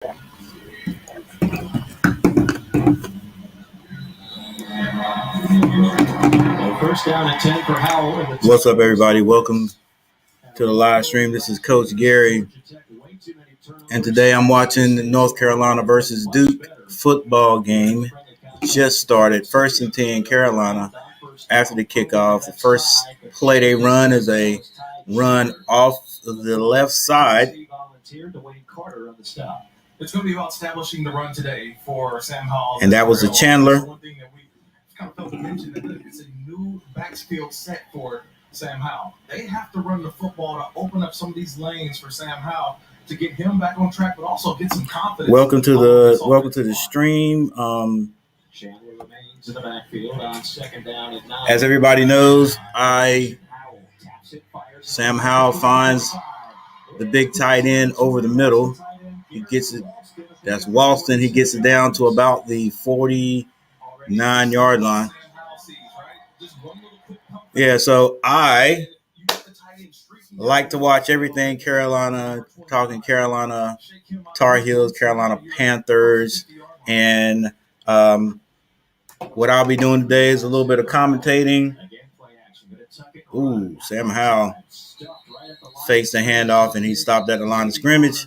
First down and 10 for Howell. What's up, everybody? Welcome to the live stream. This is Coach Gary, and today I'm watching the North Carolina versus Duke football game. Just started. First and 10, Carolina. After the kickoff, the first play they run is a run off the left side. It's going to be about establishing the run today for Sam Howell. And that was a Chandler. One thing that we kind of felt to mention that it's a new backfield set for Sam Howell. They have to run the football to open up some of these lanes for Sam Howell to get him back on track, but also get some confidence. Welcome to the stream. Chandler remains in the backfield on second down at 9. As everybody knows, Sam Howell finds the big tight end over the middle. He gets it. That's Walston. He gets it down to about the 49-yard line. Yeah, so I like to watch everything Carolina, talking Carolina Tar Heels, Carolina Panthers, and what I'll be doing today is a little bit of commentating. Ooh, Sam Howell fakes the handoff, and he stopped at the line of scrimmage.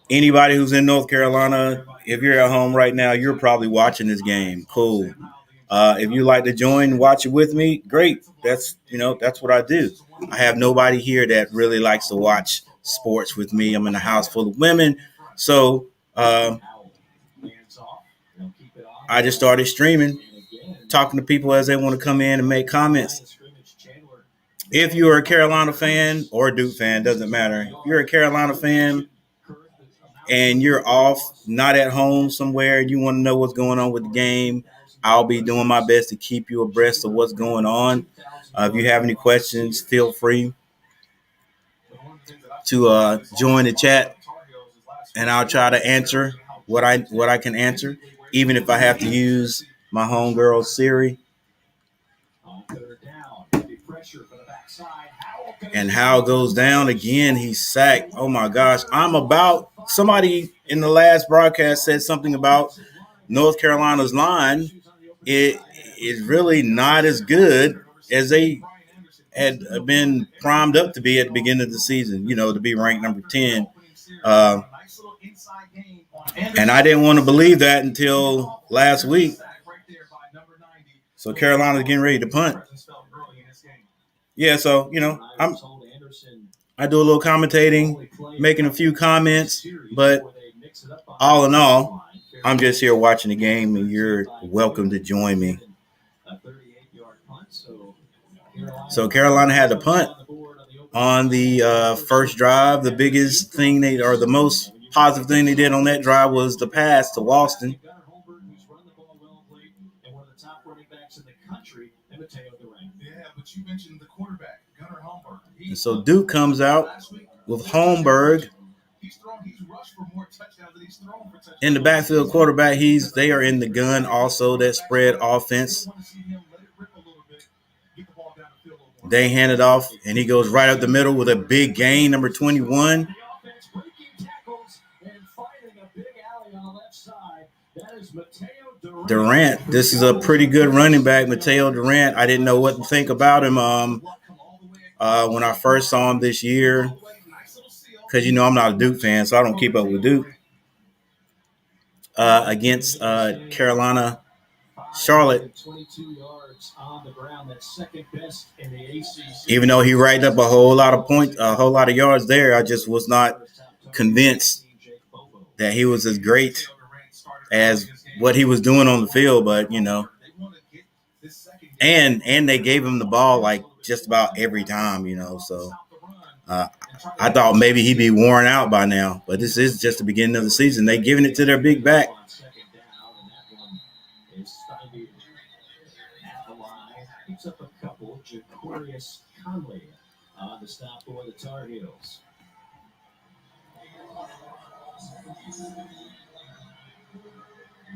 Anybody who's in North Carolina, if you're at home right now, you're probably watching this game. Cool. If you like to join, watch it with me, great. That's what I do. I have nobody here that really likes to watch sports with me. I'm in a house full of women. So I just started streaming, talking to people as they want to come in and make comments. If you're a Carolina fan or a Duke fan, doesn't matter. If you're a Carolina fan and you're off, not at home somewhere, and you want to know what's going on with the game, I'll be doing my best to keep you abreast of what's going on. If you have any questions, feel free to join the chat, and I'll try to answer what I can answer, even if I have to use my homegirl Siri. And Howell goes down again. He's sacked. Oh my gosh! Somebody in the last broadcast said something about North Carolina's line. It is really not as good as they had been primed up to be at the beginning of the season, to be ranked number 10. And I didn't want to believe that until last week. So Carolina's getting ready to punt. Yeah, so, I do a little commentating, making a few comments, but all in all, I'm just here watching the game, and you're welcome to join me. So Carolina had the punt on the first drive. The biggest thing the most positive thing they did on that drive was the pass to Walston. Yeah, but you mentioned the quarterback, Gunnar Holmberg. And so Duke comes out with Holmberg in the backfield. Quarterback, they are in the gun also, that spread offense. They hand it off, and he goes right up the middle with a big gain, number 21. Durant, this is a pretty good running back, Mateo Durant. I didn't know what to think about him when I first saw him this year, because I'm not a Duke fan, so I don't keep up with Duke. Against Carolina, Charlotte, even though he racked up a whole lot of points, a whole lot of yards there, I just was not convinced that he was as great as what he was doing on the field. But and they gave him the ball like just about every time, so I thought maybe he'd be worn out by now, but this is just the beginning of the season. They're giving it to their big back. The stop for the Tar Heels.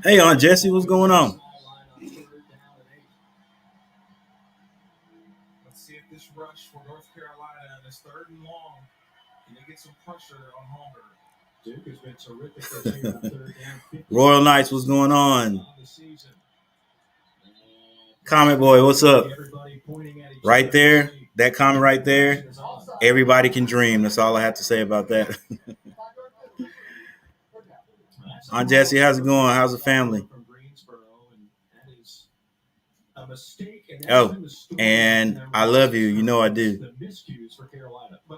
Hey, Aunt Jessie, what's going on? Let's see if this rush for North Carolina on this 3rd and long And they get some pressure on Holmberg. Duke has been terrific this year on third down. Royal Knights, what's going on? Comment boy, what's up? Right there, that comment right there. Everybody can dream. That's all I have to say about that. Aunt Jessie, how's it going? How's the family? Oh, and I love you. You know I do. But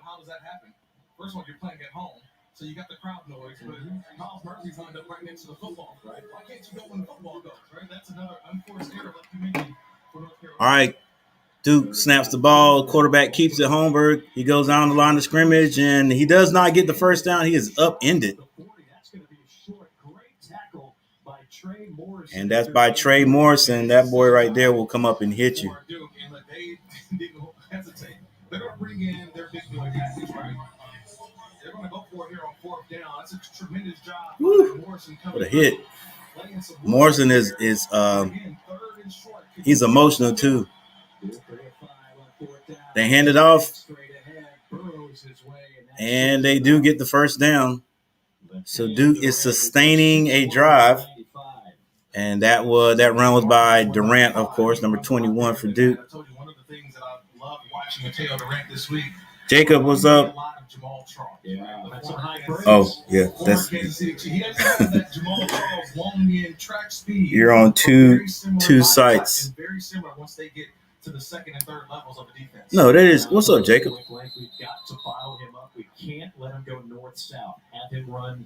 how does that happen? First of all, you're playing at home, so you got the crowd noise, but Miles Murphy's lined up right next to the football, right? Why can't you go when the football goes, right? That's another unforced error, like you mentioned, for North Carolina. All right. Duke snaps the ball. Quarterback keeps it. Holmberg. He goes down the line of scrimmage, and he does not get the first down. He is upended. And that's by Trey Morrison. That boy right there will come up and hit you. They're going to bring in their big boy package, right? They're going to go for it here on fourth down. That's a tremendous job. Morrison what a hit. Morrison is he's emotional too. They hand it off, and they do get the first down. So Duke is sustaining a drive, and that run was by Durant, of course, number 21 for Duke. I told you one of the things that I love watching Mateo Durant this week. Jacob, what's up? Oh, yeah, that's. You're on two sites. Very similar once they get to the second and third levels of the defense. No, that is. What's up, Jacob? We've got to bottle him up. We can't let him go north-south. Have him run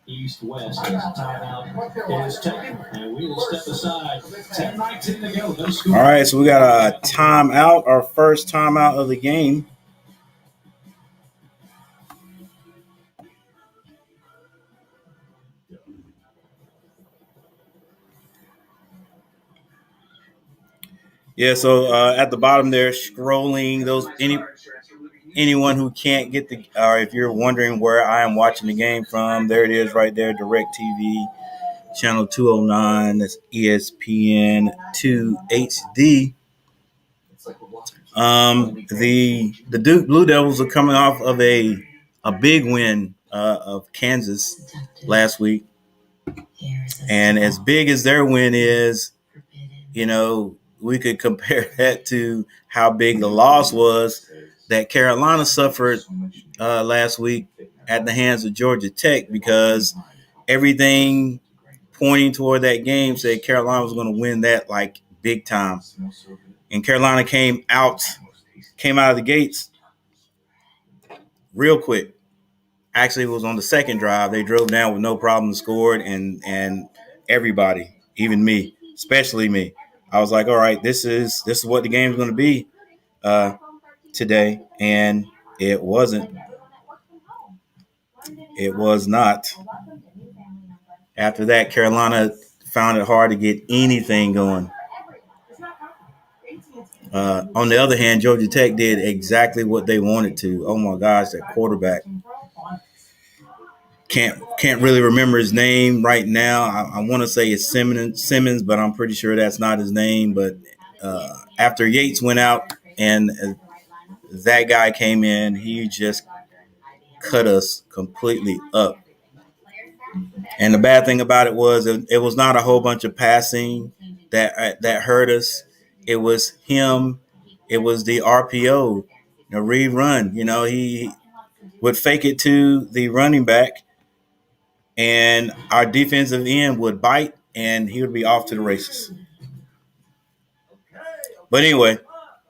east-west. Timeout is taken, and we will step aside. 10-19 to go. No score. All right, so we got a timeout, our first timeout of the game. Yeah, so at the bottom there, scrolling those anyone who can't get the, or if you're wondering where I am watching the game from, there it is right there, Direct TV, channel 209. That's ESPN 2 HD. The Duke Blue Devils are coming off of a big win of Kansas last week, and as big as their win is, you know, we could compare that to how big the loss was that Carolina suffered last week at the hands of Georgia Tech, because everything pointing toward that game said Carolina was going to win that like big time. And Carolina came out of the gates real quick. Actually, it was on the second drive. They drove down with no problem, scored, and everybody, even me, especially me, I was like, all right, this is what the game's going to be today, and it wasn't. It was not. After that, Carolina found it hard to get anything going. On the other hand, Georgia Tech did exactly what they wanted to. Oh my gosh, that quarterback. Can't really remember his name right now. I want to say it's Simmons, but I'm pretty sure that's not his name. But after Yates went out and that guy came in, he just cut us completely up. And the bad thing about it was it was not a whole bunch of passing that hurt us. It was him. It was the RPO, the rerun. You know, he would fake it to the running back, and our defensive end would bite, and he would be off to the races. But anyway,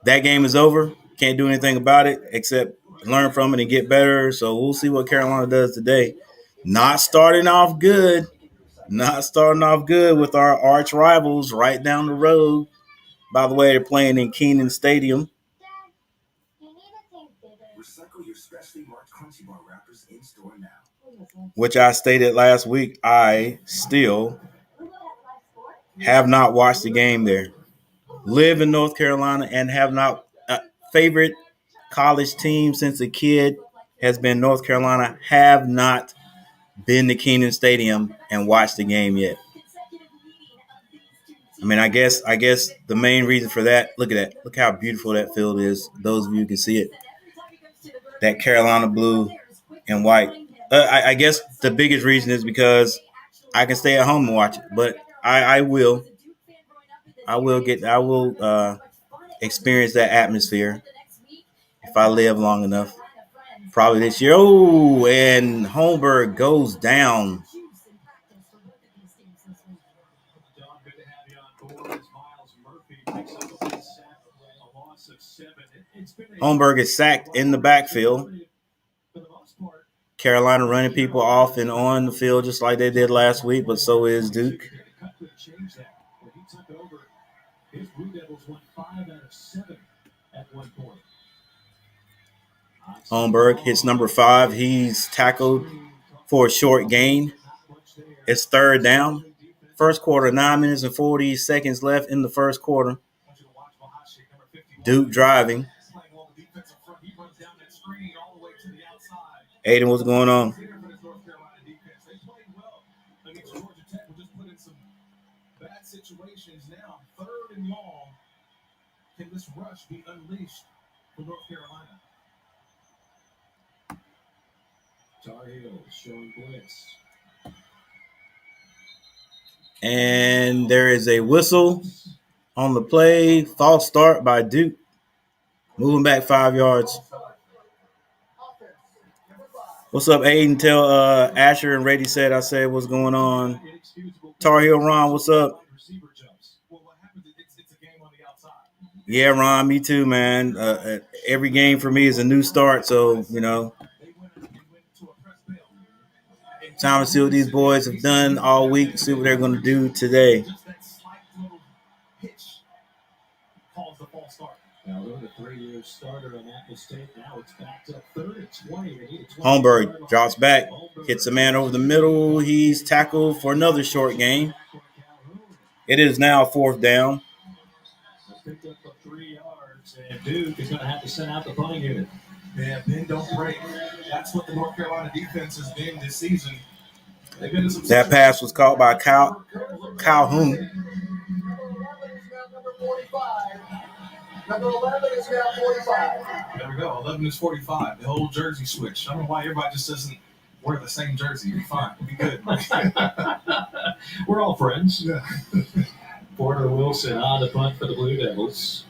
that game is over. Can't do anything about it except learn from it and get better. So we'll see what Carolina does today. Not starting off good with our arch rivals right down the road. By the way, they're playing in Keenan Stadium. Which I stated last week, I still have not watched the game there. Live in North Carolina and have not. Favorite college team since a kid has been North Carolina. Have not been to Keenan Stadium and watched the game yet. I mean, I guess the main reason for that, look at that. Look how beautiful that field is. Those of you can see it. That Carolina blue and white. I guess the biggest reason is because I can stay at home and watch it, but I will experience that atmosphere if I live long enough. Probably this year. Oh, and Holmberg goes down. Holmberg is sacked in the backfield. Carolina running people off and on the field just like they did last week, but so is Duke. His Blue Devils won 5 out of 7 at one point. Holmberg hits number 5. He's tackled for a short gain. It's third down. First quarter, 9 minutes and 40 seconds left in the first quarter. Duke driving. Aiden, what's going on? Situations now, 3rd and long. Can this rush be unleashed for North Carolina? Tar Heels showing blitz. And there is a whistle on the play. False start by Duke. Moving back 5 yards. What's up, Aiden? Tell Asher and Rady said I said what's going on. Tar Heel Ron, what's up? Yeah, Ron, me too, man. Every game for me is a new start, so, time to see what these boys have done all week, see what they're going to do today. Holmberg drops back, hits a man over the middle. He's tackled for another short gain. It is now 4th down. Picked up for 3 yards, and Duke is going to have to send out the punting unit. Yeah, bend don't break. That's what the North Carolina defense has been this season. That pass was caught by Calhoun. Number 11 is now 45. There we go. 11 is 45. The whole jersey switch. I don't know why everybody just doesn't wear the same jersey. You're fine. We'll be good. We're all friends. Yeah. Porter Wilson on the punt for the Blue Devils.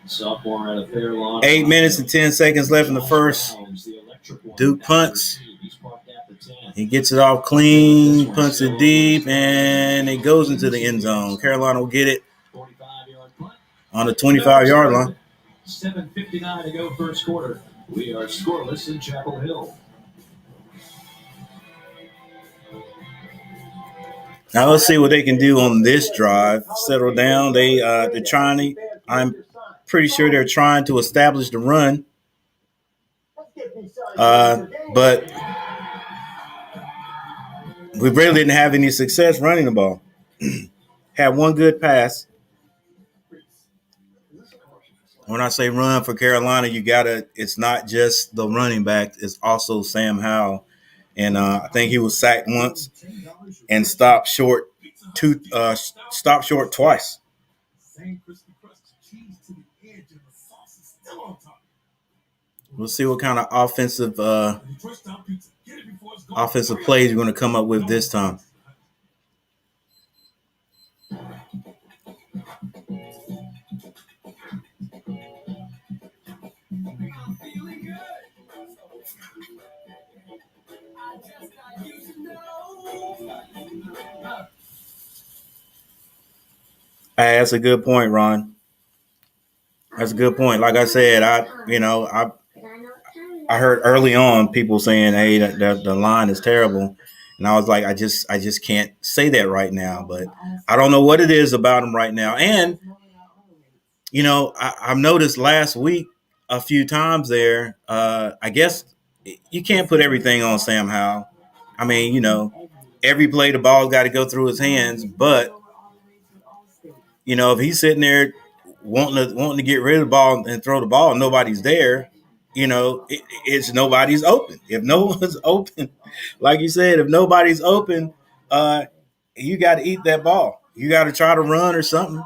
Sophomore out of Fairlawn. 8 minutes and 10 seconds left in the first. Duke punts. He gets it off clean, punts it deep, and it goes into the end zone. Carolina will get it on the 25-yard line. 7:59 to go first quarter. We are scoreless in Chapel Hill. Now let's see what they can do on this drive. Settle down. They're trying to. I'm pretty sure they're trying to establish the run, but we really didn't have any success running the ball. Had one good pass. When I say run for Carolina, it's not just the running back, it's also Sam Howell. And I think he was sacked once and stopped short twice. We'll see what kind of offensive plays we're going to come up with this time. Hey, that's a good point, Ron. That's a good point. Like I said, I heard early on people saying, "Hey, the line is terrible," and I was like, I just can't say that right now. But I don't know what it is about them right now. And I've noticed last week a few times there. I guess you can't put everything on Sam Howell. I mean, every play the ball's got to go through his hands, but if he's sitting there wanting to get rid of the ball and throw the ball and nobody's there, it's nobody's open. If no one's open, like you said, if nobody's open, you got to eat that ball. You got to try to run or something.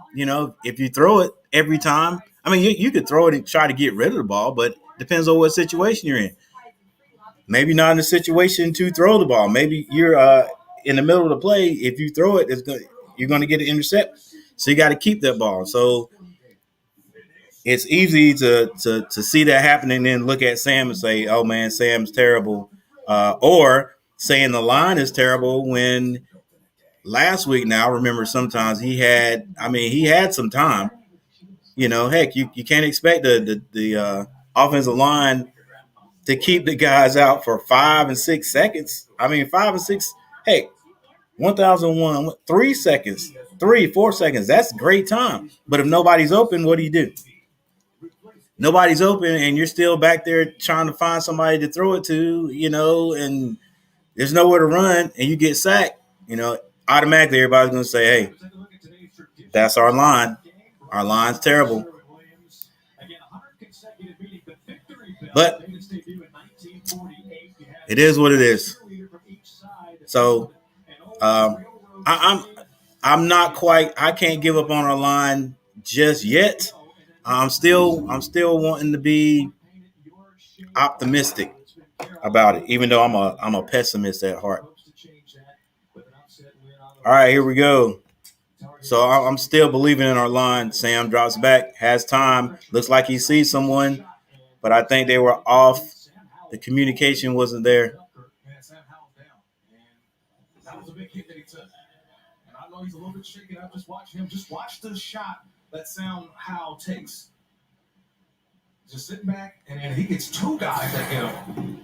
If you throw it every time, I mean, you could throw it and try to get rid of the ball, but depends on what situation you're in. maybe not in a situation to throw the ball. Maybe you're in the middle of the play. If you throw it, you're going to get an intercept. So you got to keep that ball. So it's easy to see that happening and then look at Sam and say, oh, man, Sam's terrible. Or saying the line is terrible when last week now, I remember sometimes he had some time. Heck, you can't expect the offensive line to keep the guys out for 5 and 6 seconds. 5 and 6, heck, 1,001, 3 seconds, 4 seconds. That's great time. But if nobody's open, what do? Nobody's open, and you're still back there trying to find somebody to throw it to, and there's nowhere to run, and you get sacked, automatically everybody's going to say, hey, that's our line. Our line's terrible. But it is what it is. So I'm not quite. I can't give up on our line just yet. I'm still wanting to be optimistic about it, even though I'm a pessimist at heart. All right, here we go. So I'm still believing in our line. Sam drops back, has time, looks like he sees someone, but I think they were off. The communication wasn't there. That was a big hit that he took. And I know he's a little bit shaken up. Just watch him. Just watch the shot that Sam Howell takes. Just sitting back, and he gets 2 guys at him.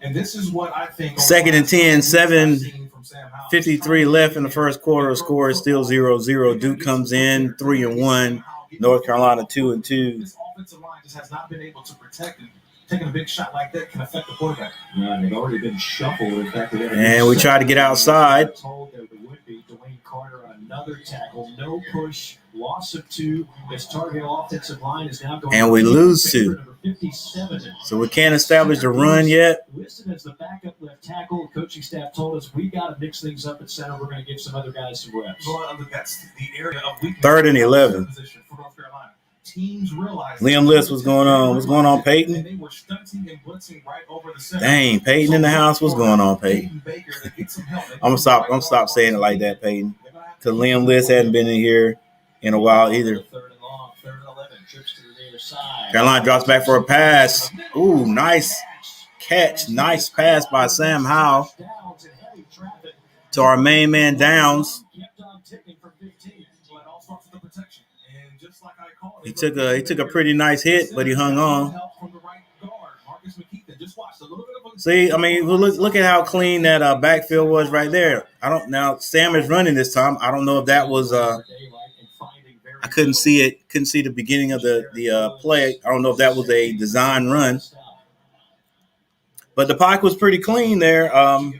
And this is what I think. 2nd and 10, 7:53 left in the first quarter. Score is still 0-0. Duke comes in 3-1. North Carolina 2-2. This offensive line just has not been able to protect him. Taking a big shot like that can affect the quarterback. Yeah, they've already been shuffled. In fact, and we tried to get outside. Told there would be Dwayne Carter on another tackle. No push. Loss of 2. This Tar Heel offensive line is now going. And we lose 2. 57. So we can't establish the run yet. Listed as the backup left tackle. The coaching staff told us we got to mix things up at center. We're going to give some other guys some reps. Well, that's the area of weakness. 3rd and 11. For North Carolina. Teams realize Liam List, what's going on? What's going on, Peyton? They were stunting and blitzing right over the center. Dang, Peyton in the house. What's going on, Peyton? I'm gonna stop saying it like that, Peyton. Because Liam List hadn't been in here in a while either. 3rd and long, 3rd and 11. Trips to the near side. Carolina drops back for a pass. Ooh, nice catch. Nice pass by Sam Howell to our main man Downs. He took a pretty nice hit, but he hung on. See, look at how clean that backfield was right there. Now Sam is running this time. I don't know if that was I couldn't see it. Couldn't see the beginning of the play. I don't know if that was a design run. But the pocket was pretty clean there on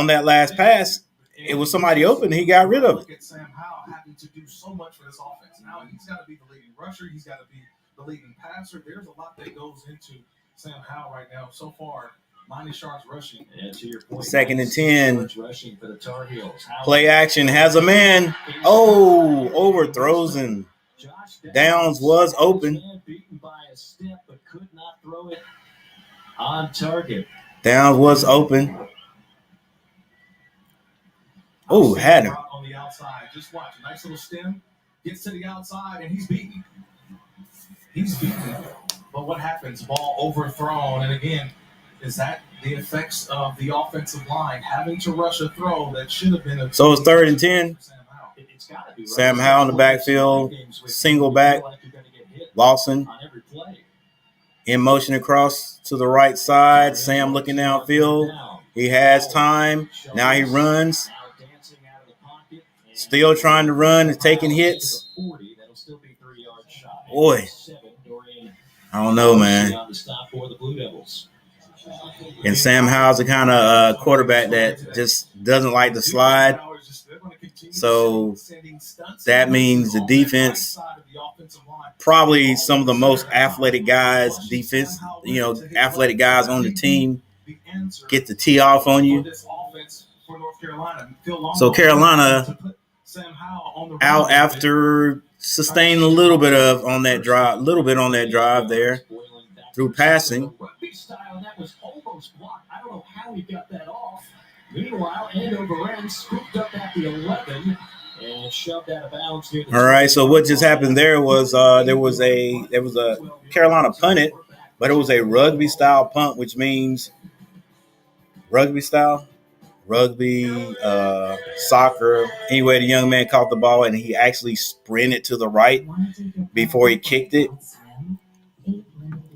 that last pass. It was somebody open. He got rid of it. Look at Sam Howell having to do so much for this offense. Now he's got to be the leading rusher. He's got to be the leading passer. There's a lot that goes into Sam Howell right now. So far, minus yards rushing. And to your point, 2nd and 10. Rushing for the Tar Heels. Play action has a man. Oh, overthrows him. Downs was open. Beaten by a step, but could not throw it on target. Downs was open. Oh, had him. On the outside. Just watch. A nice little stem. Gets to the outside, and he's beaten. But what happens? Ball overthrown. And again, is that the effects of the offensive line having to rush a throw that should have been a. So it's 3rd and 10. Sam Howell in the backfield. Single back. Lawson in motion across to the right side. Sam looking downfield. He has time. Now he runs. Still trying to run and taking hits. Boy, I don't know, man. And Sam Howell's the kind of quarterback that just doesn't like to slide. So that means the defense, probably some of the most athletic guys, athletic guys on the team get the tee off on you. So Carolina out after sustaining a little bit on that drive there through passing. Now he got that off. Meanwhile, Andover ends scooped up at the 11 and shoved out of bounds near the. All right, so what just happened there was there was a Carolina punt it, but it was a rugby style punt, which means rugby, soccer. Anyway, the young man caught the ball and he actually sprinted to the right before he kicked it.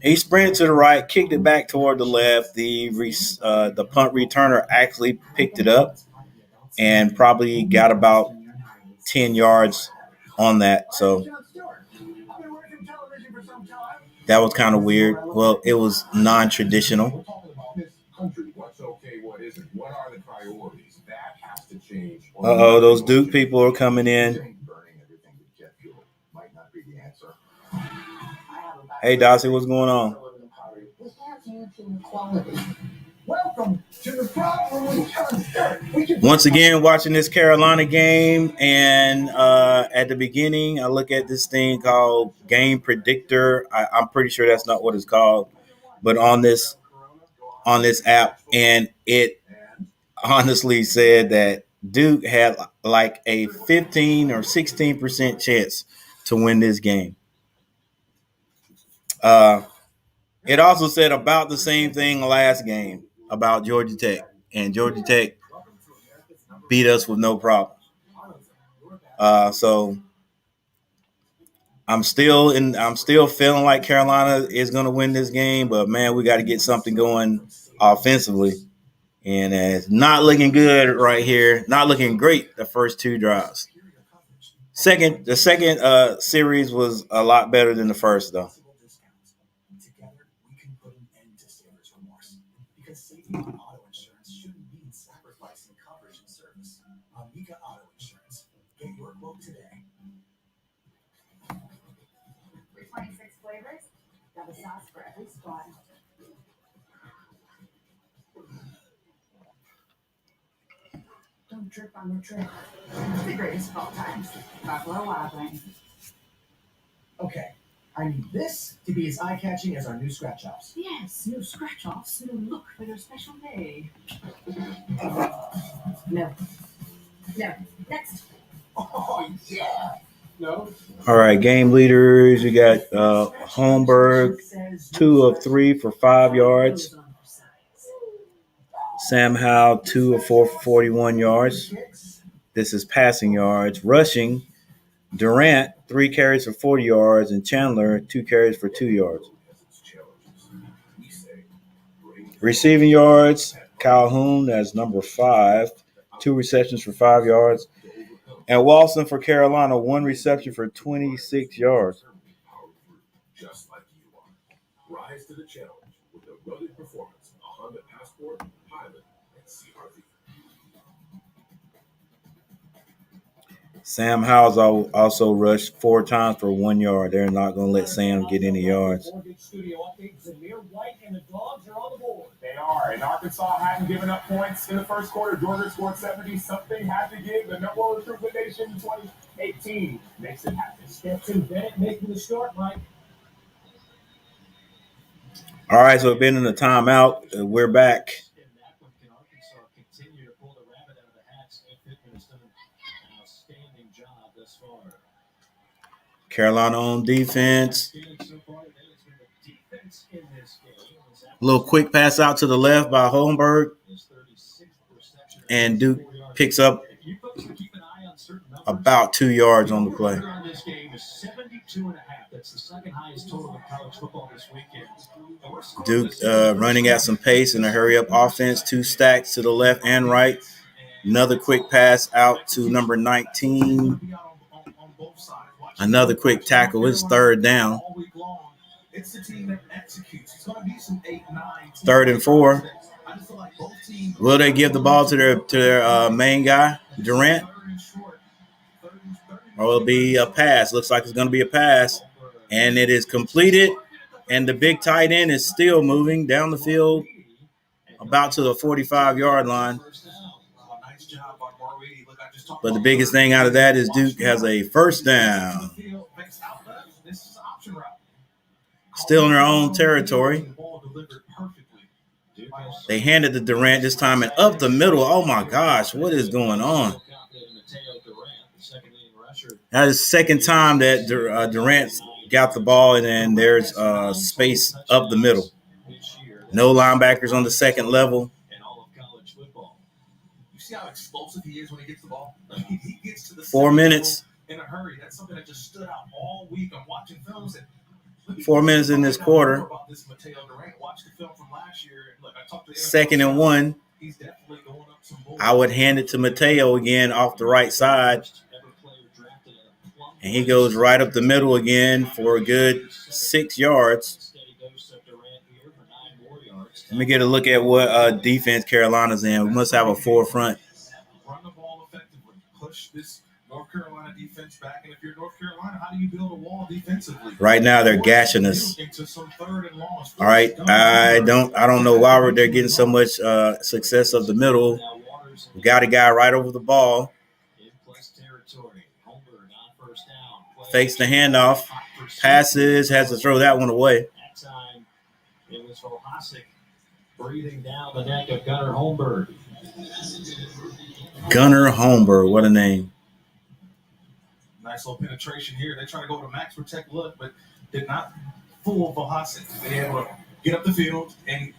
He sprinted to the right, kicked it back toward the left. The punt returner actually picked it up and probably got about 10 yards on that. So that was kind of weird. Well, it was non-traditional. Uh-oh, those Duke people are coming in. Hey, Dossie, what's going on? Once again, watching this Carolina game, and at the beginning, I look at this thing called Game Predictor. I'm pretty sure that's not what it's called, but on this app, and it honestly said that Duke had like a 15 or 16% chance to win this game. It also said about the same thing last game about Georgia Tech, and Georgia Tech beat us with no problem. So I'm still feeling like Carolina is going to win this game, but man, we got to get something going offensively, and it's not looking good right here. Not looking great the first two drives. The second series was a lot better than the first, though. Don't trip on the trail. It's the greatest of all times. Buffalo Wild Wings. Okay, I need this to be as eye-catching as our new scratch-offs. Yes, new scratch-offs, new look for your special day. No. Next. Oh, yeah. No. All right, game leaders. We got Holmberg, 2 of 3 for 5 yards. Sam Howell, 2 of 4 for 41 yards. This is passing yards. Rushing, Durant, 3 carries for 40 yards, and Chandler, 2 carries for 2 yards. Receiving yards, Calhoun, that's number 5, 2 receptions for 5 yards. And Walson for Carolina, 1 reception for 26 yards. Just like you are. Rise to the challenge with the rugged performance of a Honda Passport, Pilot, and CR-V. Sam Howell's also rushed 4 times for 1 yard. They're not going to let Sam get any yards. They are, and Arkansas hadn't given up points in the first quarter. Georgia scored 70. Something had to give. The number one recruitment nation in 2018 makes it happen. Stetson Bennett making the start, Mike. All right, so we've been in the timeout. We're back. Carolina on defense. A little quick pass out to the left by Holmberg. And Duke picks up about 2 yards on the play. Duke running at some pace in a hurry-up offense. 2 stacks to the left and right. Another quick pass out to number 19. Another quick tackle. It's 3rd down. It's the team that executes. It's going to be some 8-9. 3rd and 4. Will they give the ball to their main guy, Durant? Or will it be a pass? Looks like it's going to be a pass. And it is completed. And the big tight end is still moving down the field about to the 45-yard line. But the biggest thing out of that is Duke has a 1st down. Still in their own territory. They handed to Durant this time and up the middle. Oh my gosh, what is going on? That is the second time that Durant got the ball, and then there's space up the middle. No linebackers on the second level. You see how explosive he is when he gets the ball? He gets to the 4 minutes. In a hurry. That's something that just stood out all week. I'm watching films. 4 minutes in this quarter. About this Mateo Durant. Watch the film from last year. Look, I talked to the 2nd and 1. He's definitely going up some boards. I would hand it to Mateo again off the right side. And he goes right up the middle again for a good 6 yards. Let me get a look at what defense Carolina's in. We must have a 4 front. Run the ball effectively. Push this North Carolina defense back. And if you're North Carolina, how do you build a wall defensively? Right now they're gashing us. Into some 3rd and longs. All right. I don't know why they're getting so much success of the middle. We got a guy right over the ball. Fakes the handoff. Passes, has to throw that one away. That time it was Volhasic breathing down the neck of Gunnar Holmberg. Gunnar Holmberg, what a name. Nice little penetration here. They try to go with a max protect look, but did not fool Volhasic. They able to get up the field and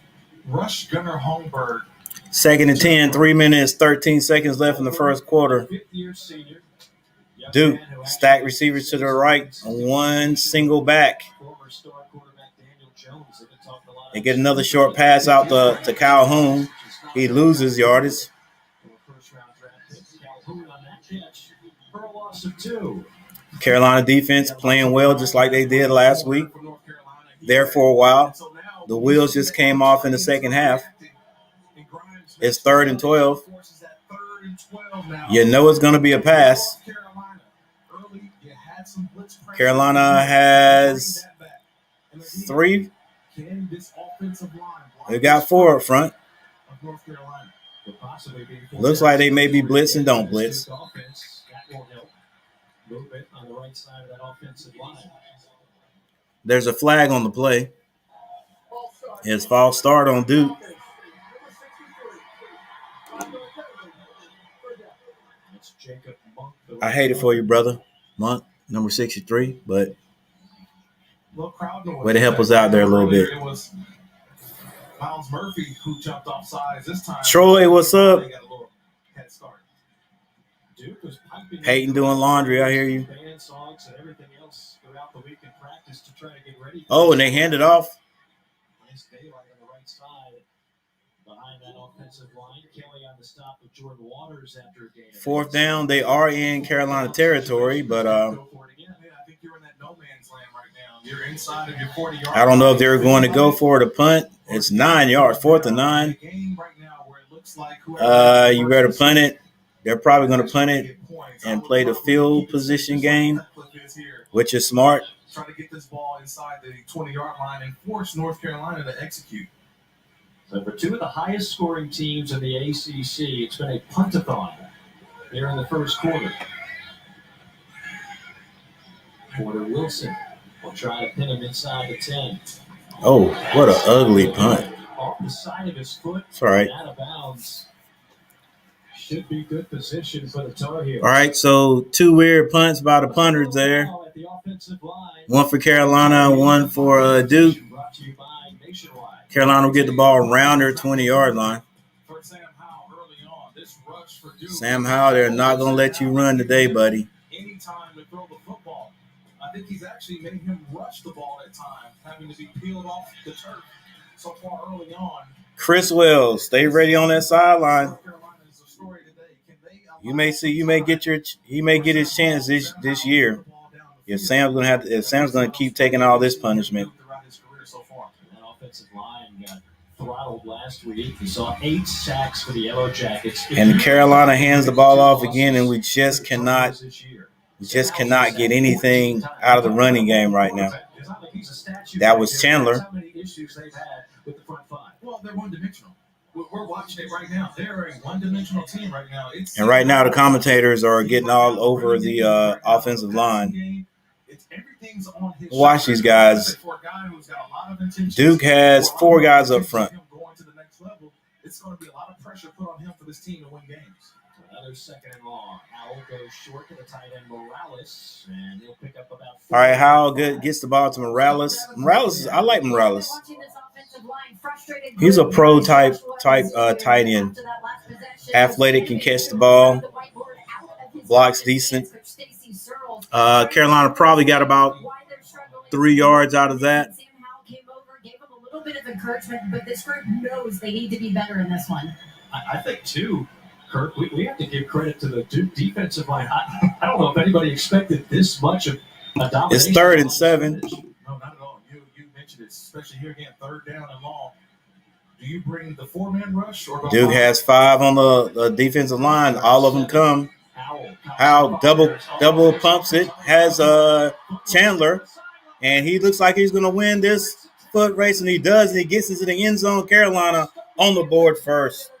rush Gunnar Holmberg. 2nd and 10, 3 minutes, 13 seconds left in the first quarter. Fifth-year senior. Duke, stack receivers to the right, one single back. They get another short pass out to Calhoun. He loses yardage. Carolina defense playing well just like they did last week. There for a while. The wheels just came off in the second half. It's 3rd and 12. You know it's going to be a pass. Carolina has 3. They got 4 up front. Looks like they may be blitzing, don't blitz. There's a flag on the play. It's false start on Duke. I hate it for you, brother. Monk, number 63, but way to help us out there a little bit. It was Miles Murphy who jumped off sides this time. Troy, what's up? Peyton doing laundry, I hear you. Oh, and they hand it off. Behind that offensive line, Kelly on the stop with Jordan Waters after a game. 4th down, they are in Carolina territory, but I think you're in that no man's land right now. You're inside of your 40-yard. I don't know if they're going to go for the punt. It's 9 yards, 4th and 9. You better punt it. They're probably going to punt it and play the field position game, which is smart. Try to get this ball inside the 20-yard line and force North Carolina to execute. So for 2 of the highest scoring teams in the ACC, it's been a punt-a-thon here in the first quarter. Porter Wilson will try to pin him inside the 10. Oh, what an ugly punt. Off the side of his foot. It's all right. Out of bounds. Should be good position for the Tar Heels. All right, so 2 weird punts by the punters there. One for Carolina, one for Duke. Carolina will get the ball around their 20-yard line. Sam Howell, they're not going to let you run today, buddy. Anytime to throw the football. I think he's actually made him rush the ball at times, having to be peeled off the turf so far early on. Chris Wells, stay ready on that sideline. He may get his chance this year. If Sam's gonna keep taking all this punishment. Offensive line got throttled last week. We saw 8 sacks for the Yellow Jackets. And Carolina hands the ball off again, and we just cannot get anything out of the running game right now. That was Chandler. Well, they're one-dimensional. We're watching it right now. They're a one-dimensional team right now. And right now the commentators are getting all over the offensive line. Watch these guys. Duke has 4 guys up front. pressure put on him for this team to win games. Another second and long. Howell goes short to the tight end Morales, and he'll pick up about. All right, Howell gets the ball to Morales. I like Morales. He's a pro type tight end. Athletic, can catch the ball. Blocks decent. Carolina probably got about 3 yards out of that. A little bit of encouragement, but this group knows they need to be better in this one. I think, too, Kirk, we have to give credit to the Duke defensive line. I don't know if anybody expected this much of a domination. It's 3rd and 7. No, not at all. You mentioned it, especially here again, 3rd down and long. Do you bring the 4-man rush? Or Duke has 5 on the defensive line. All of them come. Howell double pumps it, has Chandler, and he looks like he's going to win this foot race, and he does, and he gets into the end zone. Carolina on the board first.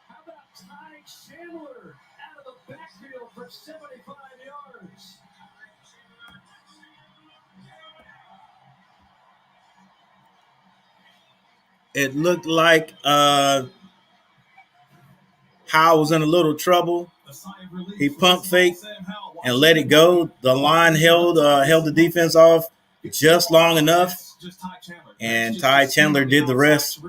How about Ty Chandler out of the backfield for 75 yards? It looked like Howell was in a little trouble. He pump faked and let it go. The line held the defense off just long enough, and Ty Chandler did the rest.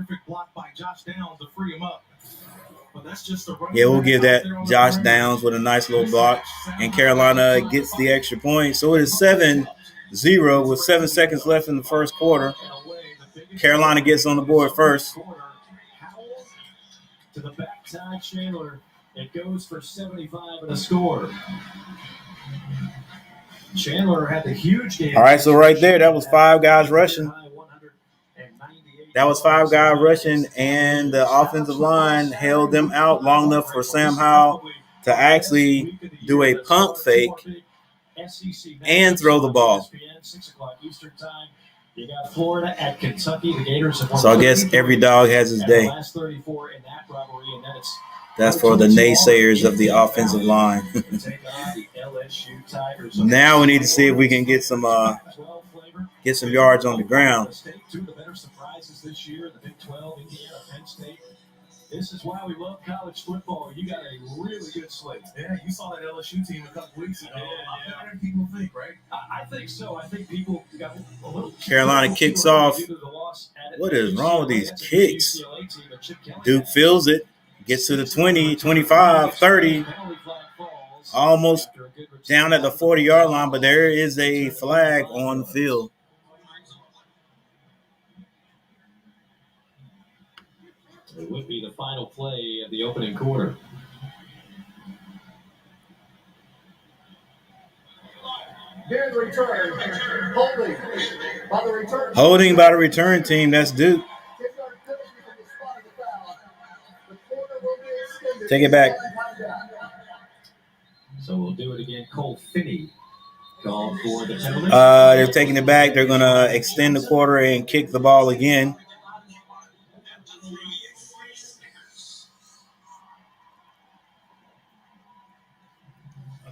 Yeah, we'll give that Josh Downs with a nice little block, and Carolina gets the extra point. So it is 7-0 with 7 seconds left in the first quarter. Carolina gets on the board first. To the back, Ty Chandler. It goes for 75 and a score. Chandler had the huge game. All right, so right there, that was 5 guys rushing. That was 5 guys rushing, and the offensive line held them out long enough for Sam Howell to actually do a pump fake and throw the ball. 6 o'clock Eastern time. You got Florida at Kentucky. The Gators have won. So I guess every dog has his day. Last 34 in that rivalry, and then it's that's for the naysayers of the offensive line. Now we need to see if we can get some yards on the ground. Two of the better surprises this year, the Big 12, Indiana, Penn State. This is why we love college football. You got a really good slate. Yeah, you saw that LSU team a couple weeks ago. Yeah. Better than people think, right? I think so. I think people got a little. Carolina kicks off. What is wrong with these kicks? Duke feels it. Gets to the 20, 25, 30. Almost down at the 40-yard line, but there is a flag on the field. It would be the final play of the opening quarter. Here's the return. Holding by the return team. That's Duke. Take it back. So we'll do it again. Cole Finney called for the penalty. They're taking it back. They're going to extend the quarter and kick the ball again.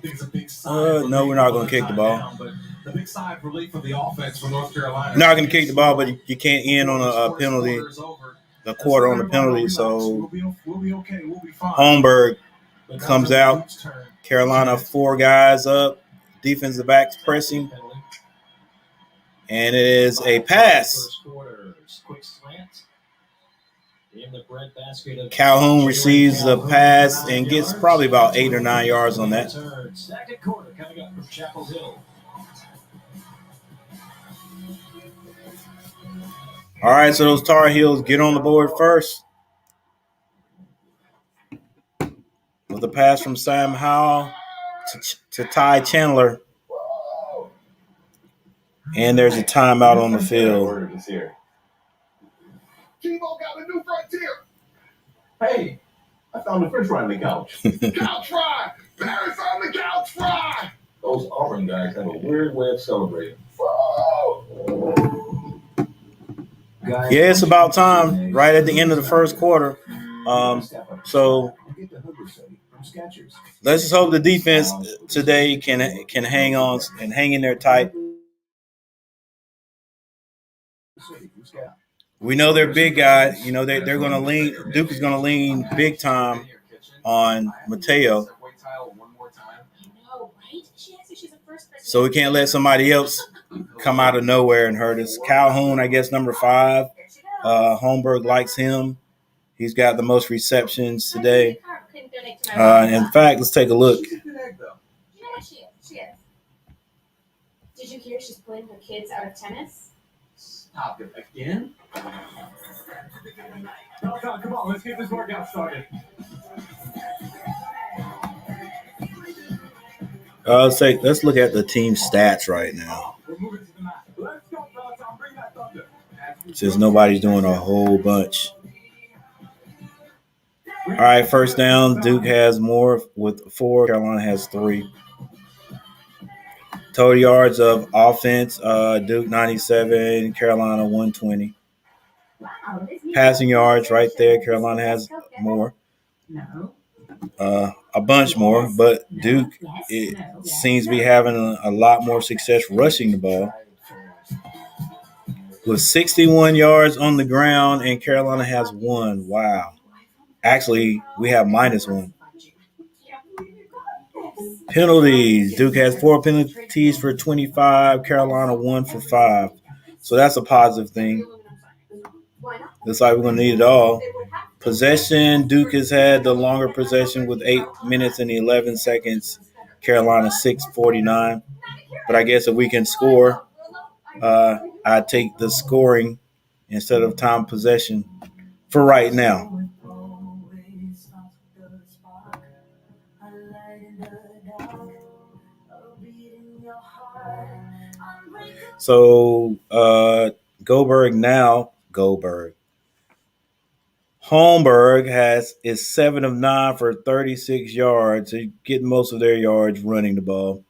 It's a big sign no, we're not going to kick the ball. But the big sign of relief for the offense for North Carolina. Not going to kick the ball, but you can't end on a penalty, the quarter on the penalty. So we'll be okay. We'll be fine. Holmberg comes out. Carolina 4 guys up. Defensive backs pressing. And it is a pass. Calhoun receives the pass and gets probably about 8 or 9 yards on that. Second quarter coming up from Chapel Hill. All right, so those Tar Heels get on the board first. With a pass from Sam Howell to Ty Chandler. And there's a timeout on the field. Kibo got a new frontier. Hey, I found the French fry on the couch. Couch fry! Paris on the couch fry! Those Auburn guys have a weird way of celebrating. Yeah, it's about time. Right at the end of the first quarter. So let's just hope the defense today can hang on and hang in there tight. We know they're big guys. You know, they're going to lean. Duke is going to lean big time on Mateo. So we can't let somebody else come out of nowhere and hurt us. Calhoun, I guess, number 5. Holmberg likes him. He's got the most receptions today. In fact, let's take a look. You know what she is? Did you hear she's pulling her kids out of tennis? Stop it again. Come on, let's get this workout started. Let's look at the team stats right now. Since nobody's doing a whole bunch. All right, first down. Duke has more with 4. Carolina has 3. Total yards of offense, Duke 97, Carolina 120. Passing yards right there, Carolina has more. A bunch more, but Duke seems to be having a lot more success rushing the ball. With 61 yards on the ground, and Carolina has 1. Wow. Actually, we have -1. Penalties. Duke has 4 penalties for 25. Carolina 1 for 5. So that's a positive thing. Looks like we're going to need it all. Possession. Duke has had the longer possession with 8 minutes and 11 seconds. Carolina 6:49. But I guess if we can score, I'd take the scoring instead of time possession for right now. So Holmberg is 7 of 9 for 36 yards. So getting most of their yards running the ball.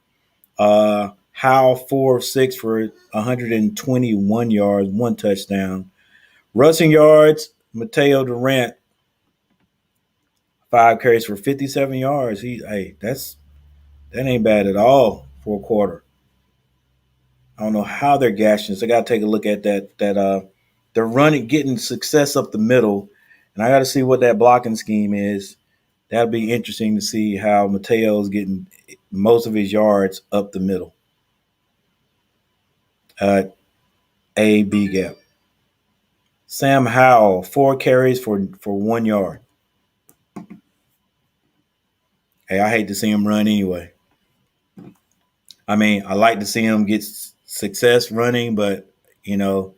Howe 4 of 6 for 121 yards, 1 touchdown. Rushing yards, Mateo Durant 5 carries for 57 yards. That ain't bad at all for a quarter. I don't know how they're gashing this. I got to take a look at that. They're getting success up the middle, and I got to see what that blocking scheme is. That'll be interesting to see how Mateo's getting most of his yards up the middle. A-B gap. Sam Howell, 4 carries for 1 yard. Hey, I hate to see him run anyway. I mean, I like to see him get success running, but, you know,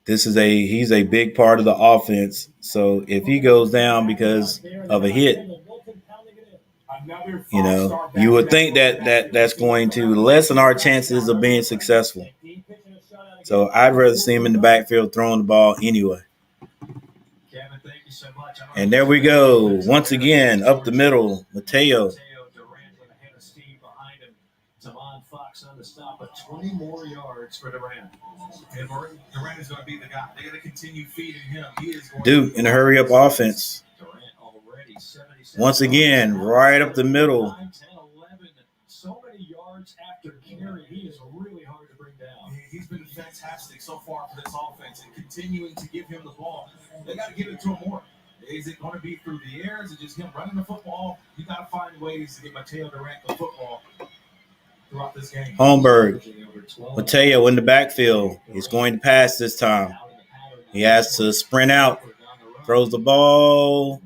he's a big part of the offense. So if he goes down because of a hit, you know, you would think that's going to lessen our chances of being successful. So I'd rather see him in the backfield throwing the ball anyway. And there we go. Once again, up the middle, Mateo. On the stop, but 20 more yards for Durant. And Durant is going to be the guy. They're going to continue feeding him. He is going Duke in a hurry-up offense. Once again, right up the middle. 9, 10, 11. So many yards after carry. He is really hard to bring down. He's been fantastic so far for this offense and continuing to give him the ball. They got to give it to him more. Is it going to be through the air? Is it just him running the football? You got to find ways to get Mateo Durant the football throughout this game. Holmberg, Mateo in the backfield. He's going to pass this time. He has to sprint out, throws the ball,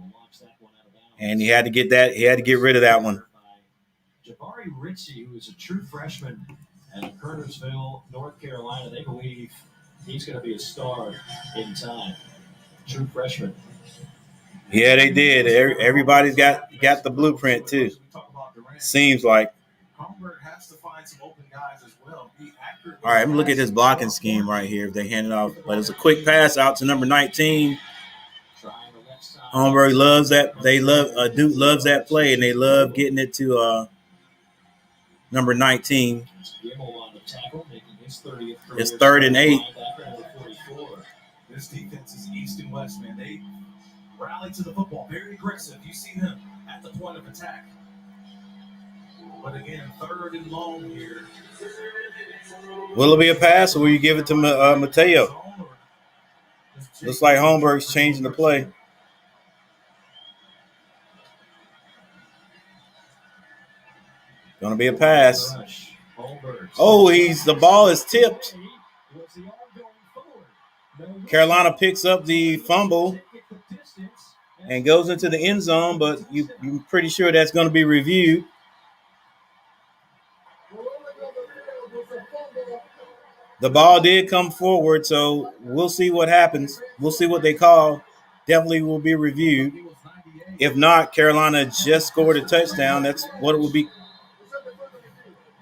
and he had to get rid of that one. Jabari Ritchie, who is a true freshman at Kernersville, North Carolina, they believe he's going to be a star in time. True freshman. Yeah, they did. Everybody's got the blueprint too. Seems like. Has to find some open guys as well. All right, let me look at this blocking scheme right here. If they hand it off, but it's a quick pass out to number 19. Holmberg loves that. Duke loves that play, and they love getting it to number 19. It's 3rd and 8. This defense is east and west, man. They rally to the football, very aggressive. You see them at the point of attack. But again, 3rd and long here. Will it be a pass, or will you give it to Mateo? Looks like Holmberg's changing the play. Gonna be a pass. Oh, the ball is tipped. Carolina picks up the fumble and goes into the end zone, but you're pretty sure that's going to be reviewed. The ball did come forward, so we'll see what happens. We'll see what they call. Definitely will be reviewed. If not, Carolina just scored a touchdown. That's what it would be.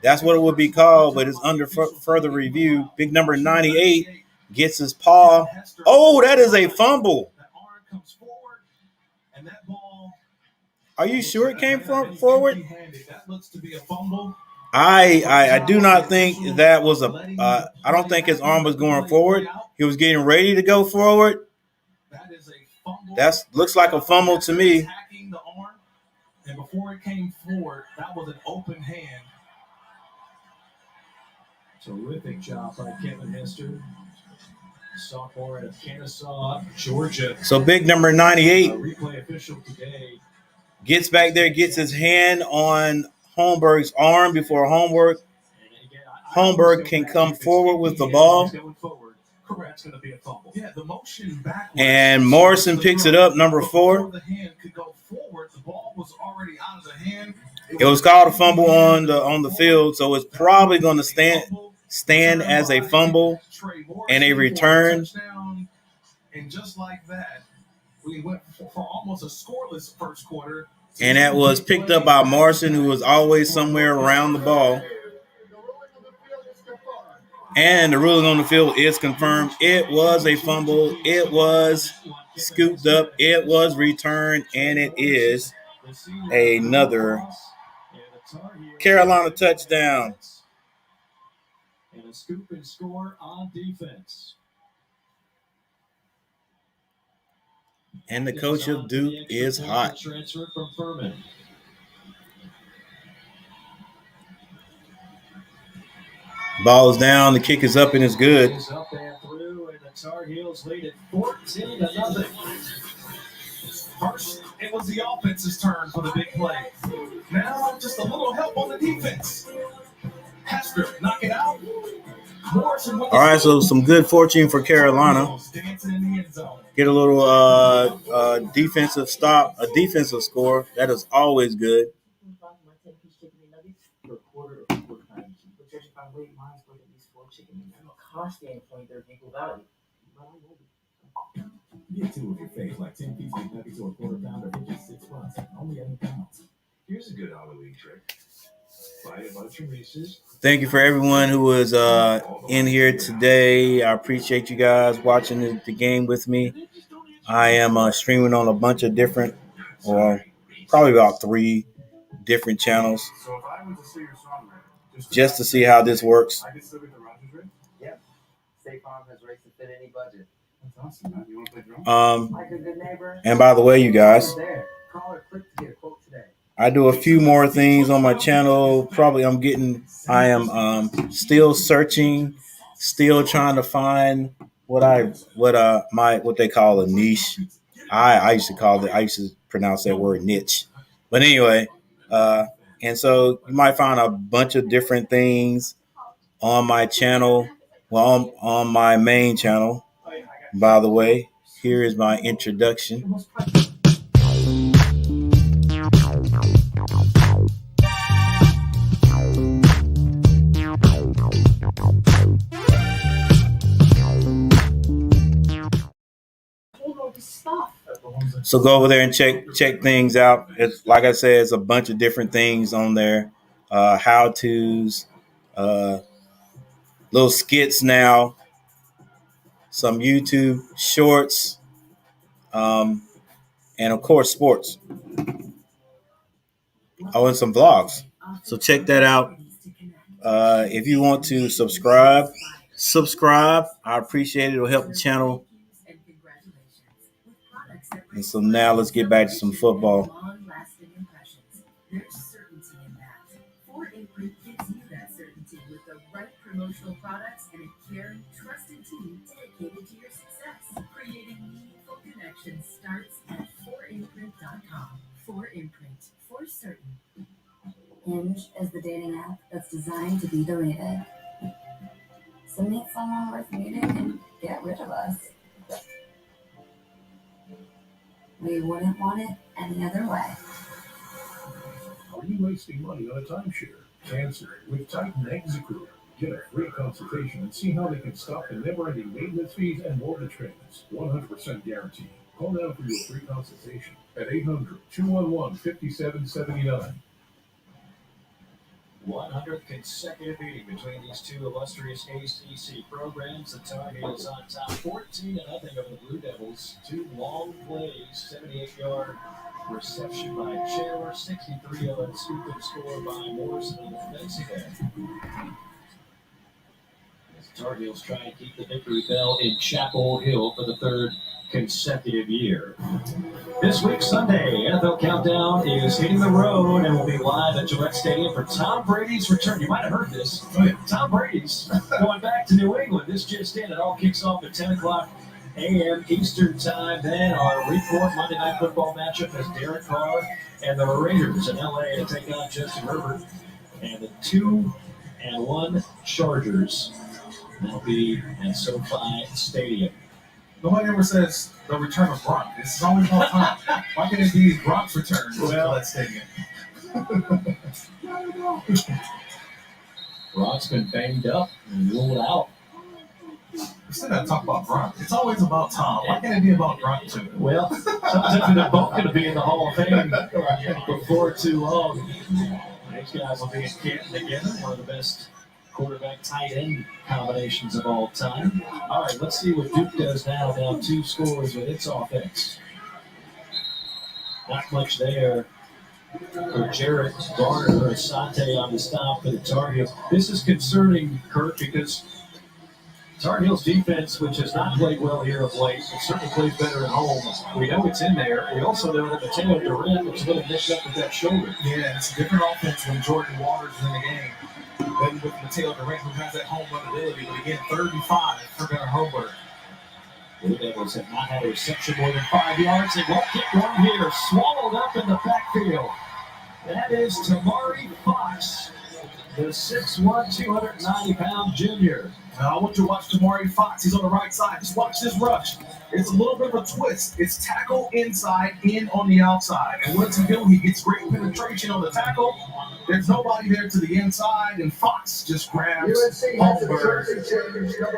That's what it would be called, but it's under further review. Big number 98 gets his paw. Oh, that is a fumble. Are you sure it came from forward? I do not think that was I don't think his arm was going forward. He was getting ready to go forward. That looks like a fumble to me. And before it came forward, that was an open hand. Terrific job by Kevin Hester, sophomore out of Kennesaw, Georgia. So big number 98 replay official today gets back there, gets his hand on Holmberg's arm before Holmberg can come forward with the ball. And Morrison picks it up, number 4. It was called a fumble on the field, so it's probably going to stand as a fumble and a return. And just like that, we went for almost a scoreless first quarter. And that was picked up by Morrison, who was always somewhere around the ball. And the ruling on the field is confirmed. It was a fumble. It was scooped up. It was returned. And it is another Carolina touchdown. And a scoop and score on defense. And the coach of Duke is hot. Transfer from Furman. Ball is down. The kick is up and it's good. Is up and through, and the Tar Heels lead at 14-0. First, it was the offense's turn for the big play. Now, just a little help on the defense. Hester, knock it out. All right, so some good fortune for Carolina. Get a little defensive stop, a defensive score. That is always good. Get two of your fave, like 10 piece McNuggets or a quarter pounder for just $6. Only £8. Here's a good Halloween trick. Buy a bunch of Reese's. Thank you for everyone who was in here today. I appreciate you guys watching the game with me. I am streaming on a bunch of different, or probably about 3 different channels, just to see how this works. Yeah. State Farm has rates to fit any budget. That's awesome, man. You want to play drums? Like a good neighbor. And by the way, you guys, call or click to get a quote today. I do a few more things on my channel. I am still searching, still trying to find what they call a niche. I used to pronounce that word niche. But anyway, and so you might find a bunch of different things on my channel, well, on my main channel. By the way, here is my introduction. So go over there and check things out. It's like I said, it's a bunch of different things on there. How-tos, little skits now, some YouTube shorts, and of course sports. Oh, and some vlogs. So check that out. If you want to subscribe. I appreciate it. It'll help the channel. And so now let's get back to some football. There's certainty in that. Ford April gives you that certainty with the right promotional products and a caring, trusted team dedicated to your success, creating 4 imprint for certain. Hinge is the dating app that's designed to be deleted. So meet someone worth meeting and get rid of us. We wouldn't want it any other way. Are you wasting money on a timeshare? Answer it with Titan Execute. Get a free consultation and see how they can stop the never-ending maintenance fees and mortgage payments. 100% guaranteed. Call now for your free consultation at 800-211-5779. 100th consecutive meeting between these two illustrious ACC programs. The Tar Heels on top, 14-0 over the Blue Devils. 2 long plays, 78-yard reception by Chandler, 63-yard scoop score by Morrison on the defensive end. As the Tar Heels try to keep the victory bell in Chapel Hill for the 3rd consecutive year. This week, Sunday, NFL Countdown is hitting the road and will be live at Gillette Stadium for Tom Brady's return. You might have heard this. Tom Brady's going back to New England. This just in. It all kicks off at 10 o'clock a.m. Eastern Time. Then our report Monday Night Football matchup has Derek Carr and the Raiders in L.A. to take on Justin Herbert and the 2-1 Chargers. That'll be at SoFi Stadium. Nobody ever says the return of Gronk. This is always on time. Why can't it be Gronk's return to Gillette Stadium? Gronk's been banged up and ruled out. We still got to talk about Gronk. It's always about Tom. Why can't it be about Gronk too? Well, sometimes they're both going to be in the Hall of Fame before too long. These guys will be in Canton together. One of the best quarterback tight end combinations of all time. All right, let's see what Duke does now. Down 2 scores with its offense. Not much there for Jarrett Garner. Asante on the stop for the Tar Heels. This is concerning, Kurt, because Tar Heels defense, which has not played well here of late, it certainly plays better at home. We know it's in there. We also know that Mateo Durant was a little nicked up with that shoulder. Yeah, it's a different offense when Jordan Waters is in the game than with Mateo Durant, who has that home run ability. But again, 35 for Gunnar Herbert. Blue Devils have not had a reception more than 5 yards. They won't get one here. Swallowed up in the backfield. That is Tamari Fox, the 6'1", 290-pound junior. Now, I want you to watch Tamari Fox. He's on the right side. Just watch this rush. It's a little bit of a twist. It's tackle inside, in on the outside. And what does he do? He gets great penetration on the tackle. There's nobody there to the inside, and Fox just grabs Holmberg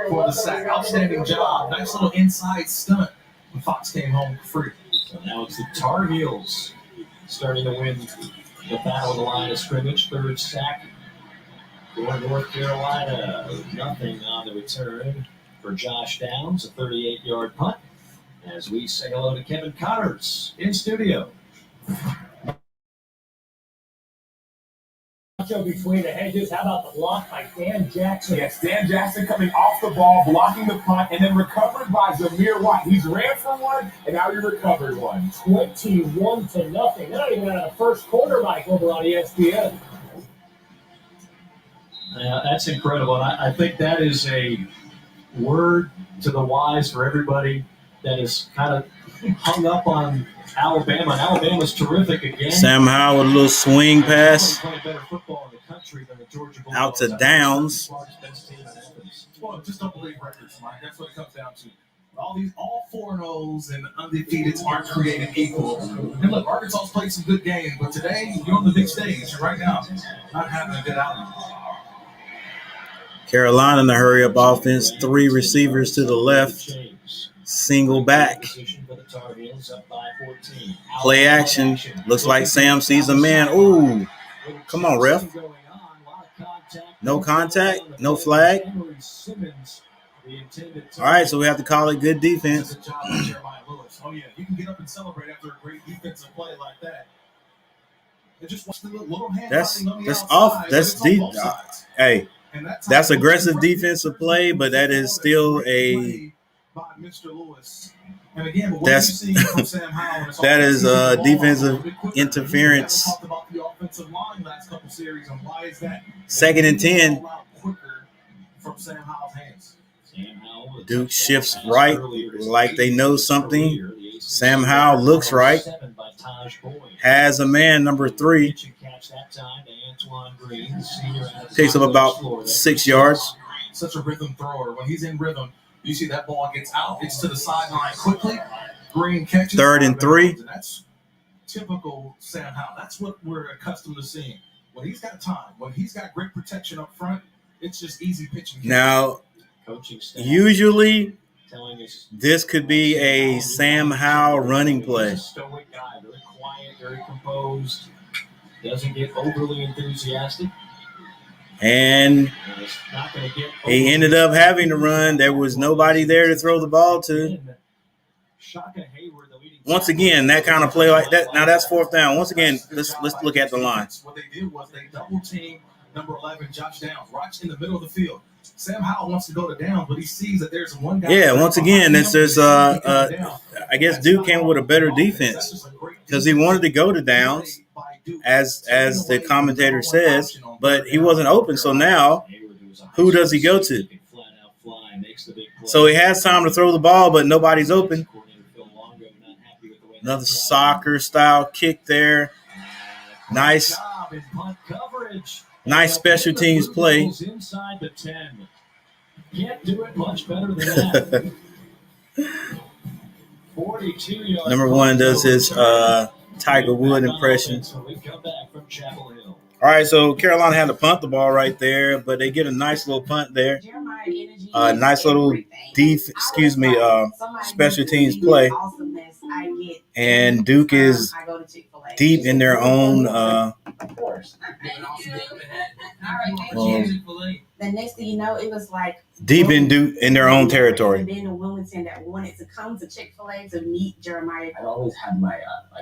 for the sack. Outstanding job. Nice little inside stunt. And Fox came home free. So now it's the Tar Heels starting to win the battle of the line of scrimmage. 3rd sack for North Carolina. Nothing on the return for Josh Downs. A 38-yard punt. As we say hello to Kevin Connors in studio. Between the hedges, how about the block by Dan Jackson? Yes, Dan Jackson coming off the ball, blocking the punt, and then recovered by Zamir White. He's ran for one, and now he recovered one. 21-0. They're not even out of the first quarter, Mike, over on ESPN. That's incredible. And I think that is a word to the wise for everybody that is kind of hung up on Alabama. And Alabama's terrific again. Sam Howell with a little swing pass Better football in the country than the Georgia Bulldogs. out to Downs. Well, just don't believe records, Mike. That's what it comes down to. All 4-0s and undefeateds aren't created equal. And look, Arkansas's played some good games, but today you're on the big stage. Right now, not having a good outing. Carolina in the hurry-up offense. 3 receivers to the left. Single back. Play action. Looks like Sam sees a man. Ooh. Come on, ref. No contact. No flag. All right, so we have to call it good defense. Good job by Jeremiah Lewis. Oh, yeah, you can get up and celebrate after a great defensive play like that. And just watch the little hand That's on the that's outside, off. That's but it's on deep. both sides. Hey, And that's aggressive defensive play, but that is still a by Mr. Lewis. And again, what That's- you see from Sam Howell, that is defensive interference. We talked about the offensive line last couple series, and why is that? 2nd and 10. Quicker from Sam Howell's hands. Duke shifts right like they know something. Sam Howell looks right. has a man, number 3. Takes up about 6 yards. Such a rhythm thrower. When he's in rhythm, you see that ball gets out. It's to the sideline quickly. Green catches. 3rd and 3. That's typical Sam Howell. That's what we're accustomed to seeing. When he's got time, when he's got great protection up front, it's just easy pitching. Now, usually this could be a Sam Howell running play. Stoic guy, very quiet, very composed, doesn't get overly enthusiastic. And he ended up having to run. There was nobody there to throw the ball to. Once again, that kind of play like that. Now that's 4th down. Once again, let's look at the line. What they did was they double teamed number 11, Josh Downs, right in the middle of the field. Sam Howell wants to go to Downs, but he sees that there's one guy. Yeah, once again, there's I guess Duke came with a better defense because he wanted to go to Downs, as the commentator says, but he wasn't open. So now, who does he go to? So he has time to throw the ball, but nobody's open. Another soccer-style kick there. Nice special teams play. Can't do it much better than that. 42 yards. Number 1 does his Tiger Wood impression. All right, so Carolina had to punt the ball right there, but they get a nice little punt there. Nice little special teams play. And Duke is deep in their own the next thing you know, it was like deep in their own territory. Been in Wilmington that wanted to come to Chick-fil-A to meet Jeremiah. I always had my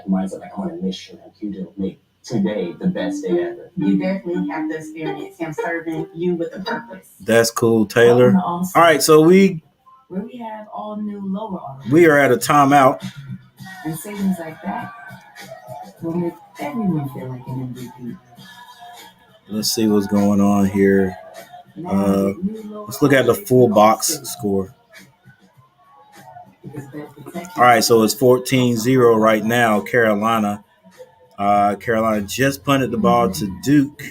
mindset like I'm on a mission. Like you to make today the best day ever. You definitely have to experience him serving you with a purpose. That's cool, Taylor. All right, so where we have all new lower arms. We are at a timeout. And savings like that will make everyone feel like an MVP. Let's see what's going on here. Let's look at the full box score. All right, so it's 14-0 right now, Carolina. Carolina just punted the ball to Duke.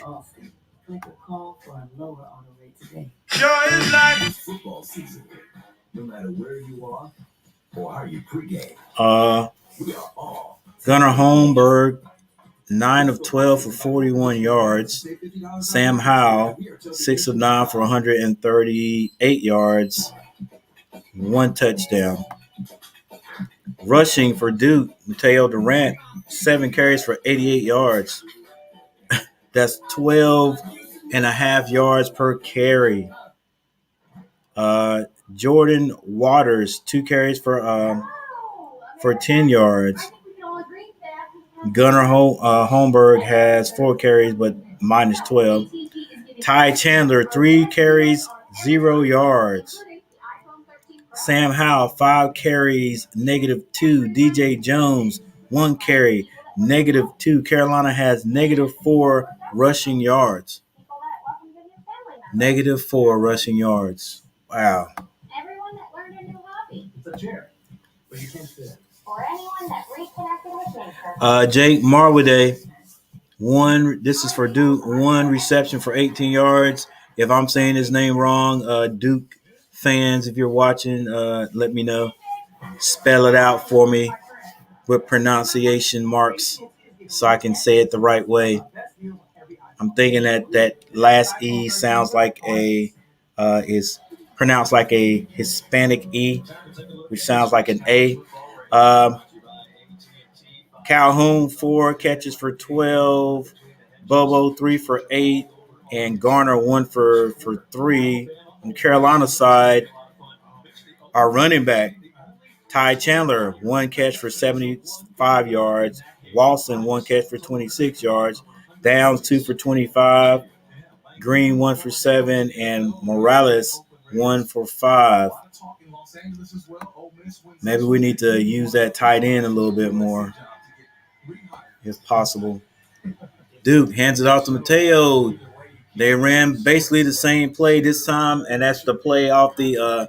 Football season. No matter where you are or how you pregame. We are all Gunnar Holmberg, 9 of 12 for 41 yards. Sam Howell, 6 of 9 for 138 yards. 1 touchdown. Rushing for Duke, Mateo Durant, 7 carries for 88 yards. That's 12.5 yards per carry. Jordan Waters, 2 carries for 10 yards. Gunnar Holmberg has 4 carries, but minus 12. Ty Chandler, 3 carries, 0 yards. Sam Howell, 5 carries, -2. DJ Jones, 1 carry, -2. Carolina has -4 rushing yards. -4 rushing yards. Wow. Everyone that learned a new hobby. It's a chair, but you can't sit. Or anyone that reconnected with nature. Jake Marwade, 1. This is for Duke. 1 reception for 18 yards. If I'm saying his name wrong, Duke fans, if you're watching, let me know. Spell it out for me with pronunciation marks so I can say it the right way. I'm thinking that last E sounds like is pronounced like a Hispanic E, which sounds like an A. Calhoun, 4 catches for 12. Bobo, 3 for 8. And Garner, 1 for 3. On the Carolina side, our running back, Ty Chandler, 1 catch for 75 yards. Walson, 1 catch for 26 yards. Downs, 2 for 25. Green, 1 for 7. And Morales, 1 for 5. Maybe we need to use that tight end a little bit more, if possible. Duke hands it off to Mateo. They ran basically the same play this time, and that's the play off through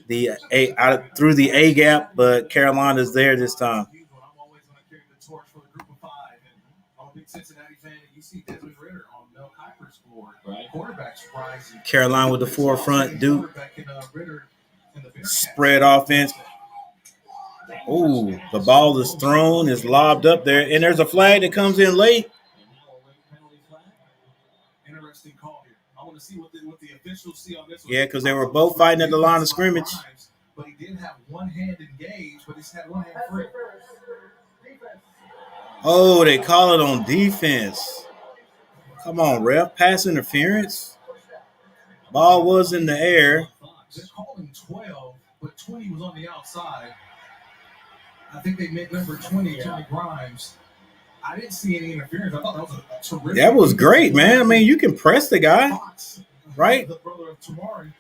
the A gap, but Carolina's there this time. scores for the group of five. And I'm a big Cincinnati fan. You see Desmond Ritter on Mel Kiper's board. Right. Quarterbacks rising. Carolina with the forefront. Duke. Spread offense. Ooh, the ball is thrown, is lobbed up there, and there's a flag that comes in late. Interesting call here. I want to see what the officials see on this one. Yeah, because they were both fighting at the line of scrimmage. But he did have one hand engaged, but he's had one hand free. Oh, they call it on defense. Come on, ref. Pass interference. Ball was in the air. They're calling 12, but 20 was on the outside. I think they meant number 20, Johnny Grimes. I didn't see any interference. I thought that was a terrific. That was great, man. I mean, you can press the guy, right? The brother of Tamari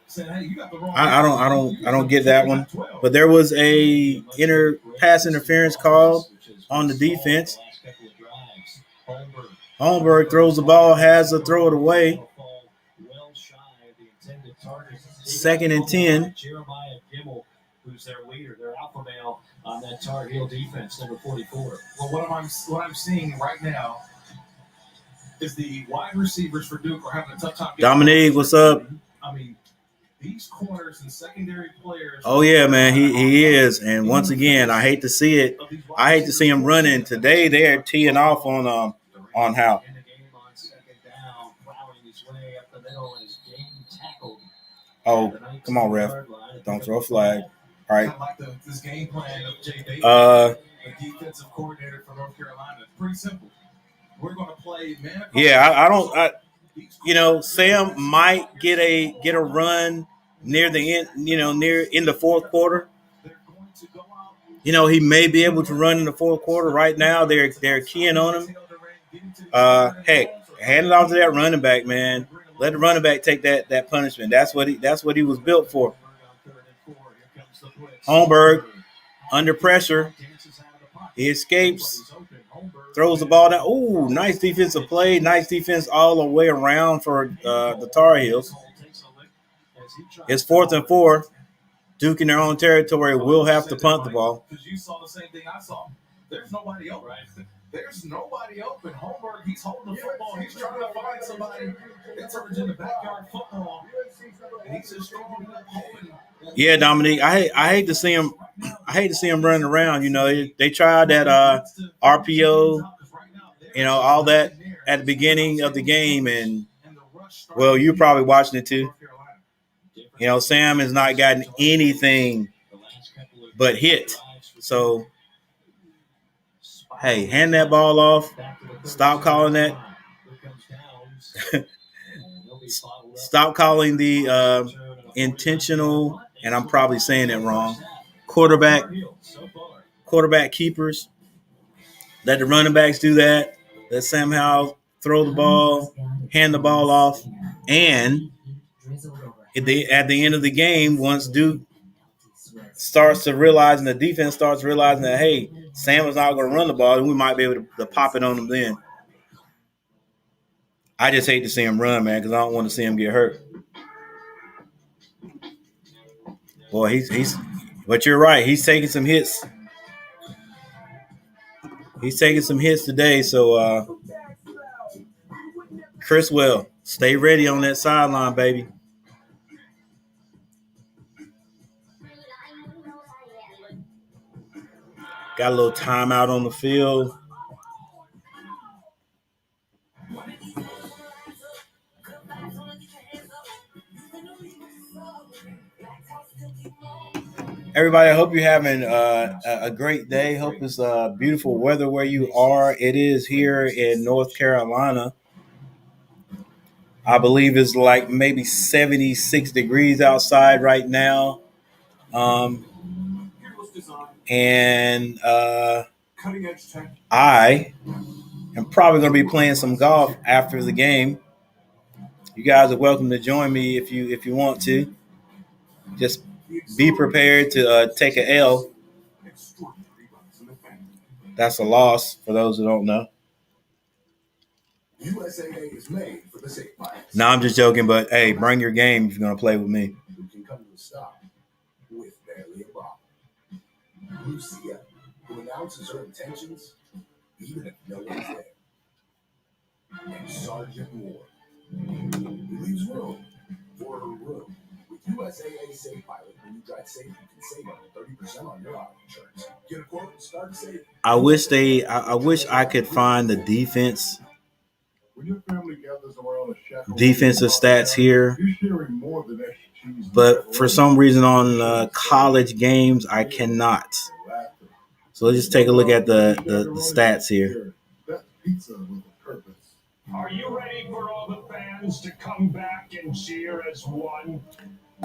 said, "Hey, you got the wrong." I don't get that one. But there was a pass interference call on the defense. Holmberg throws the ball, has to throw it away. 2nd and 10. Jeremiah Gibble, who's their leader, their alpha male on that Tar Heel defense, number 44. Well, what I'm seeing right now is the wide receivers for Duke are having a tough time. Dominique, what's up? I mean, these corners and secondary players. Oh yeah, man, he is. And once again, I hate to see it. I hate to see him running. Today they're teeing off on Hal. Oh, come on, ref. Don't throw a flag. All right. This game plan of Jay Bates, the defensive coordinator for North Carolina. It's pretty simple. We're going to play man. Yeah, Sam might get a run near the end, near in the fourth quarter. He may be able to run in the fourth quarter. Right now, they're keying on him. Heck, hand it off to that running back, man. Let the running back take that punishment. That's what he was built for. Holmberg under pressure. He escapes. Throws the ball down. Ooh, nice defensive play. Nice defense all the way around for the Tar Heels. It's 4th and 4. Duke in their own territory will have to punt the ball. Because you saw the same thing I saw. There's nobody open. There's nobody open. Holmberg, he's holding the football. He's trying to find somebody. It's in the backyard football. And he's just throwing it up open. Yeah, Dominique, I hate to see him. I hate to see him running around. They tried that RPO, all that at the beginning of the game, and well, you're probably watching it too. Sam has not gotten anything but hit. So, hey, hand that ball off. Stop calling that. Stop calling the intentional. And I'm probably saying it wrong. Quarterback keepers. Let the running backs do that. Let Sam Howell throw the ball, hand the ball off. And at the end of the game, once Duke starts to realize and the defense starts realizing that, hey, Sam is not going to run the ball, and we might be able to pop it on him then. I just hate to see him run, man, because I don't want to see him get hurt. Boy, but you're right. He's taking some hits. He's taking some hits today. So, Criswell, stay ready on that sideline, baby. Got a little timeout on the field. Everybody, I hope you're having a great day. Hope it's beautiful weather where you are. It is here in North Carolina. I believe it's like maybe 76 degrees outside right now. And I am probably going to be playing some golf after the game. You guys are welcome to join me if you want to. Just be prepared to take an L. That's a loss for those who don't know. USAA is made for the safe bikes. No, I'm just joking, but hey, bring your game if you're going to play with me. You can come to a stop with barely a problem. Lucia, who announces her intentions even if no one's there. And Sergeant Moore leaves room for a room. With USAA Safe Pilot, when you drive safe, you can save up to 30% on your auto insurance. Get a quote, start safe. I wish I could find the defensive stats here, but for some reason on college games I cannot. So let's just take a look at the stats here. Are you ready for all the fans to come back and cheer as one?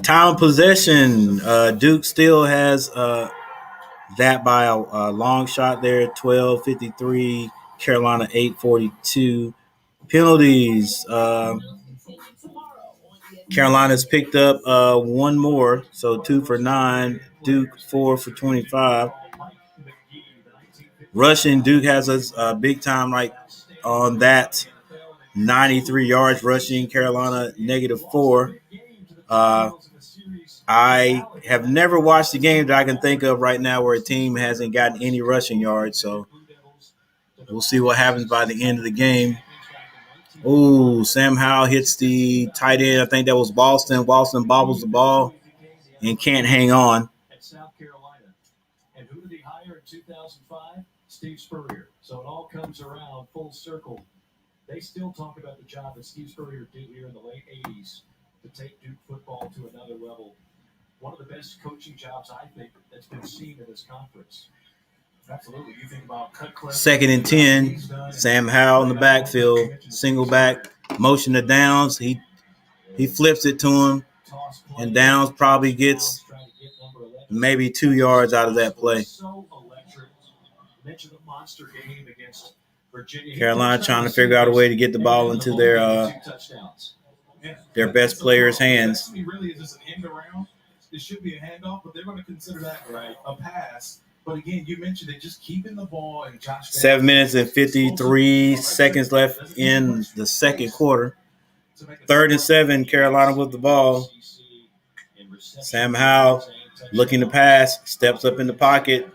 Time of possession. Duke still has that by a long shot there, 12:53. Carolina 8:42. Penalties. Carolina's picked up one more, so 2 for 9. Duke 4 for 25. Rushing, Duke has a big time like on that. 93 yards rushing. Carolina -4. I have never watched a game that I can think of right now where a team hasn't gotten any rushing yards. So we'll see what happens by the end of the game. Oh, Sam Howell hits the tight end. I think that was Boston. Boston bobbles the ball and can't hang on. At South Carolina. And who did he hire in 2005? Steve Spurrier. So it all comes around full circle. They still talk about the job that Steve Spurrier did here in the late 80s to take Duke football to another level. One of the best coaching jobs, I think, that's been seen in this conference. Absolutely. You think about cut clip. 2nd and 10. Sam Howell in the backfield. Single back. Motion to Downs. He flips it to him. And Downs probably gets maybe 2 yards out of that play. Carolina trying to figure out a way to get the ball into their best player's hands. Really is just an end around. It should be a handoff, but they're going to consider that a pass. But again, you mentioned it, just keeping the ball and Josh. 7 minutes and 53 seconds left in the second quarter. 3rd and 7, Carolina with the ball. Sam Howell looking to pass, steps up in the pocket,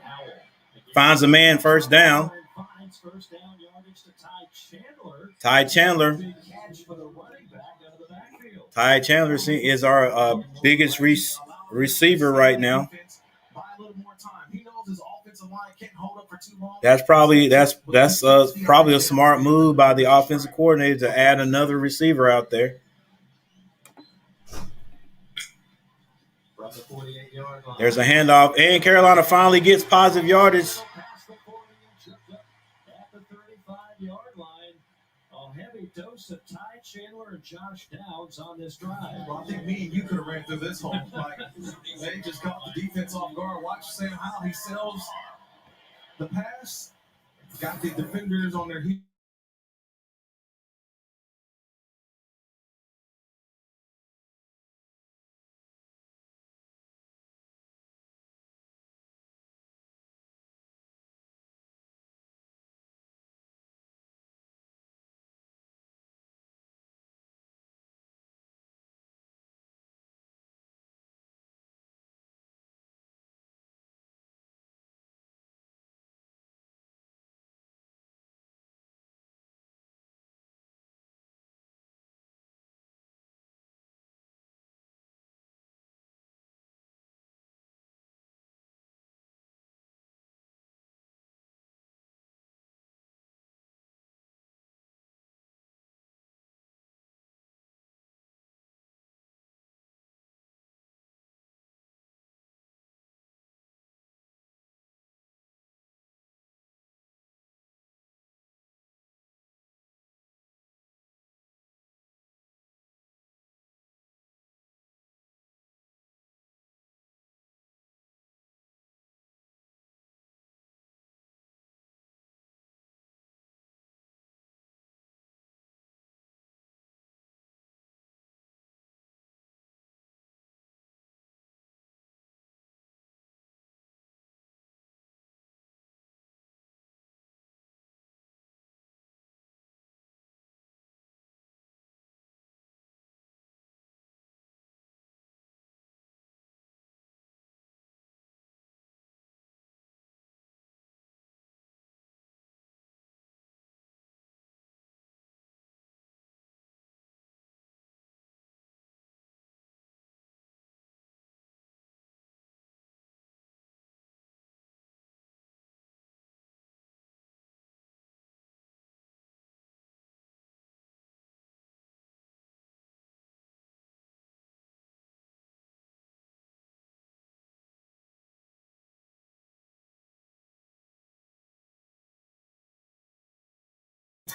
finds a man, first down. Ty Chandler. Ty Chandler is our biggest receiver right now. That's probably a smart move by the offensive coordinator to add another receiver out there. There's a handoff, and Carolina finally gets positive yardage. At the 35-yard line, a heavy dose of Ty Chandler and Josh Downs on this drive. Well, I think me and you could have ran through this whole they just caught the defense off guard. Watch Sam Howell. He sells the pass, got the defenders on their heels.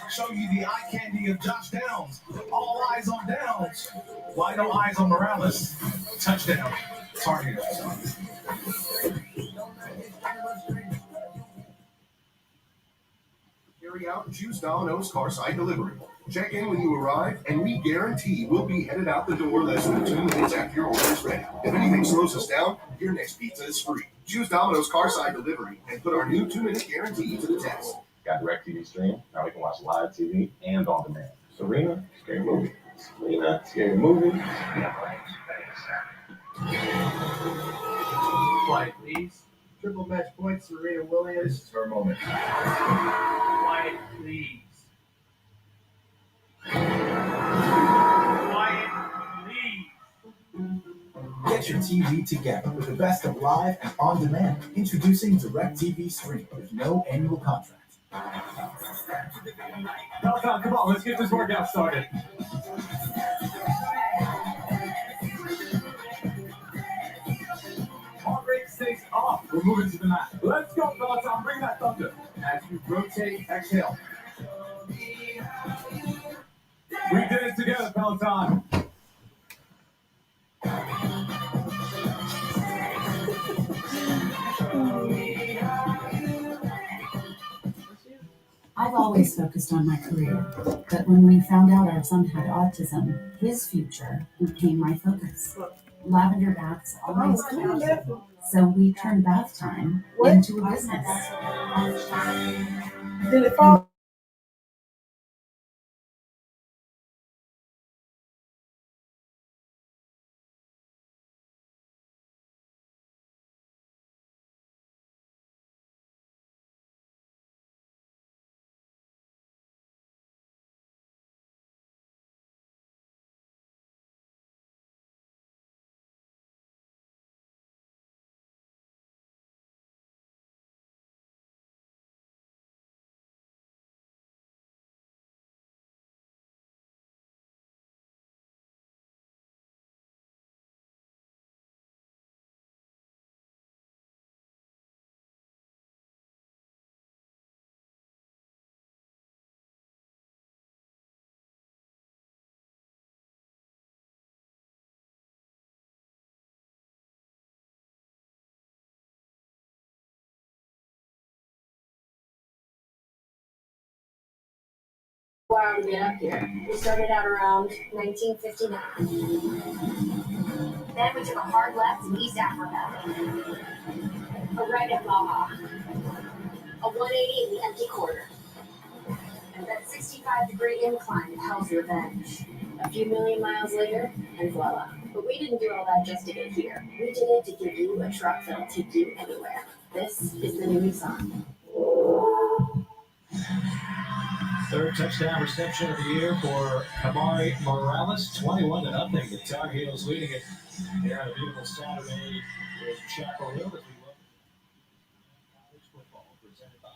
Show you the eye candy of Josh Downs. All eyes on Downs. Why no eyes on Morales? Touchdown. Tar Heels. Carry out Juice Domino's Carside Delivery. Check in when you arrive, and we guarantee we'll be headed out the door less than 2 minutes after your order is ready. If anything slows us down, your next pizza is free. Choose Domino's Carside Delivery and put our new 2-minute guarantee to the test. Got DirecTV Stream. Now we can watch live TV and on demand. Serena, scary movie. Selena, scary movie. Quiet, please. Triple match points, Serena Williams. This is her moment. Quiet, please. Quiet, please. Get your TV together with the best of live and on demand. Introducing DirecTV Stream with no annual contract. Peloton, come on, let's get this workout started. Heart rate stays off. We're moving to the mat. Let's go, Peloton. Bring that thunder. As you rotate, exhale. We did it together, Peloton. I've always focused on my career, but when we found out our son had autism, his future became my focus. Lavender baths always counted, so we turned bath time into a business. Did it fall? Wow, to get up here. We started out around 1959. Then we took a hard left in East Africa. A right at Baja. A 180 in the empty quarter. And that 65-degree incline at Hell's Revenge. A few million miles later, and voila. But we didn't do all that just to get here. We did it to give you a truck that'll take you anywhere. This is the new Nissan. Third touchdown reception of the year for Kamari Morales, 21-0. The Tar Heels leading it here on a beautiful Saturday in Chapel Hill as we look at college football presented by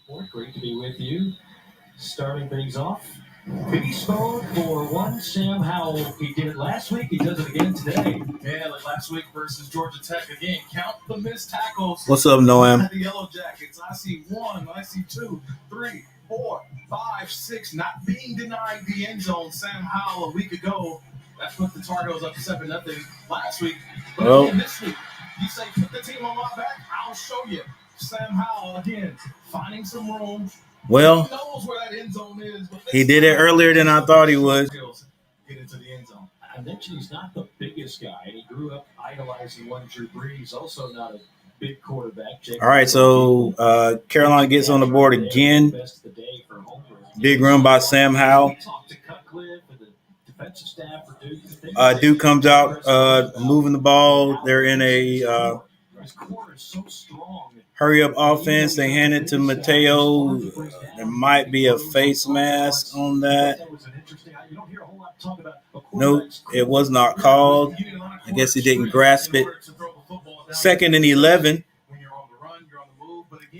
Sport. Great to be with you. Starting things off, beast mode for one Sam Howell. He did it last week. He does it again today. Yeah, like last week versus Georgia Tech again. Count the missed tackles. What's up, Noam? The Yellow Jackets. I see 1, I see 2, 3, 4, 5, 6. Not being denied the end zone. Sam Howell a week ago. That put the Tar Heels up 7-0 last week. But again, this week, you say put the team on my back. I'll show you. Sam Howell again finding some room. Well, He knows where that end zone is. But he did it earlier than I thought he would. Get into the end zone. I mentioned he's not the biggest guy, and he grew up idolizing one Drew Brees, also not a big quarterback. All right, so Carolina gets on the board again. Big run by Sam Howell. Duke comes out moving the ball. They're in a hurry-up offense. They hand it to Mateo. There might be a face mask on that. Nope, it was not called. I guess he didn't grasp it. 2nd and 11.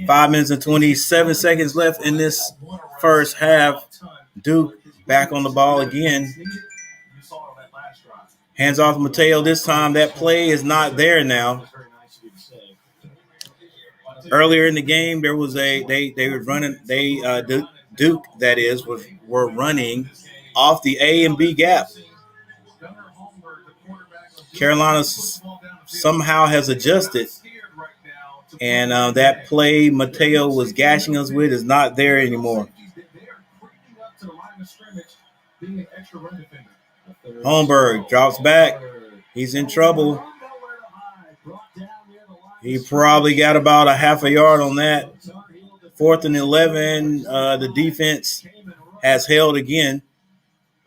5 minutes and 27 seconds left in this first half. Duke back on the ball again. Hands off Mateo this time. That play is not there now. Earlier in the game, there was they were running Duke were running off the A and B gap. Carolina somehow has adjusted, and that play Mateo was gashing us with is not there anymore. Holmberg drops back. He's in trouble. He probably got about a half a yard on that. 4th and 11. The defense has held again.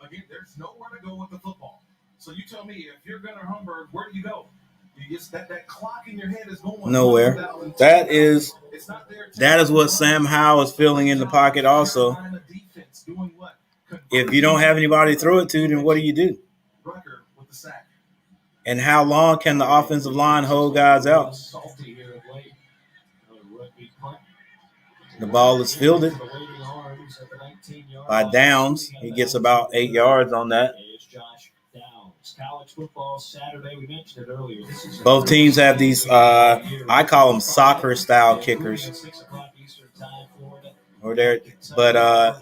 Again, there's nowhere to go with the football. So you tell me, if you're Gunnar Humberg, where do you go? You just that clock in your head is going nowhere. That is what Sam Howell is feeling in the pocket also. If you don't have anybody to throw it to, then what do you do? And how long can the offensive line hold guys out? The ball is fielded by Downs. He gets about 8 yards on that. Both teams have these, I call them soccer-style kickers. But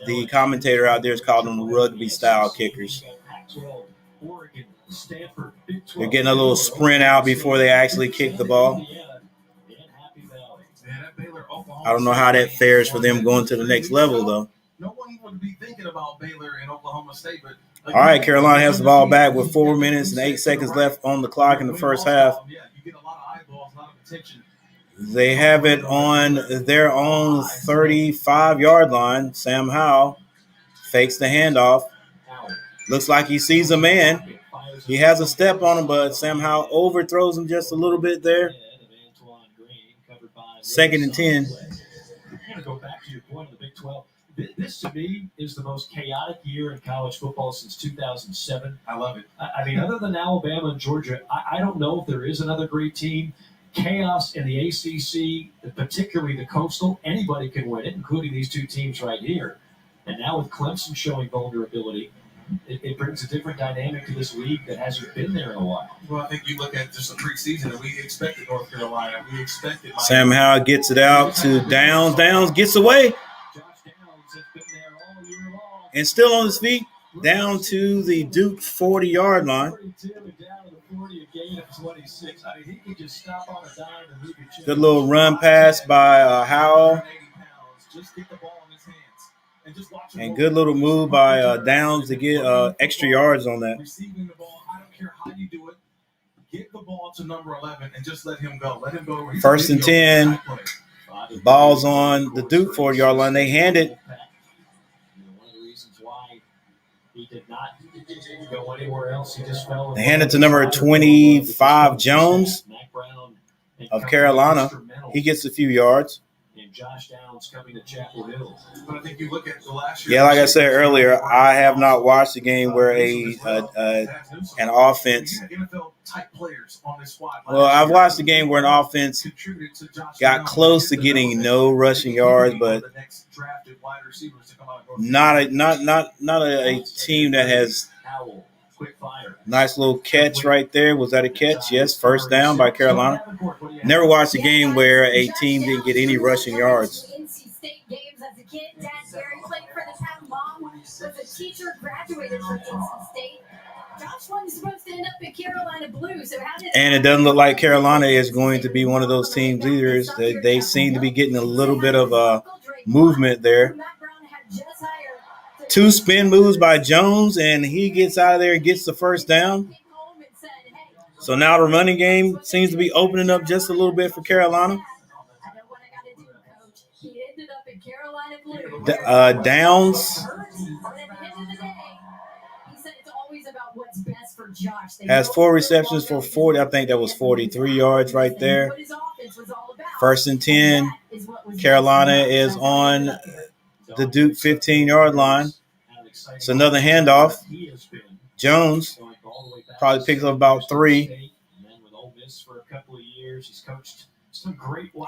the commentator out there is calling them rugby-style kickers. They're getting a little sprint out before they actually kick the ball. I don't know how that fares for them going to the next level, though. No one would be thinking about Baylor and Oklahoma State, but all right, Carolina has the ball back with 4 minutes and 8 seconds left on the clock in the first half. They have it on their own 35-yard line. Sam Howell fakes the handoff. Looks like he sees a man. He has a step on him, but Sam Howell overthrows him just a little bit there. 2nd and 10. I'm going to go back to your point of the Big 12. This, to me, is the most chaotic year in college football since 2007. I love it. I mean, other than Alabama and Georgia, I don't know if there is another great team. Chaos in the ACC, particularly the Coastal, anybody can win it, including these two teams right here. And now with Clemson showing vulnerability, it brings a different dynamic to this league that hasn't been there in a while. Well, I think you look at just the preseason, and we expected North Carolina. We expected Sam Howell gets it out to Downs. Downs gets away. And still on his feet, down to the Duke 40-yard line. Good little run pass by Howell. And good little move by Downs to get extra yards on that. Receiving the ball, I don't care how you do it. Get the ball to number 11 and just let him go. Let him go. 1st and 10. Ball's on the Duke 40-yard line. They hand it. He did not go anywhere else. He just fell. They hand it to number 25, Jones of Carolina. He gets a few yards. And Josh Downs coming to Chapel Hill. But I think you look at the last year. Yeah, like I said earlier, I have not watched a game where an offense. Well, I've watched a game where an offense got close to getting no rushing yards, but not a team that has nice little catch right there. Was that a catch? Yes, first down by Carolina. Never watched a game where a team didn't get any rushing yards. And it doesn't look like Carolina is going to be one of those teams either. They seem to be getting a little bit of movement there. 2 spin moves by Jones, and he gets out of there and gets the first down. So now the running game seems to be opening up just a little bit for Carolina. Downs has 4 receptions for 40. I think that was 43 yards right there. 1st and 10. Carolina is on the Duke 15-yard line. It's another handoff. Jones probably picks up about 3.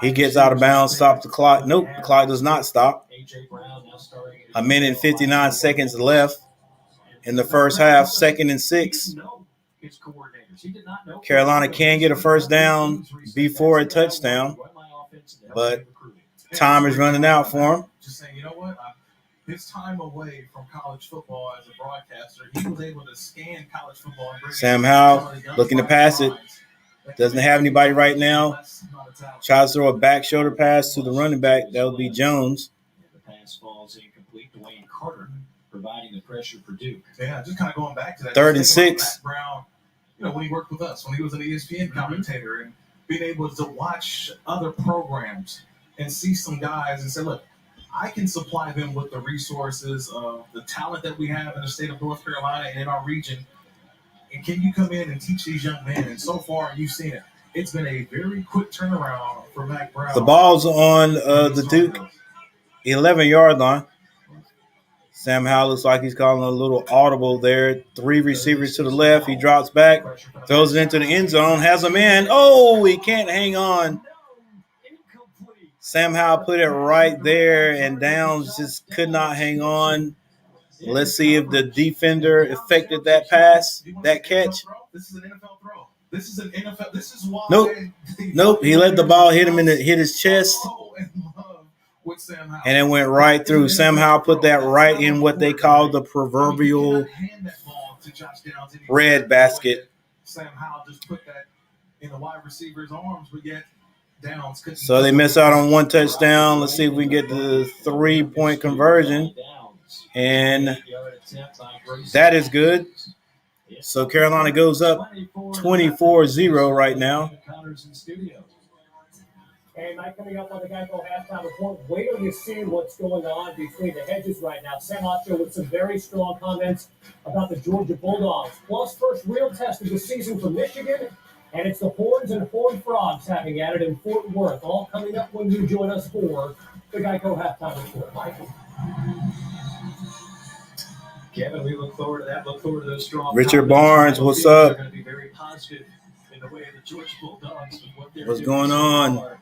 He gets out of bounds, stops the clock. Nope, the clock does not stop. 1 minute and 59 seconds left in the first half. 2nd and 6. Carolina can get a first down before a touchdown. but time is running out for him. Just saying, you know what? His time away from college football as a broadcaster, he was able to scan college football. And Sam Howell looking to pass it. Doesn't have anybody right now. Tries to throw a back shoulder pass to the running back. That would be Jones. The pass falls incomplete. Dwayne Carter providing the pressure for Duke. Yeah, just kind of going back to that. 3rd and 6. Matt Brown, when he worked with us, when he was an ESPN commentator, and being able to watch other programs and see some guys and say, look, I can supply them with the resources of the talent that we have in the state of North Carolina and in our region. And can you come in and teach these young men? And so far, you've seen it. It's been a very quick turnaround for Mac Brown. The ball's on the Duke 11-yard line. Sam Howell looks like he's calling a little audible there. 3 receivers to the left. He drops back, throws it into the end zone, has him in. Oh, he can't hang on. Sam Howell put it right there, and Downs just could not hang on. Let's see if the defender affected that pass, that catch. This is an NFL throw. This is an NFL. This is why. Nope. He let the ball hit him hit his chest, and it went right through. Sam Howell put that right in what they call the proverbial red basket. Sam Howell just put that in the wide receiver's arms, but yet Downs couldn't. So they miss out on 1 touchdown. Let's see if we can get the 3-point conversion. And that is good. So Carolina goes up 24-0 right now. Hey, Mike, coming up on the Geico halftime report. Wait till you see what's going on between the hedges right now. Sam Ocho with some very strong comments about the Georgia Bulldogs. Plus, first real test of the season for Michigan. And it's the Horns and Horned Frogs having at it in Fort Worth. All coming up when you join us for the Geico halftime report. Michael. Kevin, we look forward to that. Look forward to those strong. Richard Barnes, what's up? Going to be very positive in the way of the Georgia Bulldogs. What's going on?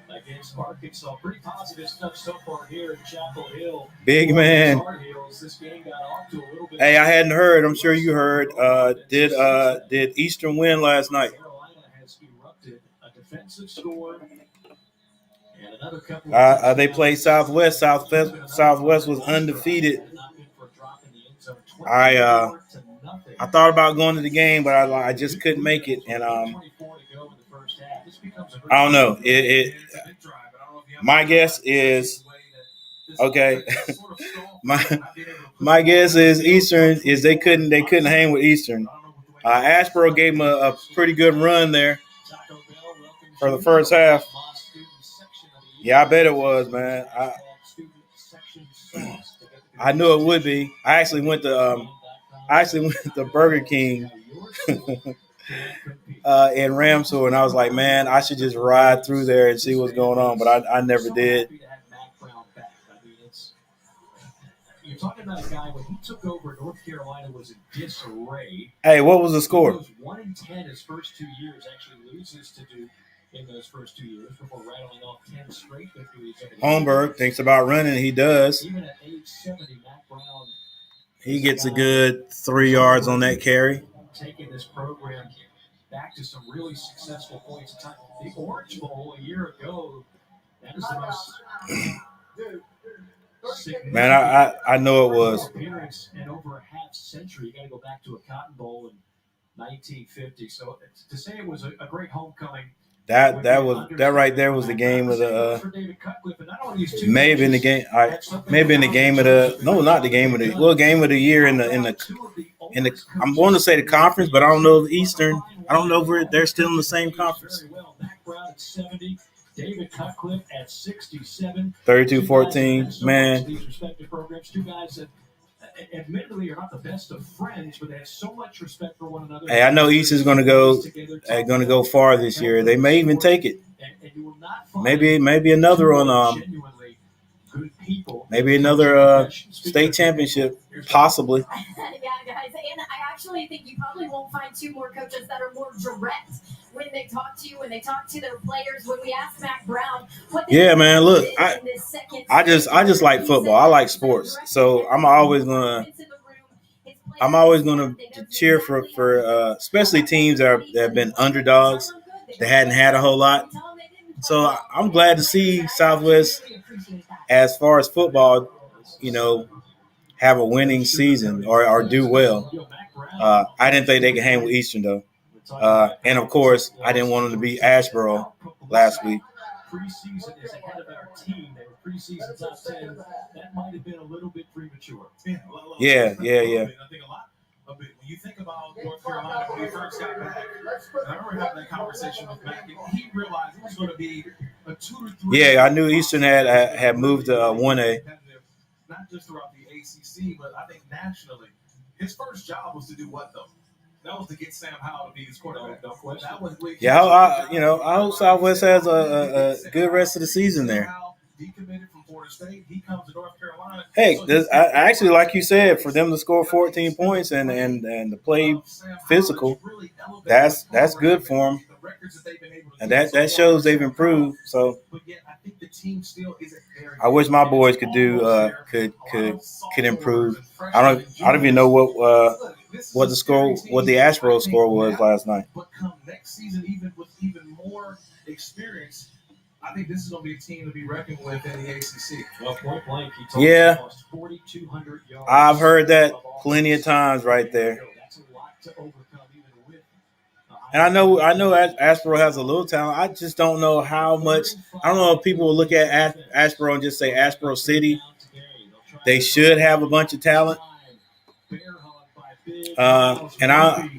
Against Arkansas. Pretty positive stuff so far here in Chapel Hill. Big man. This game got off to a little bit. Hey, I hadn't heard. I'm sure you heard. Did Eastern win last night? Carolina has erupted a defensive score. And another couple they played Southwest. Southwest was undefeated. I thought about going to the game, but I just couldn't make it, and I don't know. My guess is okay. my guess is Eastern is they couldn't hang with Eastern. Asheboro gave them a pretty good run there for the first half. Yeah, I bet it was, man. I knew it would be. I actually went to Burger King in Ramsey, and I was like, man, I should just ride through there and see what's going on, but I never did. You're talking about a guy when he took over North Carolina was in disarray. Hey, what was the score? He was 1-10 his first 2 years. Actually loses to Duke in those first 2 years before rattling off 10 straight victories. Holmberg thinks about running. He does. Even at age 70, Matt Brown. He gets a good 3 yards on that carry. Taking this program back to some really successful points in time. The Orange Bowl a year ago, that is the most man, I know it was. Appearance in over a half century. You got to go back to a Cotton Bowl in 1950. So to say it was a great homecoming. That right there was the game of the maybe in the game of the game of the year in the I'm going to say the conference, but I don't know if Eastern. I don't know if they're still in the same conference. Mac Brown at 70, David Cutcliffe at 67. 32-14, man. These respective programs, two guys that admittedly are not the best of friends, but they have so much respect for one another. Hey, I know East is going to go far this year. They may even take it. Maybe another on maybe another state championship, possibly. Yeah, guys, and I actually think you probably won't find two more coaches that are more direct when they talk to you, when they talk to their players. When we asked Mac Brown, what man, look, I just like football. I like sports, so I'm always gonna cheer for especially teams that have been underdogs that hadn't had a whole lot. So I'm glad to see Southwest, as far as football, have a winning season or do well. I didn't think they could hang with Eastern, though. And, of course, I didn't want them to beat Asheboro last week. Preseason is ahead of our team. They were preseason top 10. That might have been a little bit premature. Yeah. I think a lot of it. When you think about North Carolina, when we first got back, I remember having that conversation with Mac, and he realized it was going to be a 2 to 3. Yeah, I knew Eastern had moved to 1A. Not just throughout the ACC, but I think nationally. His first job was to do what, though? That was to get Sam Howell to be his quarterback. Yeah, I hope Southwest has a good rest of the season there. Decommitted from Florida State. He comes to North Carolina. Hey, I actually, like you said, for them to score 14 points and to play physical, that's good for them. And that shows they've improved. So I wish my boys could could improve. I don't even know what the Asheboro score was last night. But come next season, even with even more experience, I think this is going to be a team to be reckoned with in the ACC. Well, point blank, he told yeah, us 4,200 yards. I've heard that plenty of times right there. That's a lot to overcome, even with. And I know Asheboro has a little talent. I just don't know how much. I don't know if people will look at Asheboro and just say Asheboro City. They should have a bunch of talent. And I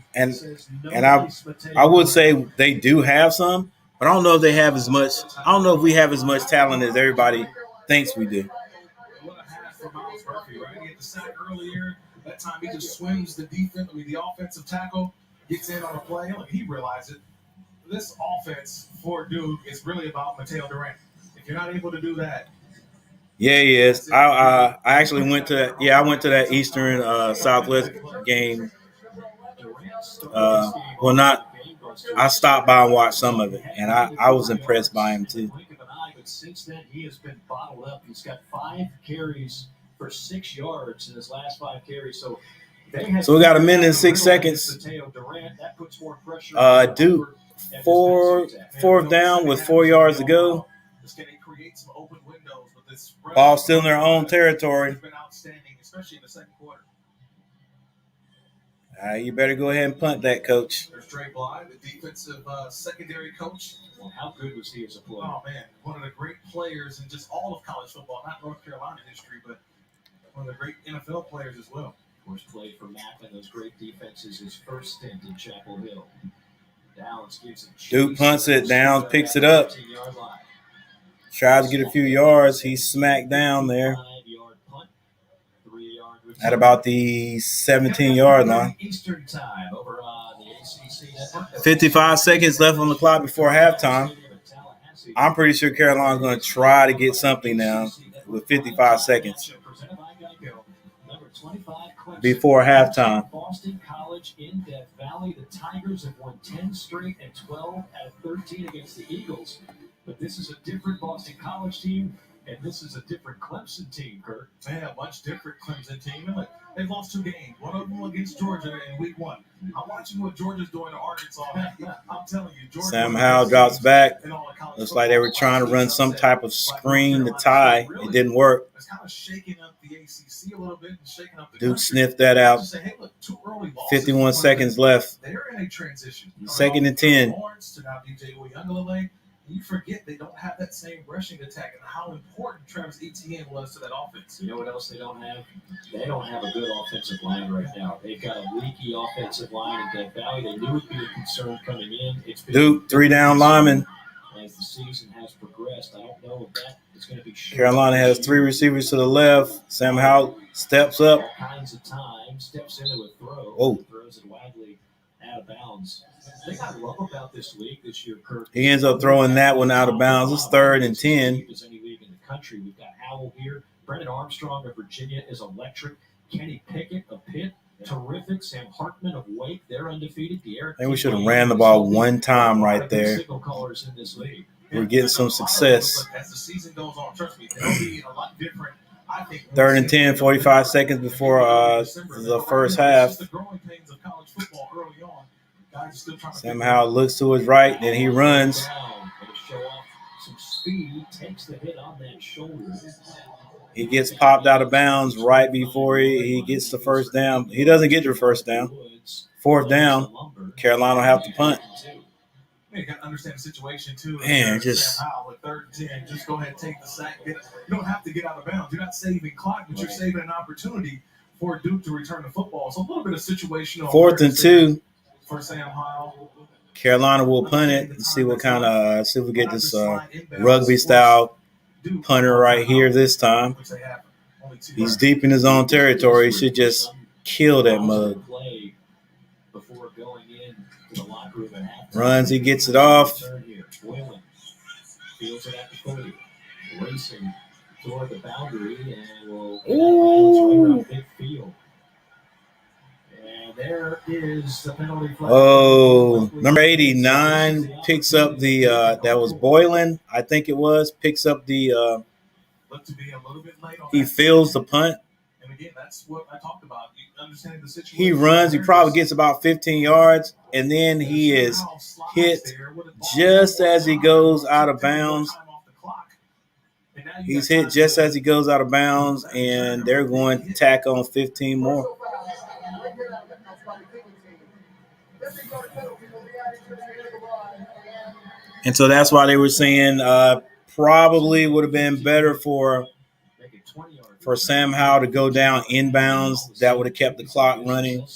would say they do have some, but I don't know if they have as much. I don't know if we have as much talent as everybody thinks we do. What a half for Miles Murphy, right? He had the sack earlier. That time he just swims the the offensive tackle, gets in on a play. Like, he realized it. This offense for Duke is really about Mateo Durant. If you're not able to do that. Yeah, he is. I actually went to that Eastern Southwest game. I stopped by and watched some of it, and I was impressed by him too. But since then, he has been bottled up. He's got 5 carries for 6 yards in his last 5 carries. So we got a minute and 6 seconds. Duke, fourth down with 4 yards to go. Ball still in their own territory. Been outstanding, especially in the second quarter. You better go ahead and punt that, coach. There's Dre Bly, the defensive secondary coach. Well, how good was he as a player? Oh, man. One of the great players in just all of college football, not North Carolina history, but one of the great NFL players as well. Of course, played for Mac and those great defenses his first stint in Chapel Hill. Downs gives it. Duke punts it. Downs picks it up. Tries to get a few yards. He's smacked down there at about the 17-yard line. 55 seconds left on the clock before halftime. I'm pretty sure Carolina's going to try to get something now with 55 seconds before halftime. Boston College in Death Valley. The Tigers have won 10 straight and 12 out of 13 against the Eagles. But this is a different Boston College team, and this is a different Clemson team, Kurt. Yeah, a much different Clemson team. They've lost 2 games. One of them against Georgia in week 1. I'm watching what Georgia's doing to Arkansas. I'm telling you, Georgia. Sam Howell drops back. Looks like they were trying to run some type of screen to tie. It didn't work. It's kind of shaking up the ACC a little bit and shaking up the Duke sniffed that out. 51 seconds left. They're in a transition. Second and 10. To now DJ Uyunglele. You forget they don't have that same rushing attack and how important Travis Etienne was to that offense. You know what else they don't have? They don't have a good offensive line right now. They've got a leaky offensive line in Death Valley. They knew it'd be a concern coming in. It's been Duke, 3 down linemen. As the season has progressed, I don't know if that is going to be sure. Carolina has 3 receivers to the left. Sam Howell steps up. All kinds of time, steps into a throw. Oh. Throws it widely out of bounds. The thing I love about this league this year, Kurt, he ends up throwing that one out of bounds. It's 3rd and 10. As any league in the country, we've got Howell here. Brennan Armstrong of Virginia is electric. Kenny Pickett of Pitt, terrific. Sam Hartman of Wake, they're undefeated. I think we should have ran the ball one time right there. Signal callers in this league. We're getting some success. As the season goes on, trust me, they'll be a lot different. 3rd and 10, 45 seconds before the first half. Sam Howell looks to his right, then he runs. speed, takes the hit on that shoulder. He gets popped out of bounds right before he gets the first down. He doesn't get the first down. Fourth down, Carolina will have to punt. You got to understand the situation, too. Man, just Sam Howell, with 3rd and 10, just go ahead and take the sack. You don't have to get out of bounds. You're not saving clock, but you're saving an opportunity for Duke to return the football. So a little bit of situational. 4th and 2 for Sam Howell. Carolina will punt it and see what kind of see if we get this rugby style punter right here this time. He's deep in his own territory. He should just kill that mug. Runs, he gets it off. Racing toward the boundary and will Ooh. midfield. And there is the penalty flag. Oh, number 89 picks up the that was Boylan, I think it was, picks up the he fills the punt. And again, that's what I talked about. Understanding the situation. He runs, he probably gets about 15 yards, and then he is hit just as he goes out of bounds. He's hit just as he goes out of bounds, and they're going to tack on 15 more. And so that's why they were saying probably would have been better for Sam Howell to go down inbounds. That would have kept the clock running.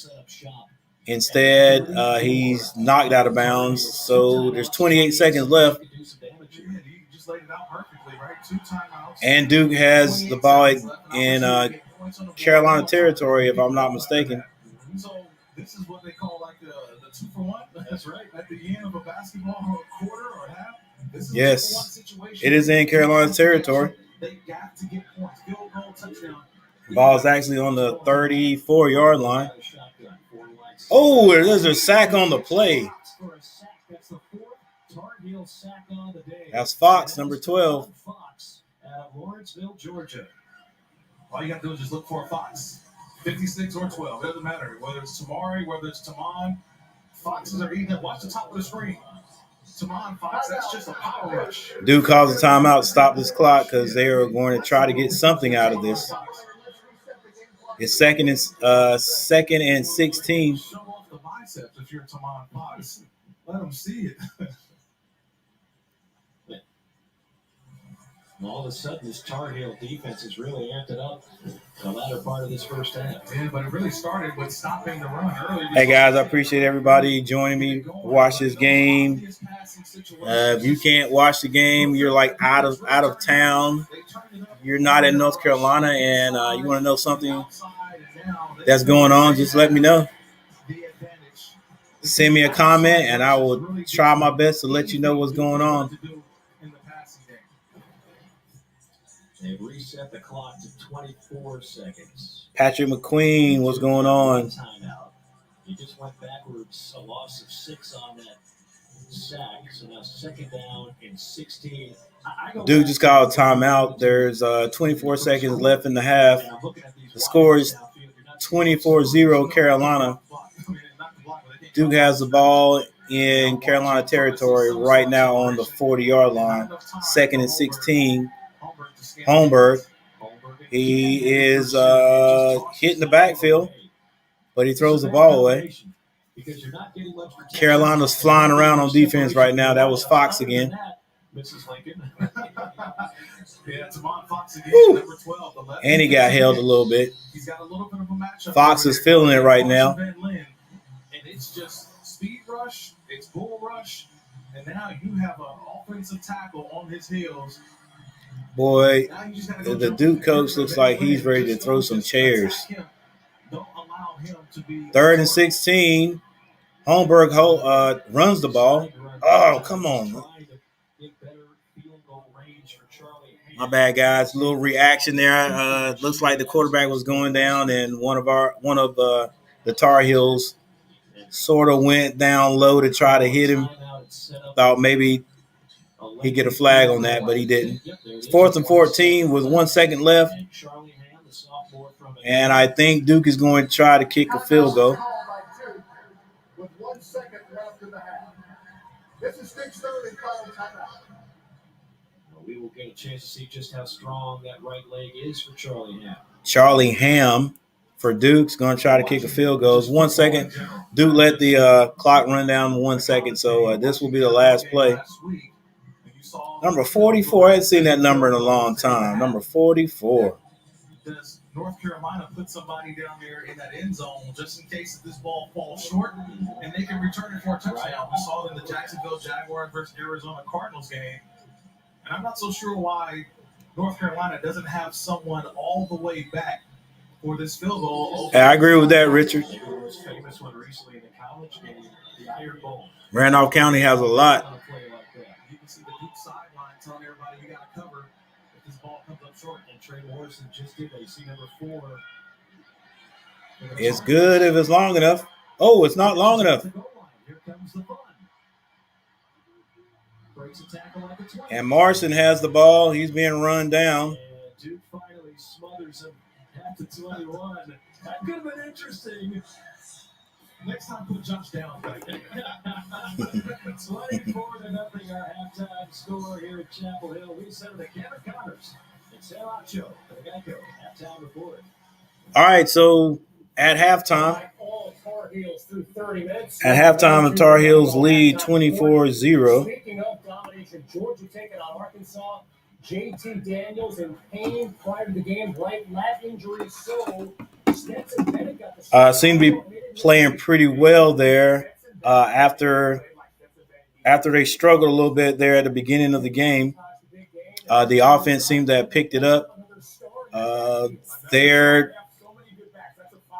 Instead, he's knocked out of bounds. So there's 28 seconds left. And Duke has the ball in Carolina territory, if I'm not mistaken. So this is what they call like the 2-for-1. That's right. At the end of a basketball quarter or half. Yes, it is in Carolina territory. They got to get points. Field goal, touchdown. Ball's actually on the 34-yard line. Oh, there's a sack on the play. That's Fox, number 12. Lawrenceville, Georgia. All you got to do is just look for a Fox. 56 or 12. It doesn't matter. Whether it's Tamari, whether it's Taman, Foxes are eating it. Watch the top of the screen. Taman, Fox, that's just a power rush. Duke calls a timeout to stop this clock because they are going to try to get something out of this. It's second and 16. Show off the biceps if you're Taman Fox. Let them see it. All of a sudden, this Tar Heel defense has really amped it up in the latter part of this first half. Yeah, but it really started with stopping the run early. Hey, guys, I appreciate everybody joining me to watch this game. If you can't watch the game, you're like out of town. You're not in North Carolina, and you want to know something that's going on, just let me know. Send me a comment, and I will try my best to let you know what's going on. They've reset the clock to 24 seconds. Patrick McQueen, what's going on? Timeout. He just went backwards, a loss of 6 on that sack. So now second down and 16. Dude just called a timeout. There's 24 seconds left in the half. The score is 24-0 Carolina. Duke has the ball in Carolina territory right now on the 40-yard line. Second and 16. Holmberg, he is hitting the backfield, but he throws the ball away. Carolina's flying around on defense right now. That was Fox again. Woo. And he got held a little bit. Fox is feeling it right now. And it's just speed rush, it's bull rush, and now you have an offensive tackle on his heels. Boy, the Duke coach looks like he's ready to throw some chairs. 3rd and 16. Holmberg runs the ball. Oh, come on. My bad, guys. A little reaction there. Looks like the quarterback was going down, and one of the Tar Heels sort of went down low to try to hit him. Thought maybe he'd get a flag on that, but he didn't. It's 4th and 14 with 1 second left. And I think Duke is going to try to kick a field goal. With 1 second left in the half. This is Dick Sterling calling timeout. get a chance to see just how strong that right leg is for Charlie Ham. Charlie Ham for Duke's going to try to kick a field goal. 1 second. Duke let the clock run down 1 second, so this will be the last play. Number 44. I haven't seen that number in a long time. Number 44. Does North Carolina put somebody down there in that end zone just in case if this ball falls short and they can return it for a touchdown? We saw it in the Jacksonville Jaguars versus Arizona Cardinals game. And I'm not so sure why North Carolina doesn't have someone all the way back for this field goal. I agree with that, Richard. Famous one recently in the college game, the Iron Bowl. Randolph County has a lot. You can see the Duke sideline telling everybody you got to cover if this ball comes up short. And Trey Morrison just did that. You see number 4. It's good if it's long enough. Oh, it's not long enough. Here comes the fun. Breaks a tackle like a 20. And Morrison has the ball. He's being run down. And Duke finally smothers him at the 21. That could have been interesting. Next time, put Josh down back there. 24-0, our halftime score here at Chapel Hill. We send it to Kevin Connors and Sam Ocho for the Geico halftime report. All right, so at halftime, the Tar Heels lead 24-0. Speaking of domination, Georgia taking on Arkansas. JT Daniels in pain prior to the game, right lat injury. So Stetson Bennett got the seem to be playing pretty well there after they struggled a little bit there at the beginning of the game. The offense seemed to have picked it up. They're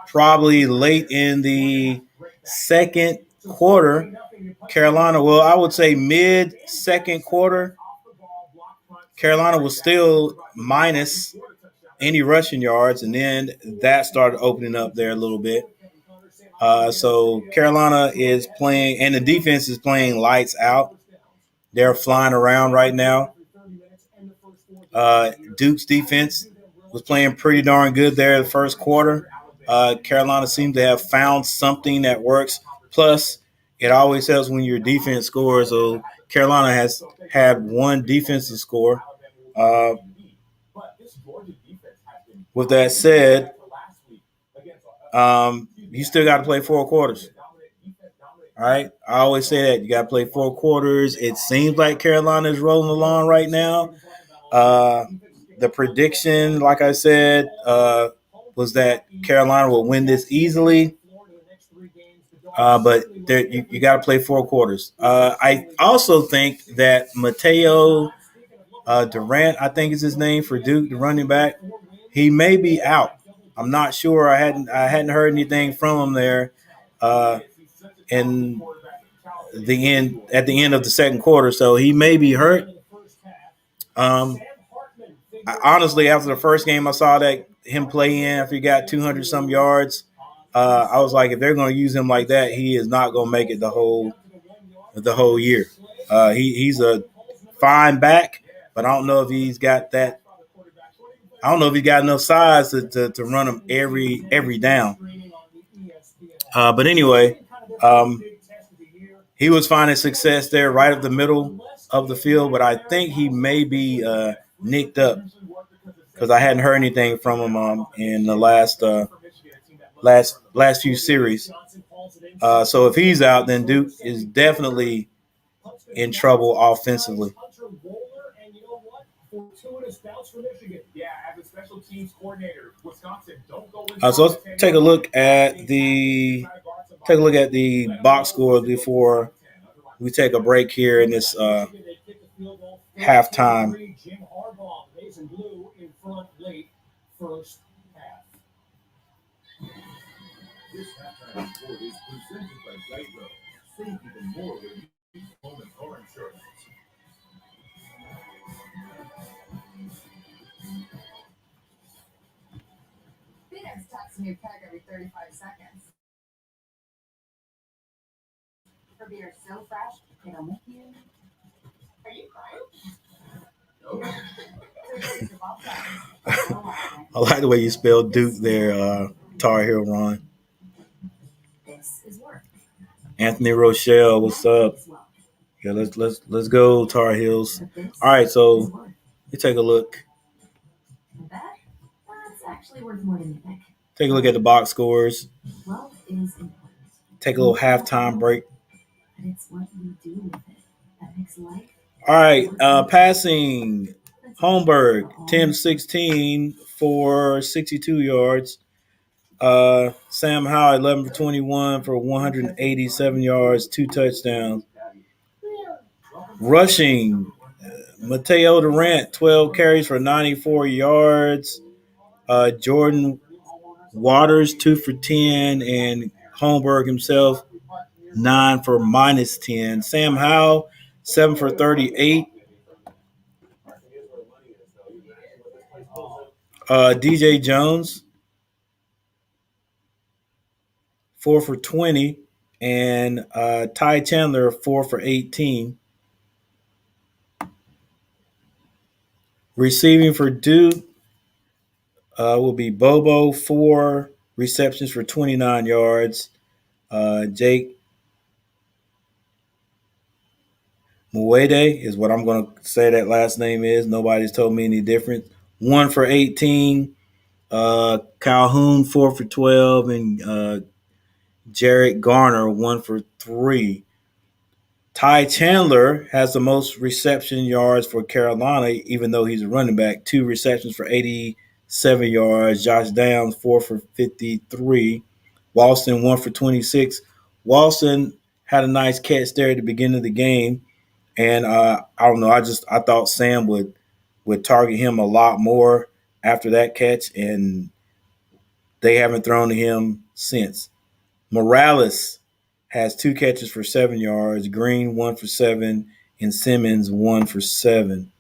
probably late in the second quarter. Carolina, well, I would say mid-second quarter, Carolina was still minus any rushing yards, and then that started opening up there a little bit. So Carolina is playing, and the defense is playing lights out. They're flying around right now. Duke's defense was playing pretty darn good there the first quarter. Carolina seemed to have found something that works. Plus, it always helps when your defense scores. So Carolina has had one defensive score. With that said, you still got to play 4 quarters. All right? I always say that. You got to play 4 quarters. It seems like Carolina is rolling along right now. The prediction, like I said, was that Carolina will win this easily. But you got to play 4 quarters. I also think that Mateo Durant, I think is his name for Duke, the running back, he may be out. I'm not sure. I hadn't heard anything from him there in the end at the end of the second quarter, so he may be hurt. Honestly, after the first game, I saw that him play in after he got 200 some yards. I was like, if they're going to use him like that, he is not going to make it the whole year. He's a fine back, but I don't know if he's got that. I don't know if he got enough size to run him every down. But anyway, he was finding success there right up the middle of the field, but I think he may be nicked up because I hadn't heard anything from him in the last few series. So if he's out, then Duke is definitely in trouble offensively. So let's take a look at the box score before we take a break here in this halftime. This halftime report is presented by Geico. Save even more with home and car insurance. Phoenix texts a new pic every 35 seconds. For beer so fresh, it'll make you. Are you crying? I like the way you spelled Duke there, Tar Heel Ron. This is work. Anthony Rochelle, what's up? Yeah, let's go Tar Heels. All right, so You take a look. That's actually worth more than you think. Take a look at the box scores. Wealth is important. Take a little halftime break. But it's what you do with it that makes life. All right, passing. Holmberg, 10-16 for 62 yards. Sam Howell, 11 for 21 for 187 yards, 2 touchdowns. Rushing, Mateo Durant, 12 carries for 94 yards. Jordan Waters, 2 for 10, and Holmberg himself, 9 for -10. Sam Howell, 7 for 38. DJ Jones, 4 for 20, and Ty Chandler, 4 for 18. Receiving for Duke will be Bobo, 4 receptions for 29 yards. Jake Muede is what I'm going to say that last name is. Nobody's told me any different. 1 for 18. Calhoun, 4 for 12, and Jarrett Garner, 1 for 3. Ty Chandler has the most reception yards for Carolina, even though he's a running back. 2 receptions for 87 yards. Josh Downs, 4 for 53. Walston, 1 for 26. Walston had a nice catch there at the beginning of the game. And I don't know, I thought Sam would target him a lot more after that catch, and they haven't thrown to him since. Morales has 2 catches for 7 yards, Green 1 for 7, and Simmons 1 for 7.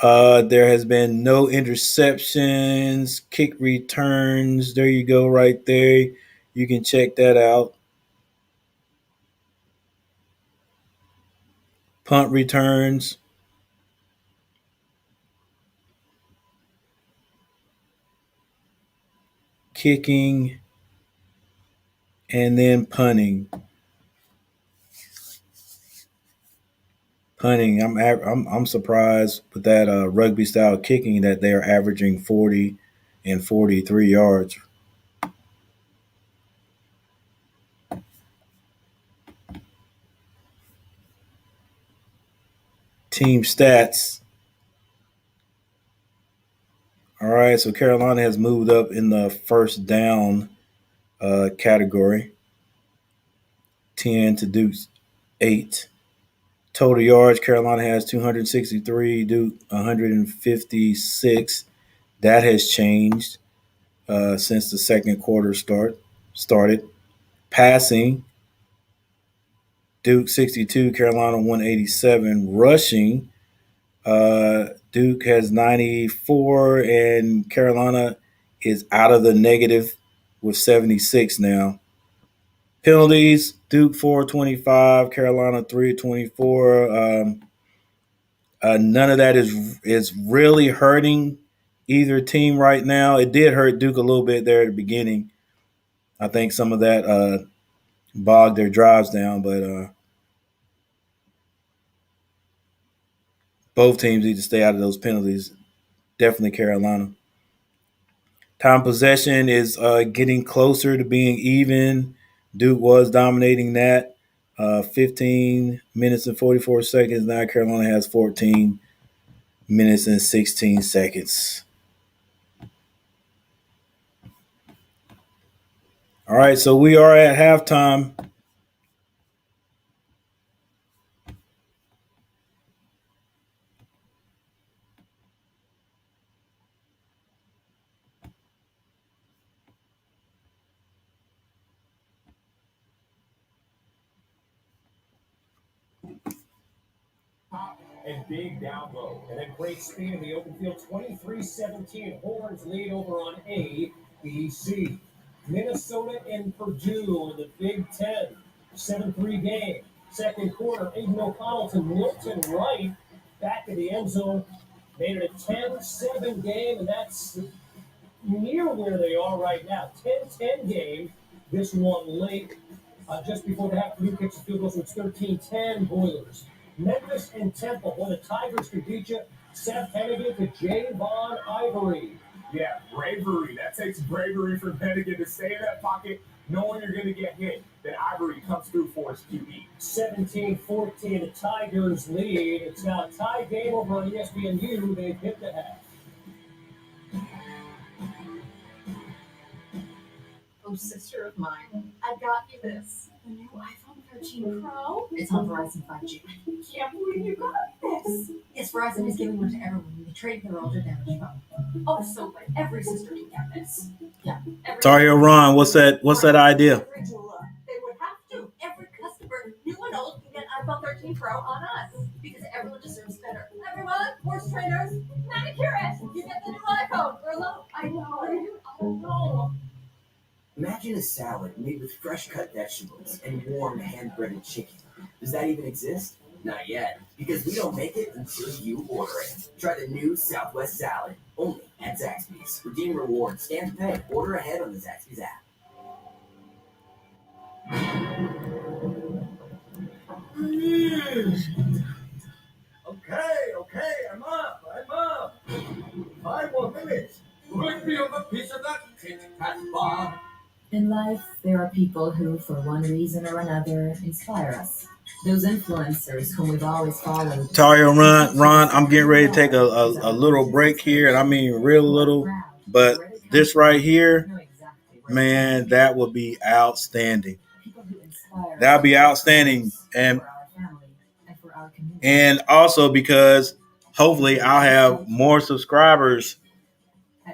There has been no interceptions, kick returns. There you go right there. You can check that out. Punt returns. Kicking. And then punting. I'm surprised with that rugby style kicking that they're averaging 40 and 43 yards. Team stats. All right, so Carolina has moved up in the first down category. 10 to Duke's 8. Total yards, Carolina has 263, Duke 156. That has changed since the second quarter started. Passing, Duke 62, Carolina 187. Rushing, Duke has 94, and Carolina is out of the negative with 76 now. Penalties, Duke 425, Carolina 324. None of that is really hurting either team right now. It did hurt Duke a little bit there at the beginning. I think some of that bogged their drives down, but both teams need to stay out of those penalties. Definitely Carolina. Time possession is getting closer to being even. Duke was dominating that. 15 minutes and 44 seconds. Now Carolina has 14 minutes and 16 seconds. All right, so we are at halftime. And big down low. And then great speed in the open field. 23-17. Horns lead over on ABC. Minnesota and Purdue in the Big Ten. 7-3 game. Second quarter, Aiden O'Connell to Milton Wright. Back to the end zone. Made it a 10-7 game, and that's near where they are right now. 10-10 game. This one late. Just before the half, Purdue kicks the field goal, so it's 13-10 Boilers. Memphis and Temple. Well, the Tigers could beat you. Seth Hennigan to Javon Ivory. Yeah, bravery. That takes bravery for Hennigan to stay in that pocket knowing you're going to get hit. Then Ivory comes through for his QB. 17-14, the Tigers lead. It's now a tie game over on ESPNU. They've hit the half. Oh, sister of mine, I got you this. The new iPhone 13 Pro. It's on Verizon 5G. I can't believe you got this. Yes, Verizon is giving one to everyone when they trade their older damaged phone. Oh, so like every sister can get this. Yeah. Tario Ron, what's that idea? They would have to. Every customer, new and old, can get iPhone 13 Pro on us because everyone deserves better. Everyone, horse trainers, manicurists, you get the new iPhone for a low. I know. Imagine a salad made with fresh cut vegetables and warm hand-breaded chicken. Does that even exist? Not yet, because we don't make it until you order it. Try the new Southwest salad, only at Zaxby's. Redeem rewards, stand to pay. Order ahead on the Zaxby's app. Okay, I'm up. 5 more minutes. Put me on a piece of that Kit Kat bar. In life, there are people who, for one reason or another, inspire us. Those influencers whom we've always followed. Tario Ron, I'm getting ready to take a little break here, and I mean real little. But this right here, man, that would be outstanding. That would be outstanding, and also because hopefully I'll have more subscribers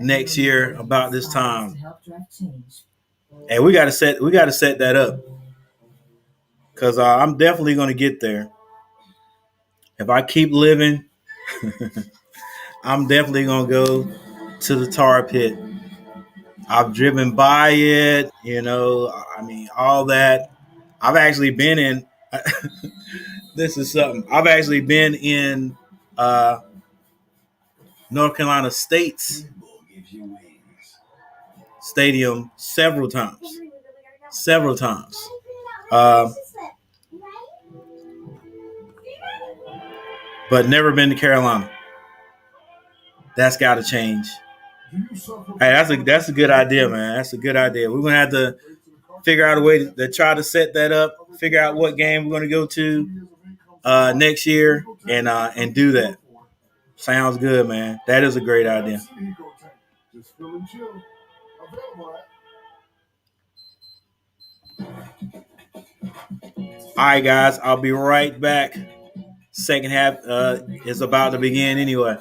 next year about this time. And we gotta set that up because I'm definitely gonna get there. If I keep living, I'm definitely gonna go to the tar pit. I've driven by it, I mean, all that. I've actually been in. This is something. I've actually been in North Carolina State's stadium several times. But never been to Carolina. That's got to change. Hey, that's a good idea, man. That's a good idea. We're gonna have to figure out a way to try to set that up. Figure out what game we're gonna go to next year, and do that. Sounds good, man. That is a great idea. All right, guys. I'll be right back. Second half is about to begin anyway.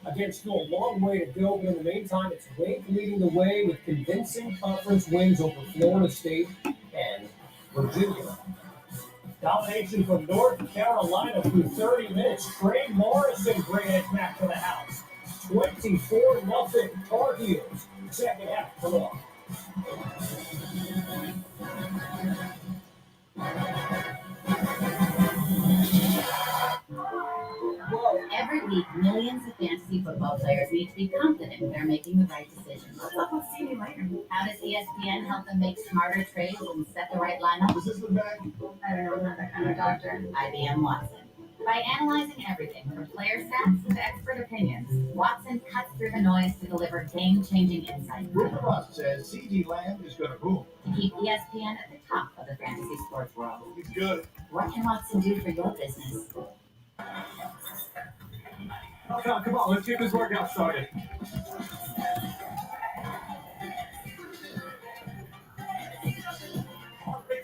Again, still a long way to go, but in the meantime, it's Wake leading the way with convincing conference wins over Florida State and Virginia. Domination from North Carolina through 30 minutes. Trey Morrison bringing it back to the house. 24-0 Tar Heels. Second half come on. Every week, millions of fantasy football players need to be confident they're making the right decisions. We'll see you later. How does ESPN help them make smarter trades and set the right lineup? Was this the bag? I don't know, I'm not that kind of doctor. IBM Watson. By analyzing everything from player stats to expert opinions, Watson cuts through the noise to deliver game-changing insight. Rupert Ross says CG Lamb is going to boom. To keep ESPN at the top of the fantasy sports world. He's good. What can Watson do for your business? Okay, come on, let's get this workout started.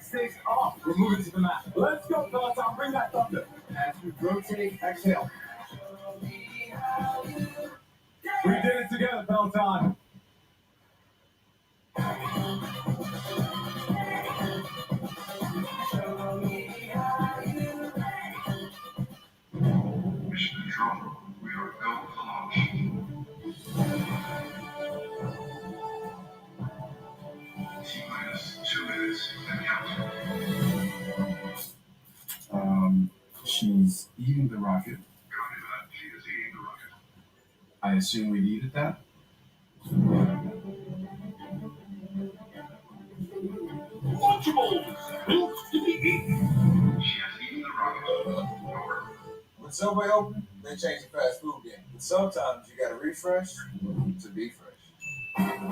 Six off. We're moving to the mat. Let's go, Peloton. Bring that thunder. As we rotate, exhale. We did it together, Peloton. Mission control. We are go for launch. T-minus 2 minutes and counting. She's eating the rocket. Copy that. She is eating the rocket. I assume we needed that. Lunchables! Built to be eaten. She has eaten the rocket. Over. When Subway opened, they changed the fast food game. But sometimes you gotta refresh to be fresh.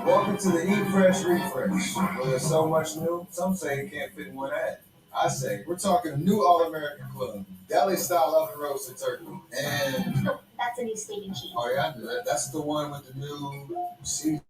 Welcome to the Eat Fresh Refresh, where there's so much new, some say it can't fit in one ad. I say, we're talking a new All-American Club, deli-style oven roasted turkey, and... Oh, that's a new steak and cheese. Oh yeah, I knew that. That's the one with the new seasoning.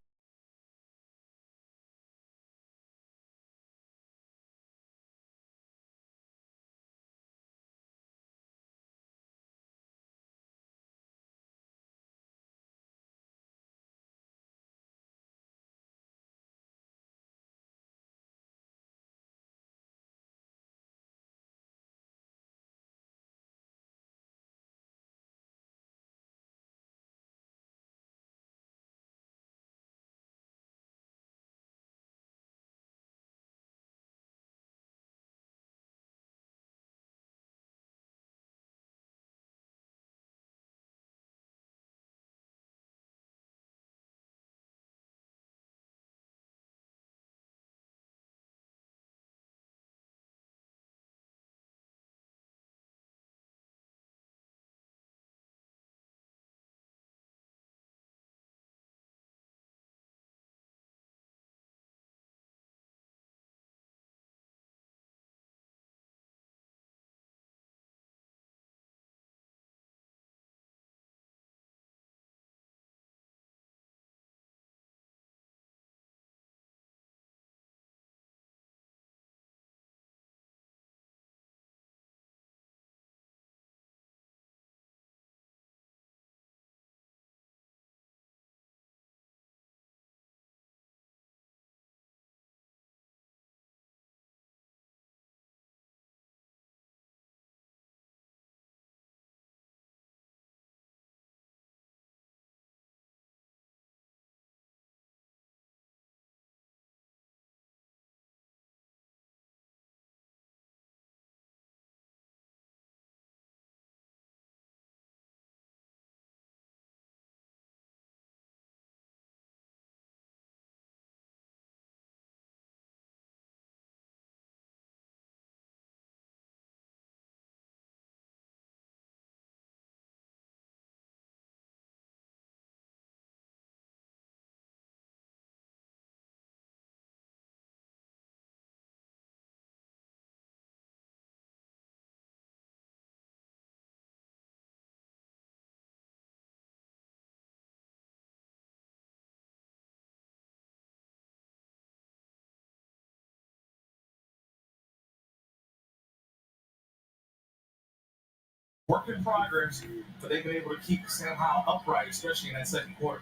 work in progress, but they've been able to keep Sam Howell upright, especially in that second quarter.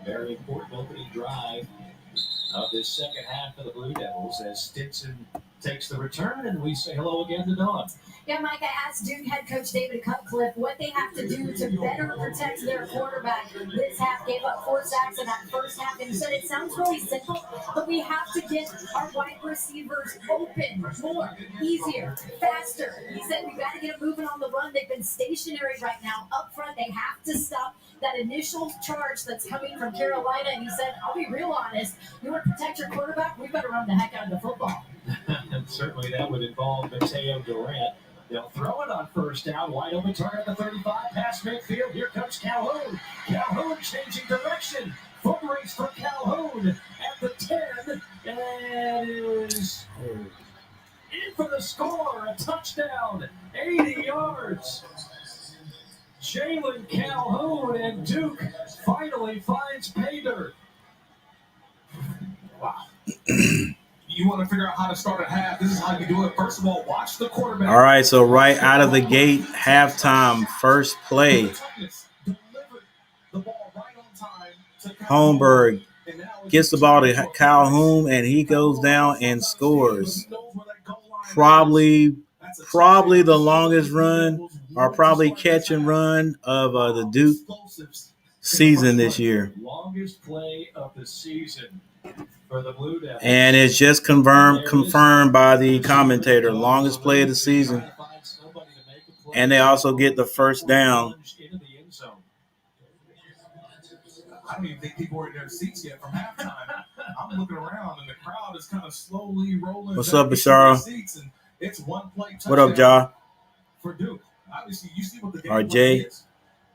Very important opening drive of this second half for the Blue Devils as Stinson takes the return, and we say hello again to Dawn. Yeah, Mike, I asked Duke head coach David Cutcliffe what they have to do to better protect their quarterback. This half gave up 4 sacks in that first half, and he said it sounds really simple, but we have to get our wide receivers open more, easier, faster. He said we got to get them moving on the run. They've been stationary right now up front. They have to stop that initial charge that's coming from Carolina. And he said, I'll be real honest, you want to protect your quarterback, we better run the heck out of the football. And certainly that would involve Mateo Durant. They'll throw it on first down, wide open target at the 35, past midfield. Here comes Calhoun. Calhoun changing direction. Foot race for Calhoun at the 10, and it is in for the score. A touchdown, 80 yards. Jalen Calhoun, and Duke finally finds pay dirt. Wow. You want to figure out how to start a half. This is how you do it. First of all, watch the quarterback. All right, so right out of the gate, halftime, first play. Holmberg gets the ball to Calhoun, and he goes down and scores. Probably the longest run or probably catch and run of the Duke season this year. Longest play of the season for the Blue Devils. And it's just confirmed by the commentator. Longest play of the season. And they also get the first down. I don't even think people are in their seats yet from halftime. I'm looking around, and the crowd is kind of slowly rolling. What's up, Bashara? It's one play touchdown. What up, Ja? For Duke. Obviously, you see what the game RJ.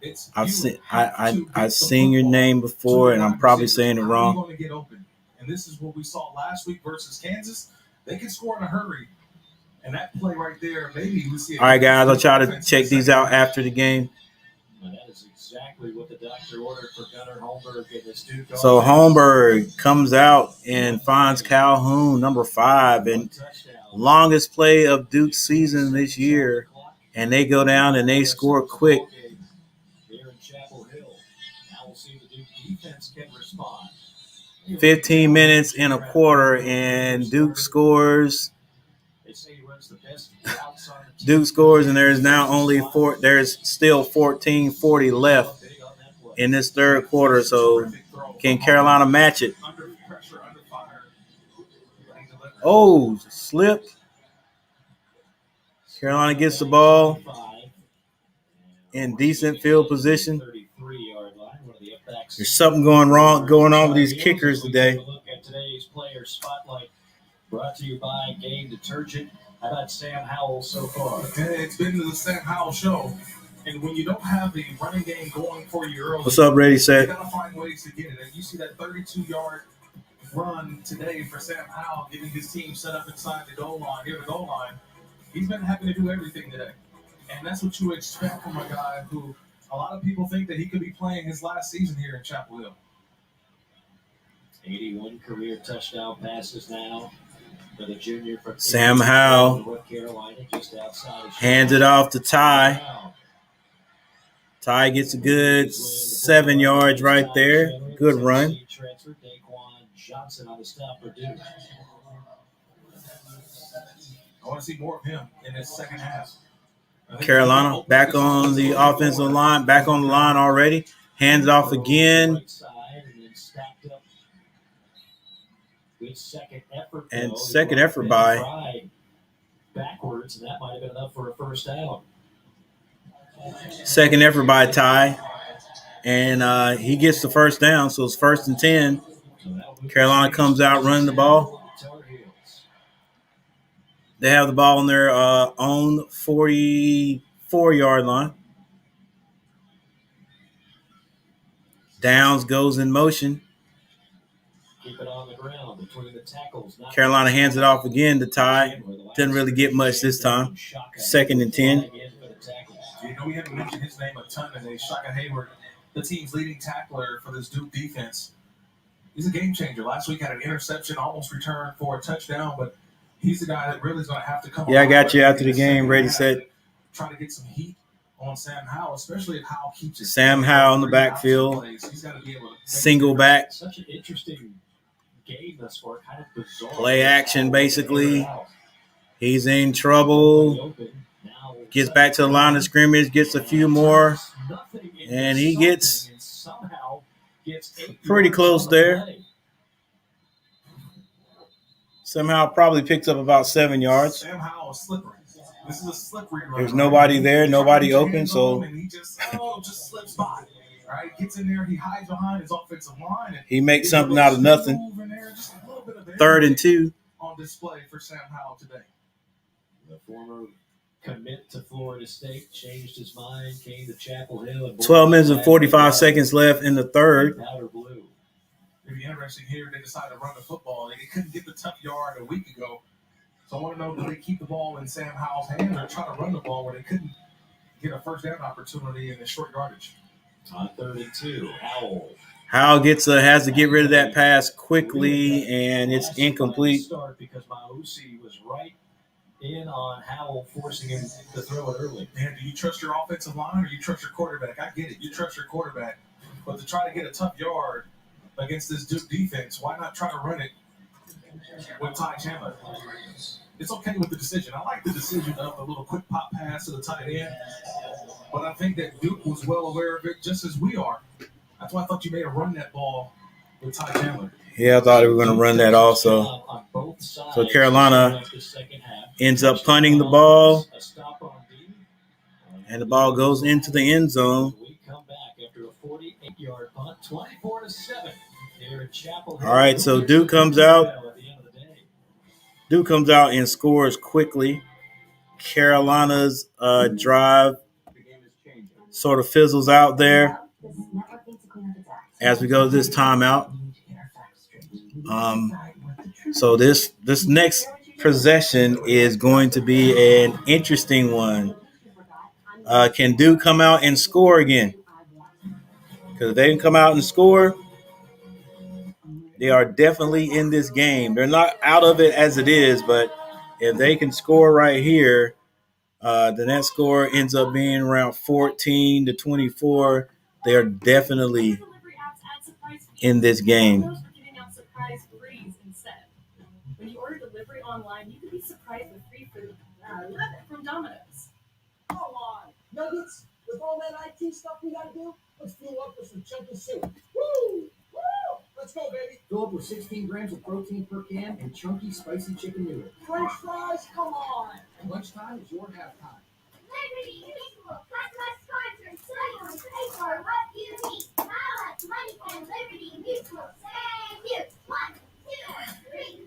is. I've seen your name before, and I'm probably saying it wrong. Going to get open. And this is what we saw last week versus Kansas. They can score in a hurry. And that play right there, maybe we see it. All right, guys, I'll try to check these out after the game. And that is exactly what the doctor ordered for Gunnar Holmberg and this Duke. So Holmberg comes out and finds Calhoun, number 5, and longest play of Duke's season this year. And they go down and they score quick. Here in Chapel Hill. Now we'll see the Duke defense can respond. 15 minutes in a quarter, and Duke scores. Duke scores, and there's now only there's still 14:40 left in this third quarter. So can Carolina match it? Oh, slip. Carolina gets the ball in decent field position. There's something going on with these kickers today. Look at today's player spotlight, brought to you by Game Detergent. How about Sam Howell so far? It's been the Sam Howell show. And when you don't have the running game going for you early, what's up, Ready Set? You got to find ways to get it. And you see that 32-yard run today for Sam Howell, getting his team set up inside the goal line, near the goal line. He's been having to do everything today. And that's what you expect from a guy who a lot of people think that he could be playing his last season here in Chapel Hill. 81 career touchdown passes now for the junior from Sam Howell North Carolina, just outside of hands it off to Ty. Ty gets a good 7 yards right there. Good run. Transfer Daquan Johnson on the stop for Duke. I want to see more of him in this second half. Carolina back on the offensive line, back on the line already. Hands off again. And second effort by. Backwards, and that might have been enough for a first down. Second effort by Ty. And he gets the first down, so it's 1st and 10. Carolina comes out running the ball. They have the ball on their own 44-yard line. Downs goes in motion. Keep it on the ground between the tackles. Carolina hands it off again to Ty. Didn't really get much this time. 2nd and 10. You know, we haven't mentioned his name a ton today. Shaka Hayward, the team's leading tackler for this Duke defense. He's a game changer. Last week had an interception, almost returned for a touchdown, but he's the guy that really is going to have to come. Yeah, I got you after the game. Ready, set. Trying to get some heat on Sam Howell, especially if Howell keeps it. Sam Howell in the backfield, He's got to be able to single back, Such an interesting game thus far, kind of bizarre. play action basically. He's in trouble. Gets back to the line of scrimmage, gets a few more, and he gets pretty close there. Somehow probably picked up about 7 yards. Sam Howell is slippery. This is a slippery run. There's nobody there, nobody open, so and he just slips by. Right, gets in there, he hides behind his offensive line, and he makes something out of nothing. 3rd and 2 on display for Sam Howell today. The former commit to Florida State changed his mind, came to Chapel Hill. 12 minutes and 45 seconds left in the third. Powder blue. It'd be interesting here. They decided to run the football. They couldn't get the tough yard a week ago. So I want to know, do they keep the ball in Sam Howell's hand or try to run the ball where they couldn't get a first down opportunity in the short yardage? On 3rd and 2, Howell. Howell has to get rid of that pass quickly, and it's incomplete. Start because Mausi was right in on Howell, forcing him to throw it early. Man, do you trust your offensive line or you trust your quarterback? I get it. You trust your quarterback. But to try to get a tough yard against this Duke defense, why not try to run it with Ty Chandler? It's okay with the decision. I like the decision of the little quick pop pass to the tight end. But I think that Duke was well aware of it just as we are. That's why I thought you may have run that ball with Ty Chandler. Yeah, I thought they were going to run that also. So Carolina ends up punting the ball, and the ball goes into the end zone. We come back after a 48-yard punt, 24-7 here at Chapel Hill. All right, so Duke comes out. Duke comes out and scores quickly. Carolina's drive sort of fizzles out there as we go to this timeout. So this next possession is going to be an interesting one. Can Duke come out and score again? Because if they can come out and score, they are definitely in this game. They're not out of it as it is, but if they can score right here, then that score ends up being around 14-24. They are definitely in this game. When you order delivery online, you can be surprised with free food. I love it from Domino's. Come on, Nuggets, with all that IT stuff we gotta do, let's fuel up with some chunky soup. Woo! Woo! Let's go, baby. Fill up with 16 grams of protein per can and chunky, spicy chicken noodle. French fries, come on! Lunchtime is your halftime. Liberty Mutual, Christmas concert, sale, pay for what you need. Now that's money from Liberty Mutual. Thank you. 1, 2, 3.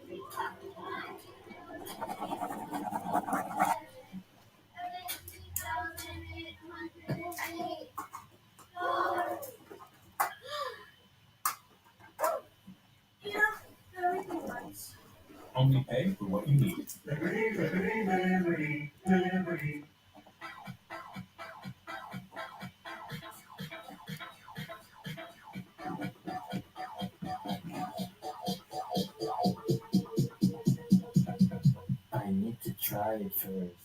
Only pay for what you need. Liberty, liberty, liberty, liberty. I need to try it first.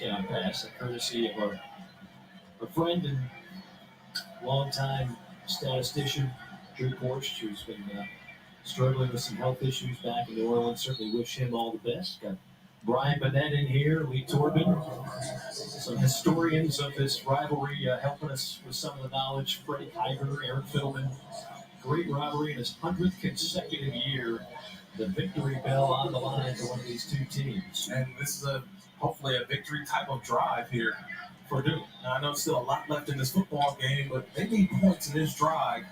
Down pass, a courtesy of our friend and longtime statistician, Drew Porsche, who's been struggling with some health issues back in New Orleans. Certainly wish him all the best. Got Brian Bennett in here, Lee Torben, some historians of this rivalry helping us with some of the knowledge. Freddie Kiger, Eric Fiddleman. Great rivalry in his 100th consecutive year. The victory bell on the line for one of these two teams. And this is hopefully a victory type of drive here for Duke. Now, I know there's still a lot left in this football game, but they need points in this drive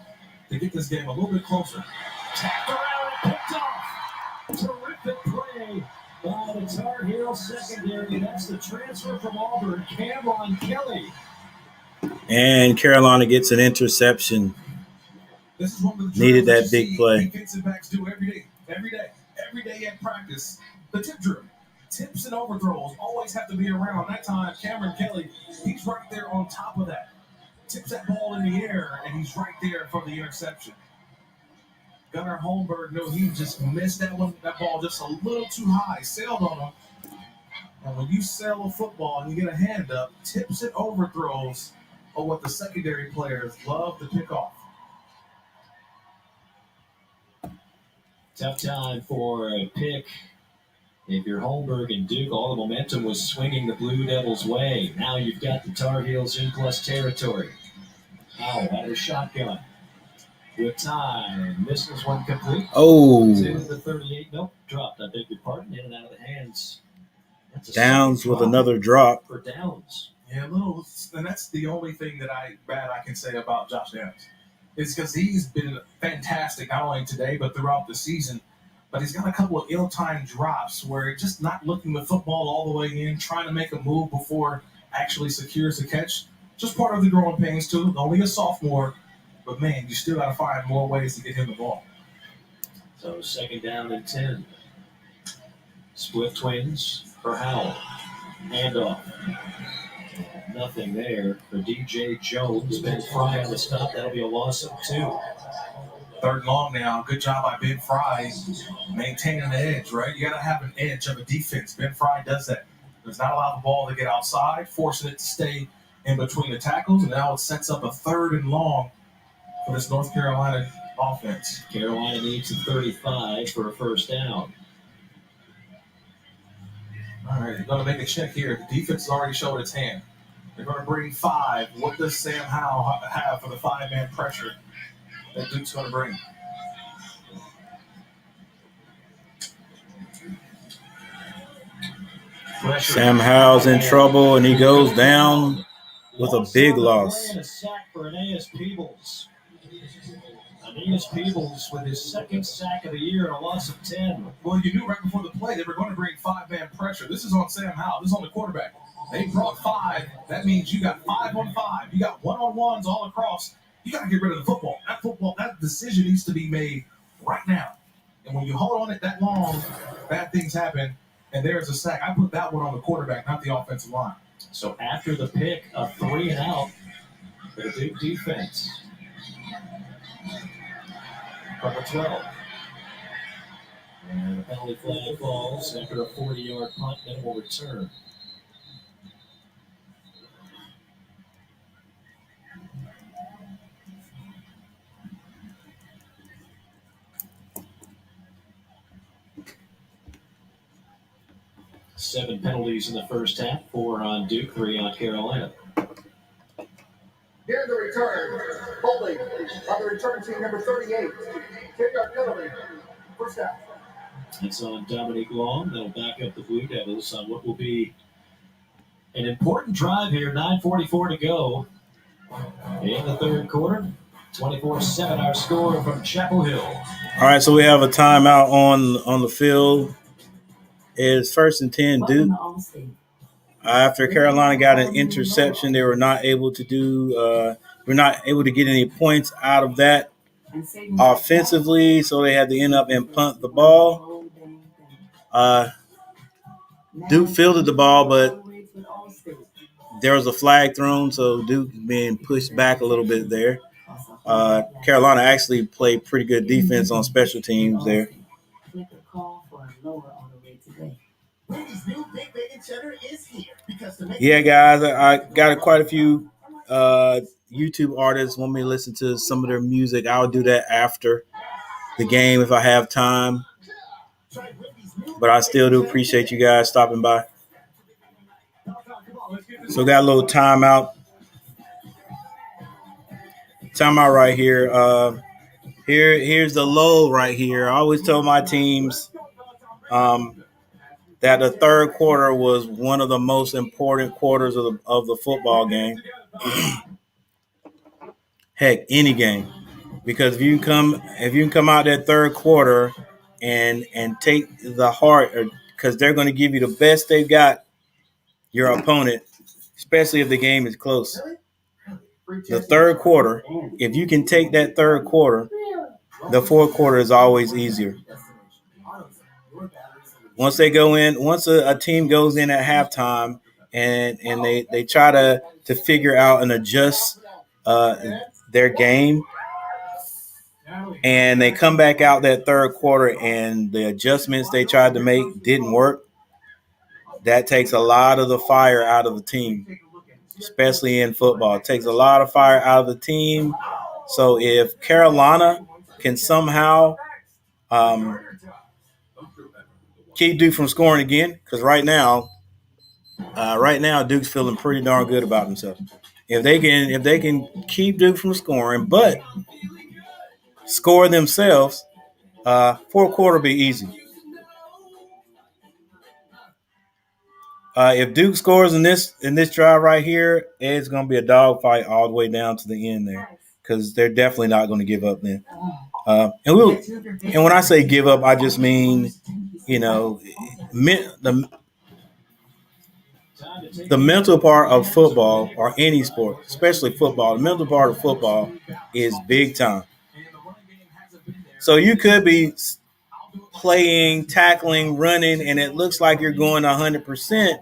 to get this game a little bit closer. Tapped around and picked off. Terrific play by the Tar Heel secondary. That's the transfer from Auburn, Cameron Kelly. And Carolina gets an interception. This is one of the needed that big play. Defensive backs do every day at practice. The tip drill. Tips and overthrows always have to be around. That time, Cameron Kelly, he's right there on top of that. Tips that ball in the air, and he's right there for the interception. Gunnar Holmberg knew he just missed that ball just a little too high, sailed on him. And when you sail a football and you get a hand up, tips and overthrows are what the secondary players love to pick off. Tough time for a pick. If you're Holmberg and Duke, all the momentum was swinging the Blue Devils' way. Now you've got the Tar Heels in plus territory. Howell out of the shotgun. With time. Misses one complete. Oh. To the 38. Nope, dropped. I beg your pardon. In and out of the hands. Downs with another drop. For Downs. Yeah, and that's the only thing that I can say about Josh Downs. It's because he's been fantastic, not only today, but throughout the season. But he's got a couple of ill-timed drops where he's just not looking the football all the way in, trying to make a move before actually secures the catch. Just part of the growing pains, too. Only a sophomore. But, man, you still got to find more ways to get him the ball. So, second down and 10. Split twins for Howell. Handoff. Nothing there for DJ Jones. Ben Fry on the stop. That'll be a loss of 2. Third and long now. Good job by Ben Fry maintaining the edge, right? You got to have an edge of a defense. Ben Fry does that. Does not allow the ball to get outside, forcing it to stay in between the tackles, and now it sets up a third and long for this North Carolina offense. Carolina needs a 35 for a first down. All right, they're going to make a check here. The defense has already showed its hand. They're going to bring 5. What does Sam Howell have for the 5-man pressure that Duke's going to bring? Sam Howell's in trouble, and he goes down with a big loss. A sack for Aeneas Peebles. Aeneas Peebles with his second sack of the year and a loss of 10. Well, you knew right before the play they were going to bring 5-man pressure. This is on Sam Howell. This is on the quarterback. They brought 5. That means you got 5 on 5. You got one-on-ones all across. You got to get rid of the football. That decision needs to be made right now. And when you hold on it that long, bad things happen. And there's a sack. I put that one on the quarterback, not the offensive line. So after the pick, a 3 and out for the Duke defense. From the 12. And the penalty flag falls after a 40-yard punt, then will return. Seven penalties in the first half, 4 on Duke, 3 on Carolina. Here the return, holding on the return team number 38. 10-yard penalty, first down. It's on Dominique Long. That'll back up the Blue Devils on what will be an important drive here. 9:44 to go in the third quarter. 24-7 our score from Chapel Hill. All right, so we have a timeout on the field. It's 1st and 10 Duke. After Carolina got an interception, they were not able to get any points out of that offensively, so they had to end up and punt the ball. Duke fielded the ball, but there was a flag thrown, so Duke being pushed back a little bit there. Carolina actually played pretty good defense on special teams there. Yeah, guys, I got quite a few YouTube artists want me to listen to some of their music. I'll do that after the game if I have time. But I still do appreciate you guys stopping by. So got a little timeout right here. Here's the low right here. I always tell my teams that the third quarter was one of the most important quarters of the football game. Heck, any game, because if you can come out that third quarter and take the heart, because they're going to give you the best they've got, your opponent, especially if the game is close. The third quarter, if you can take that third quarter, the fourth quarter is always easier. Once a team goes in at halftime and they try to figure out and adjust their game, and they come back out that third quarter and the adjustments they tried to make didn't work, that takes a lot of the fire out of the team, especially in football. It takes a lot of fire out of the team. So if Carolina can somehow keep Duke from scoring again, because right now Duke's feeling pretty darn good about himself. If they can keep Duke from scoring, but score themselves, fourth quarter will be easy. If Duke scores in this drive right here, it's going to be a dogfight all the way down to the end there, because they're definitely not going to give up then. And when I say give up, I just mean, the mental part of football, or any sport, especially football, the mental part of football is big time. So you could be playing, tackling, running, and it looks like you're going 100%.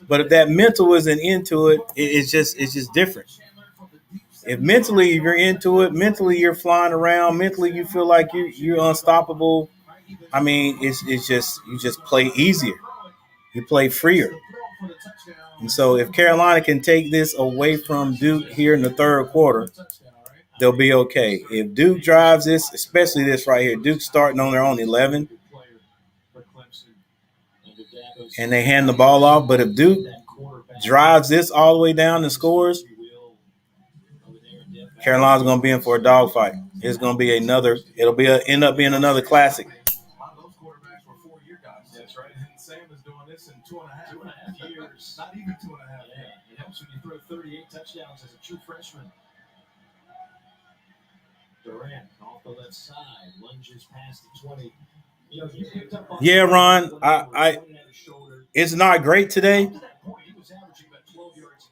But if that mental isn't into it, it's just different. If mentally you're into it, mentally you're flying around, mentally you feel like you're unstoppable. I mean, it's just you just play easier, you play freer. And so if Carolina can take this away from Duke here in the third quarter, they'll be okay. If Duke drives this, especially this right here, Duke's starting on their own 11, and they hand the ball off. But if Duke drives this all the way down and scores, Carolina's going to be in for a dogfight. It's going to be end up being another classic. That's right. And Sam is doing this in 2.5 years. Not even 2.5. Yeah, it helps when you throw 38 touchdowns as a true freshman. Durant off the left side, lunges past the 20. Yeah, Ron, it's not great today.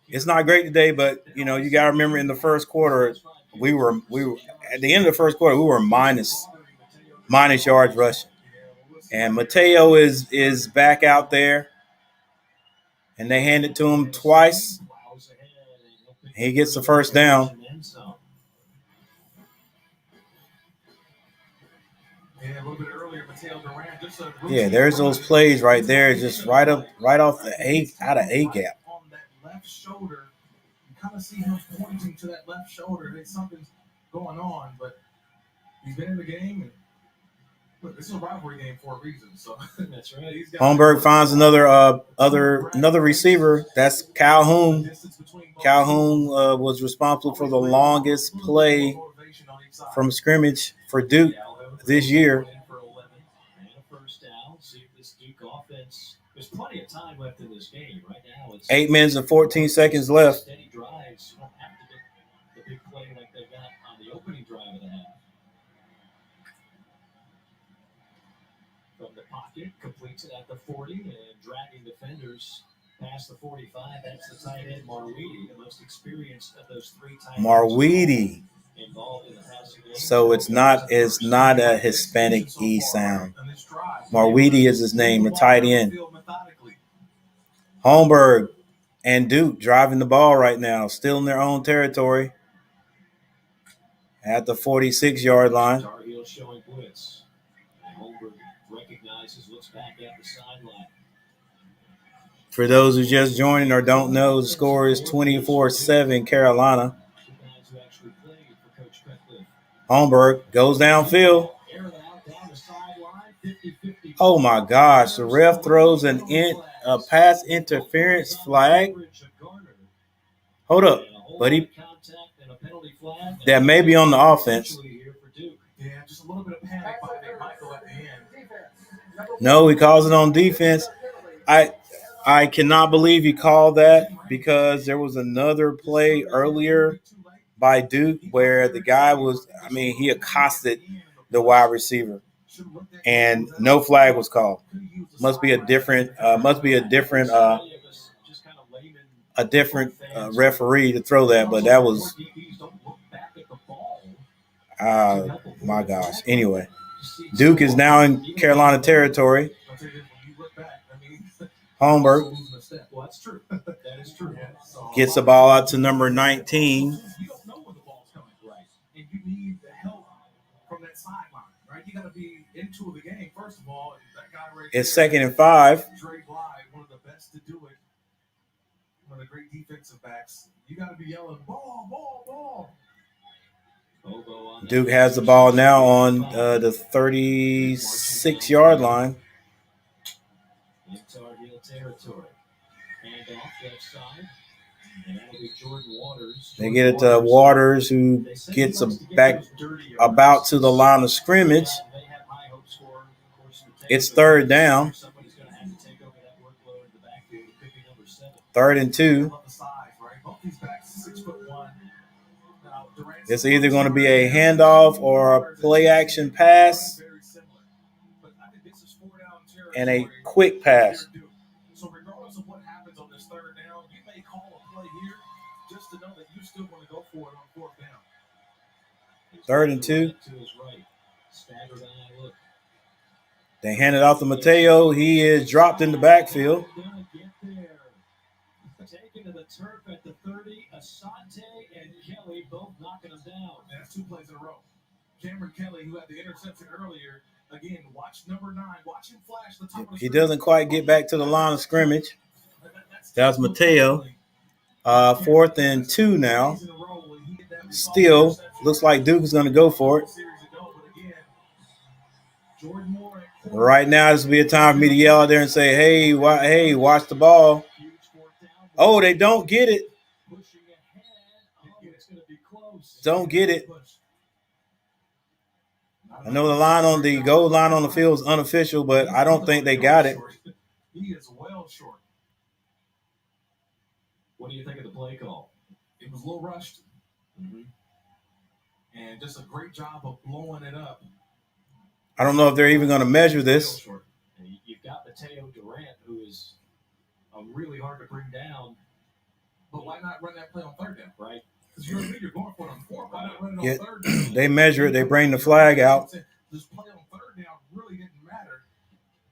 It's not great today, but you got to remember in the first quarter, we were at the end of the first quarter, we were minus yards rushing. And Mateo is back out there, and they hand it to him twice. He gets the first down. Yeah, there's those plays right there, just right off the out of A gap. On that left shoulder, you kind of see him pointing to that left shoulder. Something's going on, but he's been in the game. And look, this is a rivalry game for a reason. So that's right. Holmberg finds another receiver. That's Calhoun. Calhoun was responsible for the longest play from scrimmage for Duke this year. There's plenty of time left in this game. Right now, it's 8 minutes and 14 seconds left. Steady drives. You don't have to get the big play like they got on the opening drive of the half. From the pocket, completes it at the 40 and dragging defenders past the 45. That's the tight end Marweedy, the most experienced of those three tight ends. Marweedy. Involved in the passing game. So it's not a Hispanic E sound. Marweedy is his name, the tight end. Holmberg and Duke driving the ball right now, still in their own territory at the 46-yard line. Tar Heels showing blitz. Holmberg recognizes, looks back at the sideline. For those who just joining or don't know, the score is 24-7 Carolina. Holmberg goes downfield. Oh my gosh, the ref throws a pass interference flag. Hold up, buddy. That may be on the offense. Yeah, just a little bit of panic by Michael at the end. No, he calls it on defense. I cannot believe he called that because there was another play earlier by Duke where the guy he accosted the wide receiver and no flag was called. Must be a different referee to throw that, but that was my gosh. Anyway, Duke is now in Carolina territory. Holmberg gets the ball out to number 19. You don't know where the ball's coming, right? And you need the help from that sideline, right? You got to be into the game first of all. That guy right It's there, 2nd and 5. Dre Bly, one of the best to do it. One of the great defensive backs. You got to be yelling, ball, ball, ball. Duke has the ball now on the 36-yard line. Into our heel territory. And off left side. And that'll be Jordan Waters. They get it to Waters, who gets back about to the line of scrimmage. It's 3rd down. 3rd and 2. It's either going to be a handoff or a play action pass and a quick pass. So regardless of what happens on this 3rd down, you may call a play here just to know that you still want to go for it on 4th down. 3rd and 2. They hand it off to Mateo. He is dropped in the backfield. Taken to the turf at the 30. Asante and Kelly both knocking him down. That's 2 plays in a row. Cameron Kelly, who had the interception earlier, again, watch number 9. Watch him flash the top of the He doesn't quite get back to the line of scrimmage. That's Mateo. 4th and 2 now. Still, looks like Duke is going to go for it. Right now, this would be a time for me to yell out there and say, hey, watch the ball. Oh, they don't get it. Don't get it. I know the line on the goal line on the field is unofficial, but I don't think they got it. He is well short. What do you think of the play call? It was a little rushed. Mm-hmm. And just a great job of blowing it up. I don't know if they're even going to measure this. And you've got Mateo Durant, who is really hard to bring down. But why not run that play on 3rd down? Right. Because you're going for it on 4th. Why not run it on 3rd down? They measure it. They bring the flag out. This play on 3rd down really didn't matter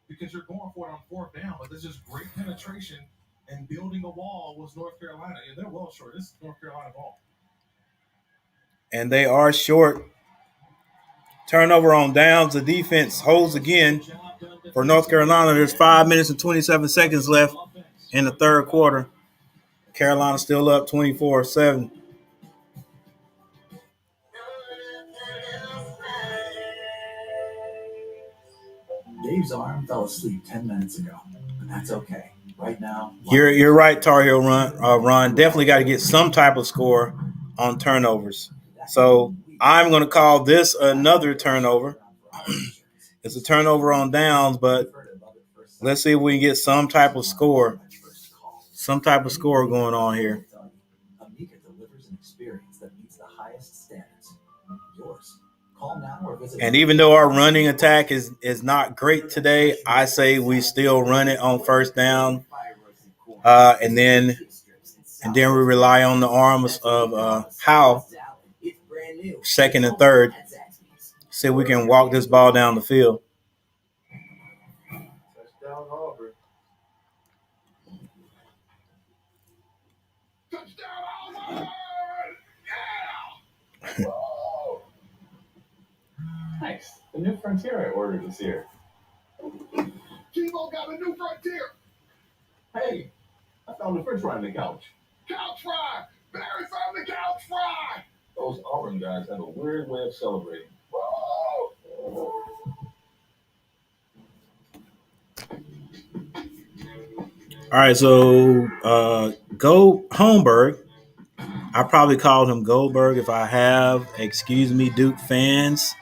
because you're going for it on 4th down. But there's just great penetration and building a wall was North Carolina. Yeah, they're well short. This is North Carolina ball. And they are short. Turnover on downs. The defense holds again for North Carolina. There's 5 minutes and 27 seconds left in the 3rd quarter. Carolina still up 24-7. Dave's arm fell asleep 10 minutes ago, but that's okay. Right now, you're right, Tar Heel Ron. Definitely got to get some type of score on turnovers. So I'm going to call this another turnover. It's a turnover on downs, but let's see if we can get some type of score. Some type of score going on here. Amica delivers an experience that meets the highest standards. Yours. Call now or visit. And even though our running attack is not great today, I say we still run it on 1st down, and then we rely on the arms of Howell, 2nd and 3rd. See if we can walk this ball down the field. Touchdown Auburn. Yeah! Whoa! Nice. The new Frontier I ordered this year. Kibo got a new Frontier. Hey, I found the French fry on the couch. Couch fry! Barry found the couch fry! Those Auburn guys have a weird way of celebrating. Woo! All right, so go Holmberg. I probably called him Goldberg if I have. Excuse me, Duke fans.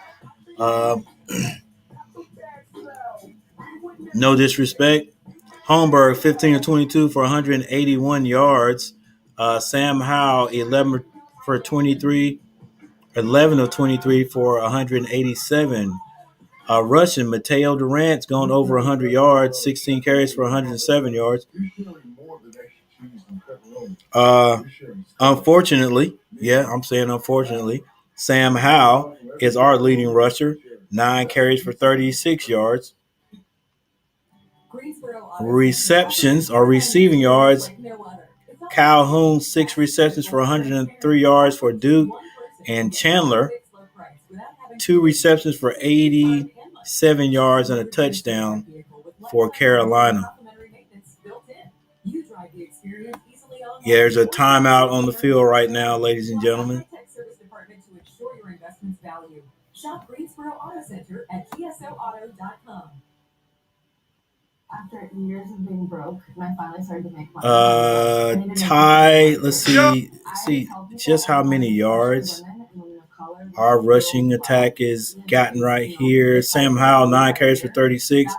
No disrespect. Holmberg, 15 of 22 for 181 yards. Sam Howell, 11 for 23, 11 of 23 for 187. Russian, Mateo Durant's gone over 100 yards, 16 carries for 107 yards. Unfortunately, Sam Howell is our leading rusher, 9 carries for 36 yards. Receptions or receiving yards, Calhoun, 6 receptions for 103 yards for Duke, and Chandler, 2 receptions for 87 yards and a touchdown for Carolina. Yeah, there's a timeout on the field right now, ladies and gentlemen. Shop Greensboro Auto Center at tsoauto.com. After years of being broke, I finally started to make money. Ty, let's see just how many yards our rushing attack is gotten right here. Sam Howell, 9 carries for 36.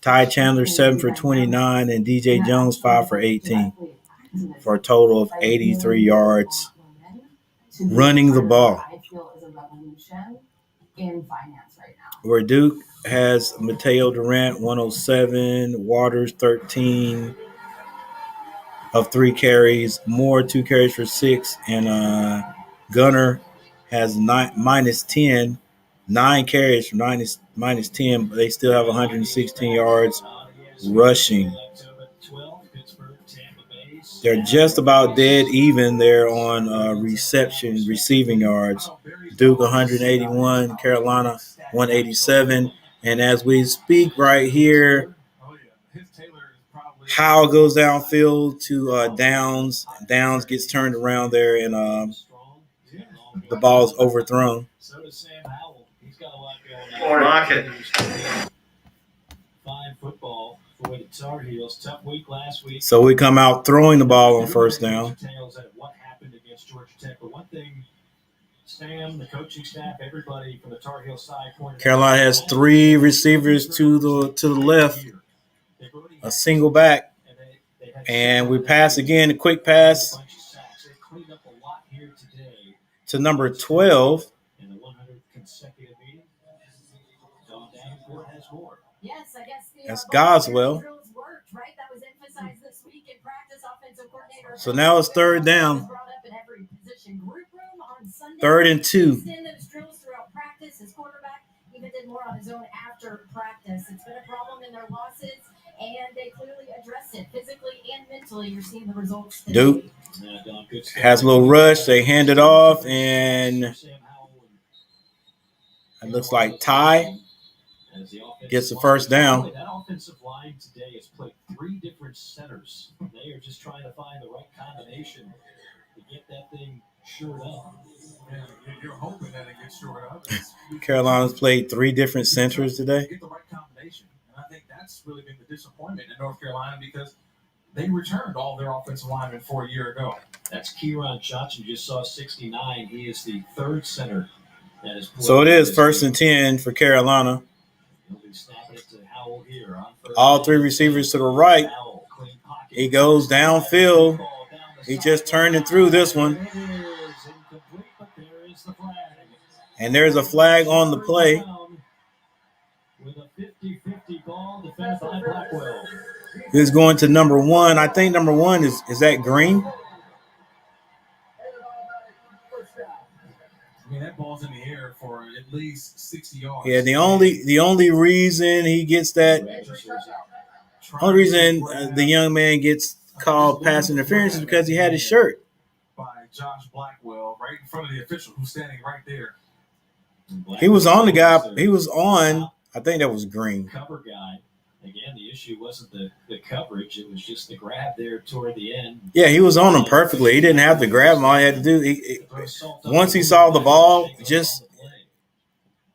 Ty Chandler, 7 for 29. And DJ Jones, 5 for 18. For a total of 83 yards running the ball. In finance right now. Where Duke has Mateo Durant, 107, Waters, 13 of 3 carries, Moore, 2 carries for 6, and Gunner has minus 10, 9 carries for minus 10, but they still have 116 yards rushing. They're just about dead even there on receiving yards. Duke 181, Carolina 187. And as we speak right here, Howell goes downfield to Downs. Downs gets turned around there, and the ball's overthrown. Rocket. Fine football for the Tar Heels. Tough week last week. So we come out throwing the ball on first down. What happened against Georgia Tech? But one thing, Sam, the coaching staff, everybody from the Tar Heel side pointed. Carolina has 3 receivers to the left, a single back, and we pass again. A quick pass to number 12. Yes, I guess that's Goswell. Right? That was emphasized this week in practice. Offensive coordinator. So now it's third down. 3rd and 2. Drills throughout practice. His quarterback even did more on his own after practice. It's been a problem in their losses, and they clearly addressed it physically and mentally. You're seeing the results today. Duke has a little rush. They hand it off, and it looks like Ty gets the first down. That offensive line today has played 3 different centers. They are just trying to find the right combination to get that thing shored up. Yeah, you're hoping that it gets shored up. Carolina's played 3 different centers today. Get the right combination. And I think that's really been the disappointment in North Carolina because they returned all their offensive linemen 4 a year ago. That's Kieran Johnson. You just saw 69. He is the 3rd center that is. So it is 1st and 10 for Carolina. All 3 receivers to the right. He goes downfield. He just turned and threw this one. And there's a flag on the play. He's going to number 1. I think number 1 is that Green? I mean, that ball's in the air for at least 60 yards. Yeah, the only reason he gets that, only reason the young man gets called pass interference is because he had his shirt. By Josh Blackwell, right in front of the official who's standing right there. He was on the guy. He was on. I think that was Green. Cover guy, Again, the issue wasn't the coverage; it was just the grab there toward the end. Yeah, he was on him perfectly. He didn't have to grab him. All he had to do, once he saw the ball, just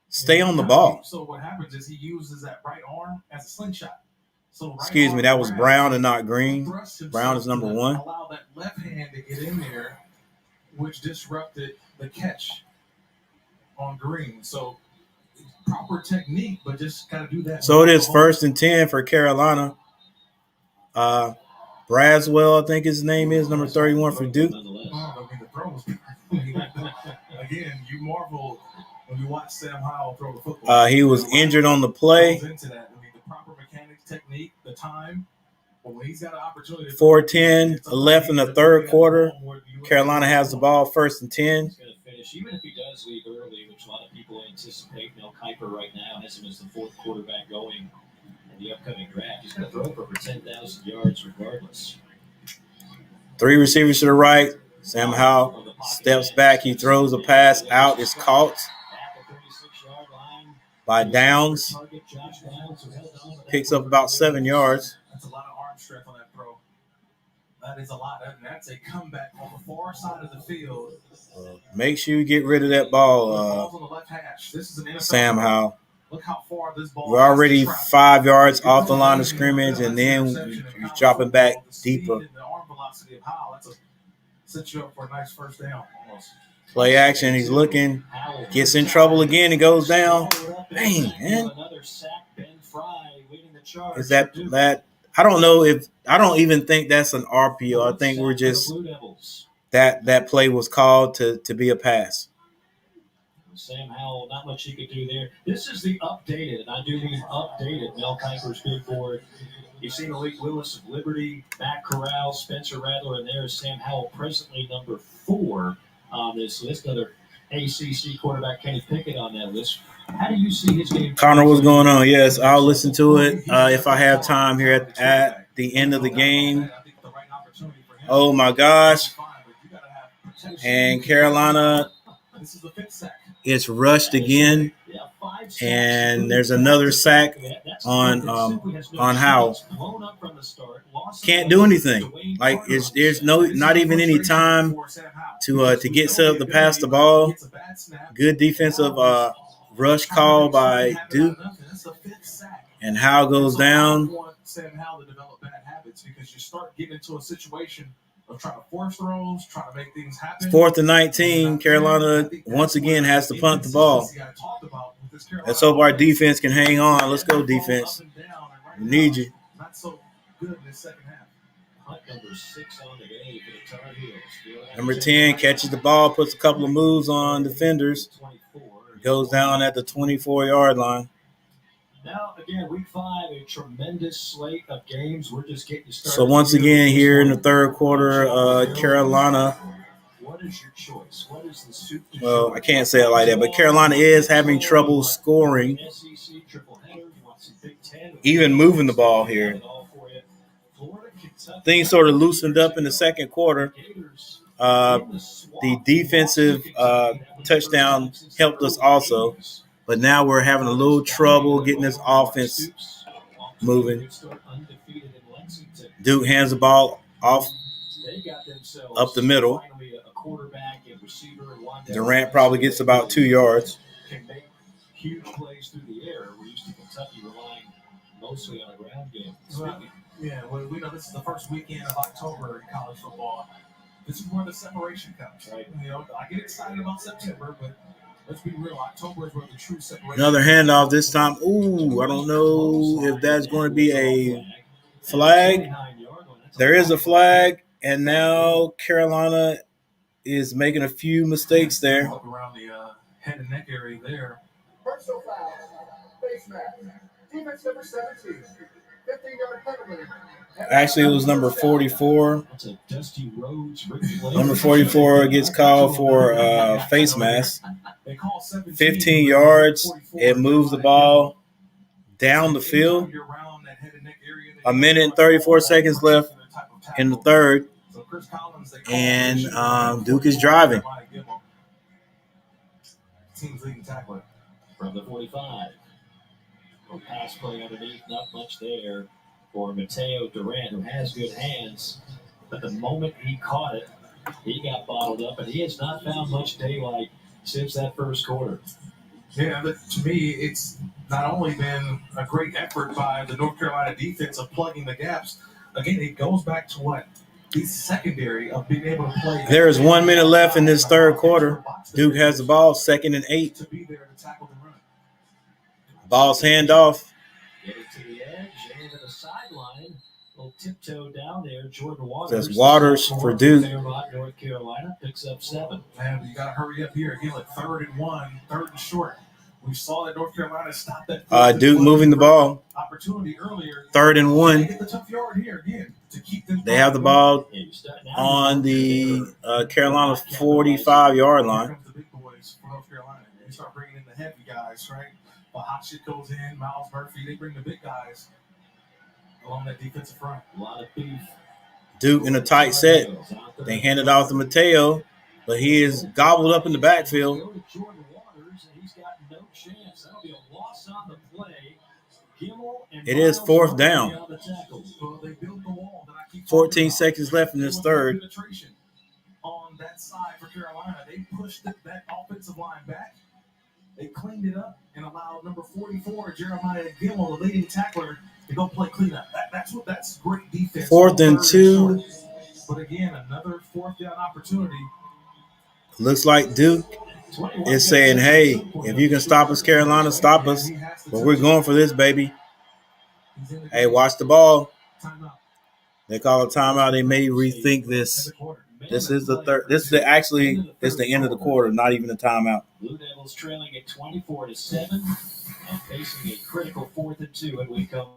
stay on the ball. So what happens is he uses that right arm as a slingshot. So Excuse me, that was Brown and not Green. Brown is number 1. Allow that left hand to get in there, which disrupted the catch on Green. So proper technique, but just got to do that. So it is 1st and 10 for Carolina. Braswell, I think his name is, number 31 for Duke. Again, you marvel when you watch Sam Howell throw the football. He was injured on the play. Into that. I mean, the proper mechanics, technique, the time. But when he's got an opportunity, 4:10 left in the third quarter. Carolina has the ball, 1st and 10. He's going to finish, even if he does leave early, which a lot of people anticipate. Mel Kiper right now has him as the 4th quarterback going in the upcoming draft. He's going to throw for over 10,000 yards regardless. 3 receivers to the right. Sam Howell steps back. He throws a pass out. It's caught by Downs. Picks up about 7 yards. That's a lot of arm strength on that throw. That is a lot. That's a comeback on the far side of the field. Make sure you get rid of that ball, on the left hash. This is an NFL Sam Howell. Look how far this ball. We're already 5 yards off the line of scrimmage, and then you're dropping back deeper. The arm velocity of Howell. That's a set you up for a nice first down almost. Play action. He's looking. Gets in trouble again. He goes down. Dang, man. Is that? I don't know if I don't even think that's an RPO. I think we're just that play was called to be a pass. Sam Howell, not much he could do there. This is the updated, and I do mean updated, Mel Kiper's big board. You've seen Malik Willis of Liberty, Matt Corral, Spencer Rattler, and there's Sam Howell, presently number 4 on this list. Another ACC quarterback, Kenny Pickett, on that list. How do you see his game? Connor, what's going on? Yes, I'll listen to it if I have time here at the end of the game. Oh, my gosh. And Carolina is rushed again. And there's another sack on Howell. Can't do anything. Like there's not even any time to get set up to pass the ball. Good defensive rush call by Duke. And Howell goes down. I want Sam Howell to develop bad habits because you start getting into a situation of trying to force throws, trying to make things happen. 4th and 19. Carolina once again has to punt the ball. Let's hope our defense can hang on. Let's go, defense. We need you. Not so good in the second half. Number 6 on the game for the Tar Heels. Number 10 catches the ball, puts a couple of moves on defenders. Goes down at the 24-yard line. Now, again, week 5, a tremendous slate of games. We're just getting started. So once again, here in the third quarter, Carolina. What is your choice? What is the soup? Well, I can't say it like that, but Carolina is having trouble scoring, even moving the ball here. Things sort of loosened up in the second quarter. The defensive touchdown helped us also, but now we're having a little trouble getting this offense moving. Duke hands the ball off up the middle. Durant probably gets about 2 yards. Can make huge plays through the air. We're used to Kentucky relying mostly on a ground game. Yeah, well, we know this is the first weekend of October in college football. This is where the separation comes, right? You know, I get excited about September, but let's be real. October is where the true separation. Another handoff this time. Ooh, I don't know if that's going to be a flag. There is a flag, and now Carolina is making a few mistakes there. Around the head and neck area there. Personal foul. Face mask. Defense number 17. 15-yard penalty. Actually, it was number 44. Number 44 gets called for face mask. 15 yards. It moves the ball down the field. A minute and 34 seconds left in the third. And Duke is driving. Team's leading tackler from the 45. Pass play underneath, not much there for Mateo Durant, who has good hands. But the moment he caught it, he got bottled up, and he has not found much daylight since that first quarter. Yeah, but to me, it's not only been a great effort by the North Carolina defense of plugging the gaps. Again, it goes back to what? The secondary of being able to play. There is 1 minute left in this third quarter. Duke has the ball, 2nd and 8. To be there to tackle the run. Ball's handoff. Get it to the edge and to the sideline. Little tiptoe down there. Jordan Waters. That's Waters for Duke. Fairmont, North Carolina picks up 7. Man, you got to hurry up here. Again, like 3rd and 1, 3rd and short. We saw that North Carolina stop that. Duke moving the ball. Opportunity earlier. 3rd and 1. They get the tough yard here again to keep them. They have the ball on the Carolina 45-yard line. Here comes the big boys for North Carolina. They start bringing in the heavy guys, right? The hot shit goes in. Miles Murphy. They bring the big guys along that defensive front. A lot of beef. Duke in a tight set. They hand it off to Mateo, but he is gobbled up in the backfield. Jordan Waters, and he's got no chance. That'll be a loss on the play. It is 4th down. 14 seconds left in this third. On that side for Carolina, they pushed that offensive line back. They cleaned it up and allowed number 44, Jeremiah Gilmore, the leading tackler, to go play cleanup. That's great defense. 4th and 2. But again, another 4th down opportunity. Looks like Duke is saying, hey, if you can stop us, Carolina, stop us. But we're going for this, baby. Hey, watch the ball. They call a timeout. They may rethink this. This is the third. This is the end of the quarter, not even a timeout. Blue Devils trailing at 24-7 and facing a critical 4th and 2, and we come.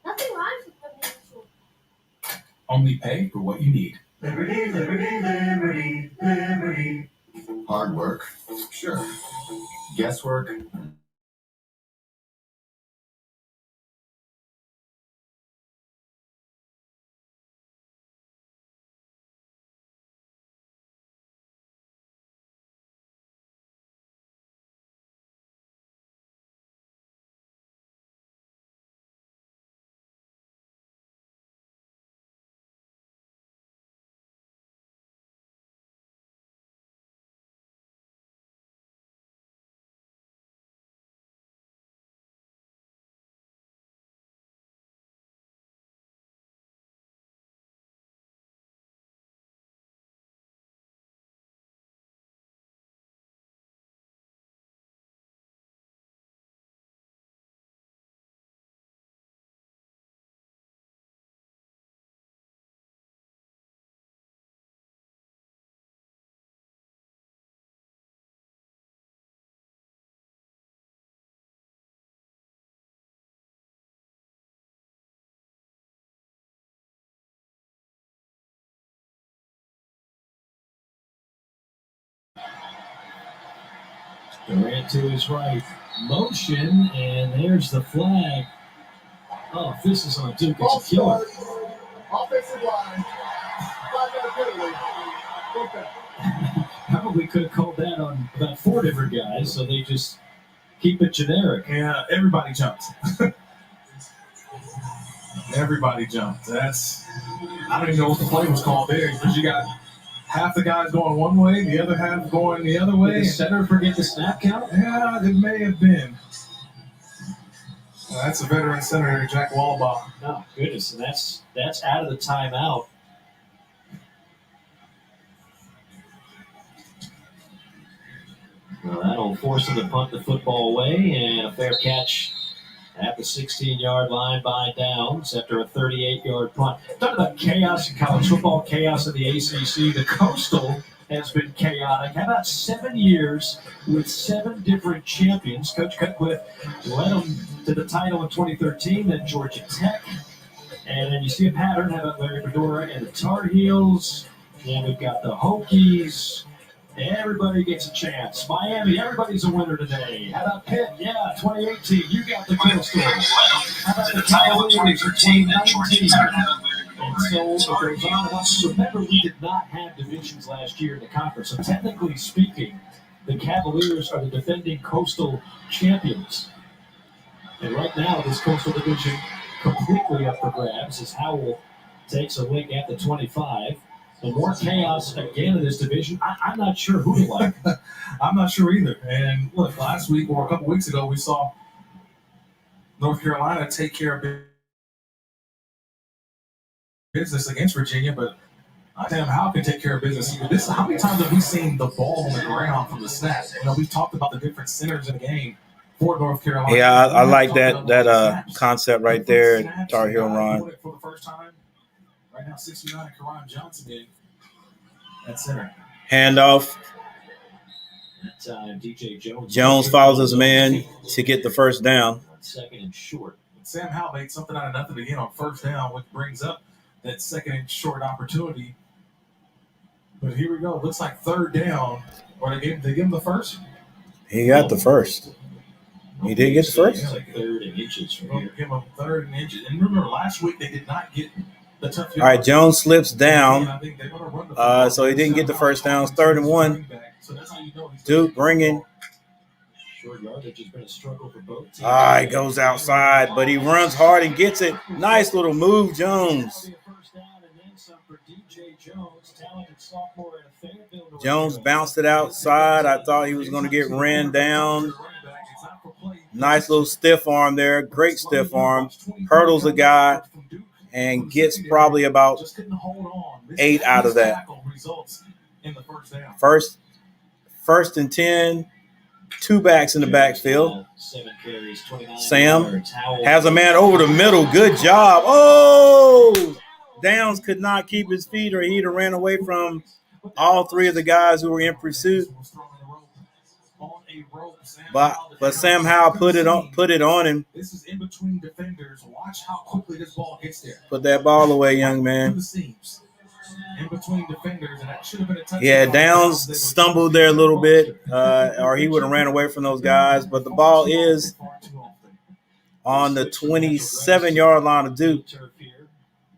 Nothing rhymes with liberty. Only pay for what you need. Liberty, liberty, liberty, liberty. Hard work, sure. Guesswork, Durant to his right. Motion, and there's the flag. Oh, if this is on Duke, it's a killer. Offensive line. 5-minute penalty. Okay. Probably could have called that on about 4 different guys, so they just keep it generic. Yeah, everybody jumped. Everybody jumped. I don't even know what the play was called there, because you got half the guys going one way, the other half going the other way. Did the center forget the snap count? Yeah, it may have been. That's a veteran center, Jack Wallabaugh. Oh, goodness, and that's out of the timeout. Well, that'll force him to punt the football away, and a fair catch at the 16-yard line by Downs after a 38-yard punt. Talk about chaos in college football, chaos in the ACC. The Coastal has been chaotic. How about 7 years with 7 different champions? Coach Cutcliffe led them to the title in 2013, then Georgia Tech. And then you see a pattern. How about Larry Fedora and the Tar Heels? And we've got the Hokies. Everybody gets a chance. Miami, everybody's a winner today. How about Pitt? Yeah, 2018. You got the Coastal. How about the Cavaliers in 2019? And so it goes on. Remember, we did not have divisions last year in the conference. So technically speaking, the Cavaliers are the defending Coastal champions. And right now, this Coastal division completely up for grabs as Howell takes a lick at the 25. The more chaos again in this division. I'm not sure who to like. I'm not sure either. And look, last week or a couple weeks ago, we saw North Carolina take care of business against Virginia, but Sam Howell can take care of business. How many times have we seen the ball on the ground from the snap? We've talked about the different centers in the game for North Carolina. Yeah, I like that concept right there, Tar Heel Ron. For the first time. Right now, 69, Karan Johnson in at center. Handoff. That time, DJ Jones follows his man to get the first down. 2nd and short. Sam Howell made something out of nothing again on first down, which brings up that 2nd and short opportunity. But here we go. Looks like 3rd down. Or they give him the first? He got the first. He did get the first? It's like 3rd and inches from here. Give him 3rd and inches. And remember, last week they did not get the tough. All right, Jones slips down. So he didn't get the first down. 3rd and 1. Duke bringing. Short yardage has been a struggle for both teams. He goes outside, but he runs hard and gets it. Nice little move, Jones. Jones bounced it outside. I thought he was going to get ran down. Nice little stiff arm there. Great stiff arm. Hurdles a guy and gets probably about 8 out of that. First and 10. 2 backs in the backfield. Sam has a man over the middle. Good job. Oh! Downs could not keep his feet, or he'd have ran away from all 3 of the guys who were in pursuit. But Sam Howell put it on him. This is in between defenders. Watch how quickly this ball gets there. Put that ball away, young man. In between defenders, and that should have been a touchdown. Yeah, Downs stumbled there a little bit, or he would have ran away from those guys. But the ball is on the 27-yard line of Duke.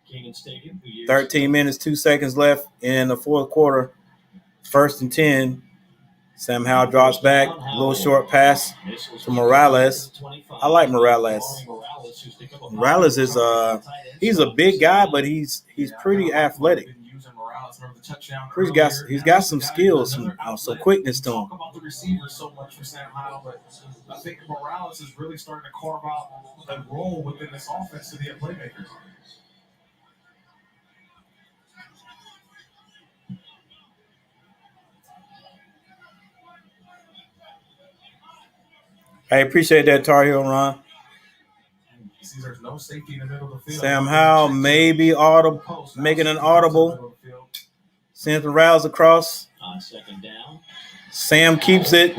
Keenan Stadium. 13 minutes, 2 seconds left in the fourth quarter. 1st and 10. Sam Howell drops back. A little short pass to Morales. I like Morales. Morales is he's a big guy, but he's pretty athletic. He's got some skills, some quickness to him. Talk about the receivers so much for Sam Howell, but I think Morales is really starting to carve out a role within this offense to be a playmaker. I appreciate that, Tar Heel Ron. See, there's no safety in the middle of the field. Sam Howell may be audible, making an audible. Sends the rouse across. On 2nd down. Sam keeps it.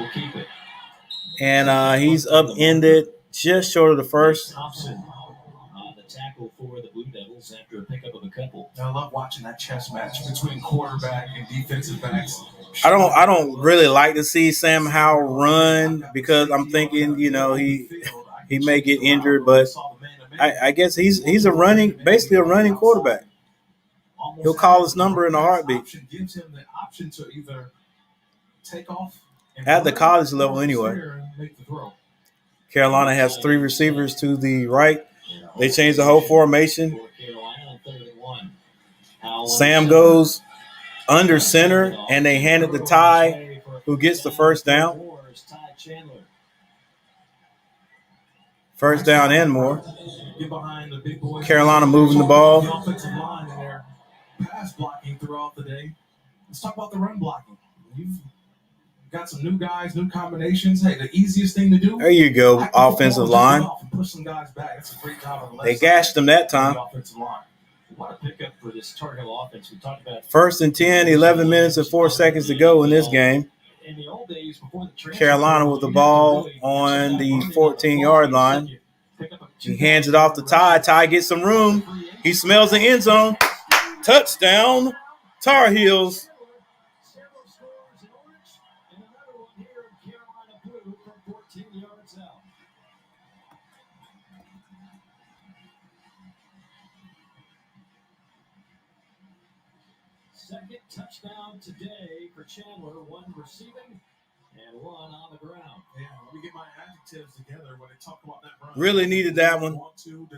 And he's upended just short of the first. Thompson, the tackle for the Blue Devils after a pickup of a couple. I love watching that chess match between quarterback and defensive backs. I don't really like to see Sam Howell run because I'm thinking, he may get injured, but I guess he's basically a running quarterback. He'll call his number in a heartbeat. Gives him the option to either take off at the college level anyway. Carolina has 3 receivers to the right. They changed the whole formation. Sam goes under center, and they hand it to Ty, who gets the first down. First down and more. Carolina moving the ball. The offensive line in their pass blocking throughout the day. Let's talk about the run blocking. You've got some new guys, new combinations. Hey, the easiest thing to do. There you go, offensive line. Push some guys back. That's a great job on the left They gashed them that time. What a pickup for this Tar Heel offense. We talked about first and 10, 11 minutes and 4 seconds to go in this game. in the old days before the Carolina with the ball on the 14-yard line. He hands it off to Ty. Ty gets some room. He smells the end zone. Touchdown, Tar Heels. Second touchdown today for Chandler. 1 receiving and 1 on the ground. Yeah, let me get my adjectives together when they talk about that run. Really needed that one.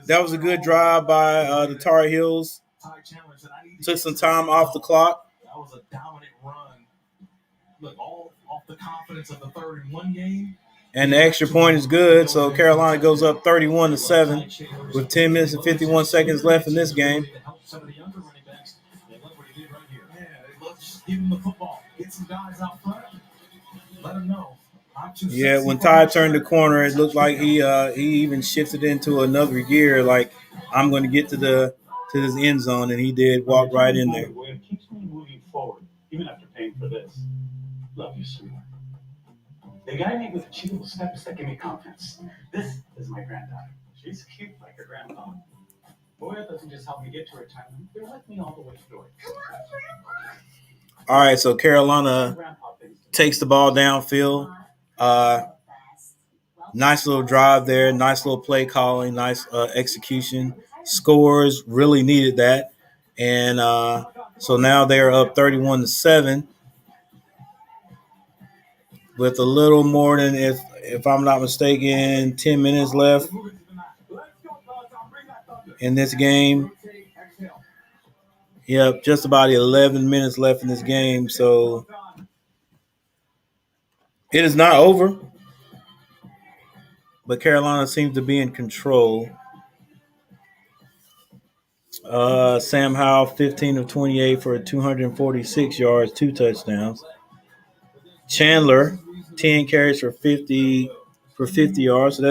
That was a good drive by the Tar Heels. Took some time off the clock. That was a dominant run. Look, all off the confidence of the 3rd-and-1 game. And the extra point is good, so Carolina goes up 31-7 with 10 minutes and 51 seconds left in this game. Give him the football. Get some guys out front. Let him know. Yeah, when Ty turned the corner, it looked like he even shifted into another gear. Like, I'm going to get to this end zone, and he did walk right in there. It keeps me moving forward, even after paying for this. Love you, sweetheart. The guy made with achievable steps that give me confidence. This is my granddaughter. She's cute like her grandpa. Boy, it doesn't just help me get to retirement. They're with me all the way through it. All right, so Carolina takes the ball downfield. Nice little drive there. Nice little play calling. Nice execution. Scores. Really needed that. And so now they're up 31-7 with a little more than, if I'm not mistaken, 10 minutes left in this game. Yep, just about 11 minutes left in this game. So it is not over, but Carolina seems to be in control. Sam Howell, 15 of 28 for 246 yards, 2 touchdowns. Chandler, 10 carries for 50 yards. So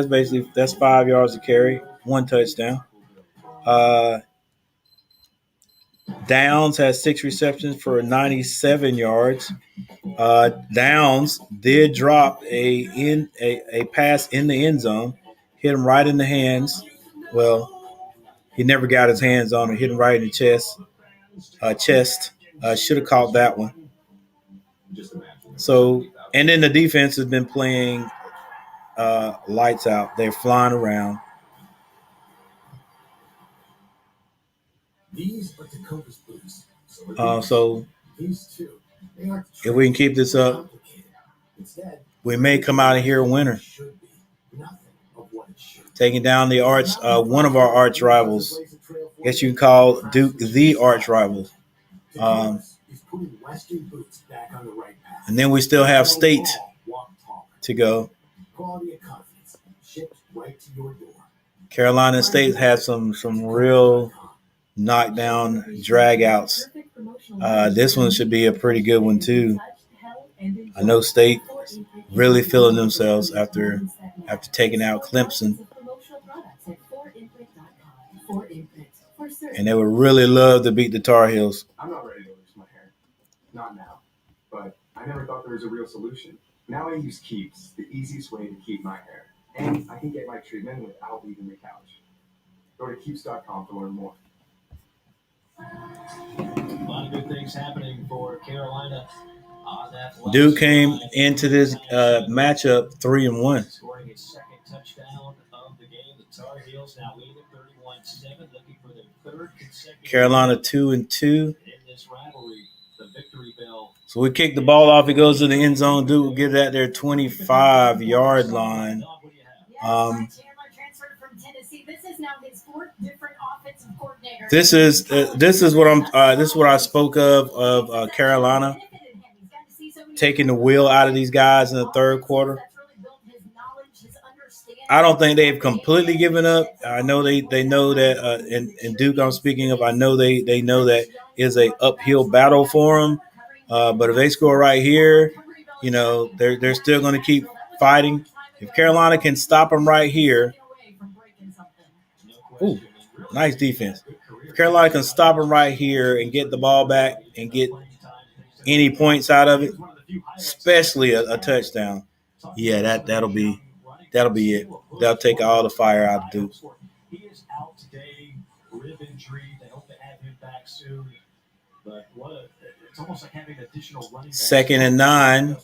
that's 5 yards a carry, 1 touchdown. Downs has 6 receptions for 97 yards. Downs did drop a pass in the end zone, hit him right in the hands. Well, he never got his hands on it, hit him right in the chest. Should have caught that one. So, and then the defense has been playing lights out. They're flying around. These are Dakota's boots. So if we can keep this up, we may come out of here a winner. Taking down the one of our arch rivals. I guess you can call Duke the arch rival. And then we still have State to go. Carolina State had some real knockdown dragouts. This one should be a pretty good one too. I know State really feeling themselves after taking out Clemson, and they would really love to beat the Tar Heels. I'm not ready to lose my hair. Not now. But I never thought there was a real solution. Now I use Keeps, the easiest way to keep my hair. And I can get my treatment without leaving the couch. Go to Keeps.com to learn more. A lot of good things happening for Carolina on that last Duke came drive. into this matchup 3-1. Scoring his second touchdown of the game. The Tar Heels now lead at 31-7, looking for their third consecutive Carolina 2-2. in this rivalry. The victory bell. So we kick the ball off. It goes to the end zone. Duke will get it at their 25-yard line. This is what I spoke of Carolina taking the wheel out of these guys in the third quarter. I don't think they've completely given up. I know they know that, and Duke I'm speaking of, I know they know that is a uphill battle for them. But if they score right here, you know, they're still going to keep fighting. If Carolina can stop them right here, ooh, nice defense. If Carolina can stop them right here and get the ball back and get any points out of it, especially a touchdown, yeah, that'll be it. They'll take all the fire out of Duke. He is out today, rib injury. They hope to have him back soon. But it's almost like having additional running backs. 2nd and 9.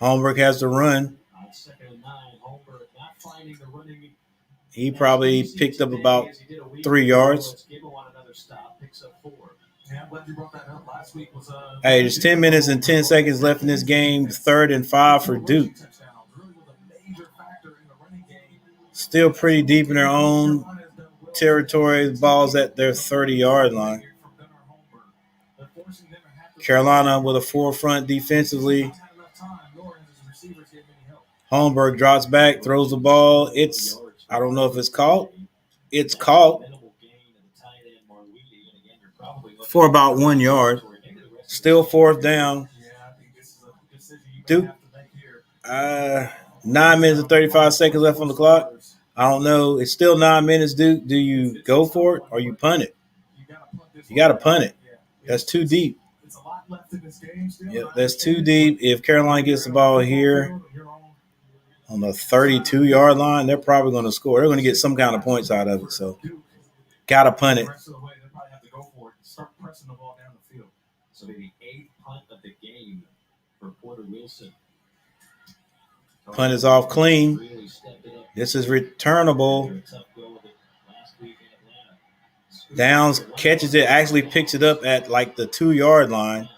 Holmberg has the run. On 2nd and 9, Holmberg not finding the running. He probably picked up about 3 yards. Picks up 4. Yeah, I'm glad you brought that up. Last week was Hey, there's 10 minutes and 10 seconds left in this game. 3rd and 5 for Duke. Still pretty deep in their own territory. The ball's at their 30-yard line. Carolina with a forefront defensively. Holmberg drops back, throws the ball. I don't know if it's caught. It's caught for about 1 yard. Still 4th down. Duke, 9 minutes and 35 seconds left on the clock. I don't know. It's still 9 minutes, Duke. Do you go for it or you punt it? You got to punt it. That's too deep. Yeah, that's too deep. If Carolina gets the ball here on the 32-yard line, they're probably going to score. They're going to get some kind of points out of it. So, got to punt it. Start pressing the ball down the field. So maybe 8th punt of the game for Porter Wilson. Punt is off clean. This is returnable. Downs catches it, actually picks it up at like the 2-yard line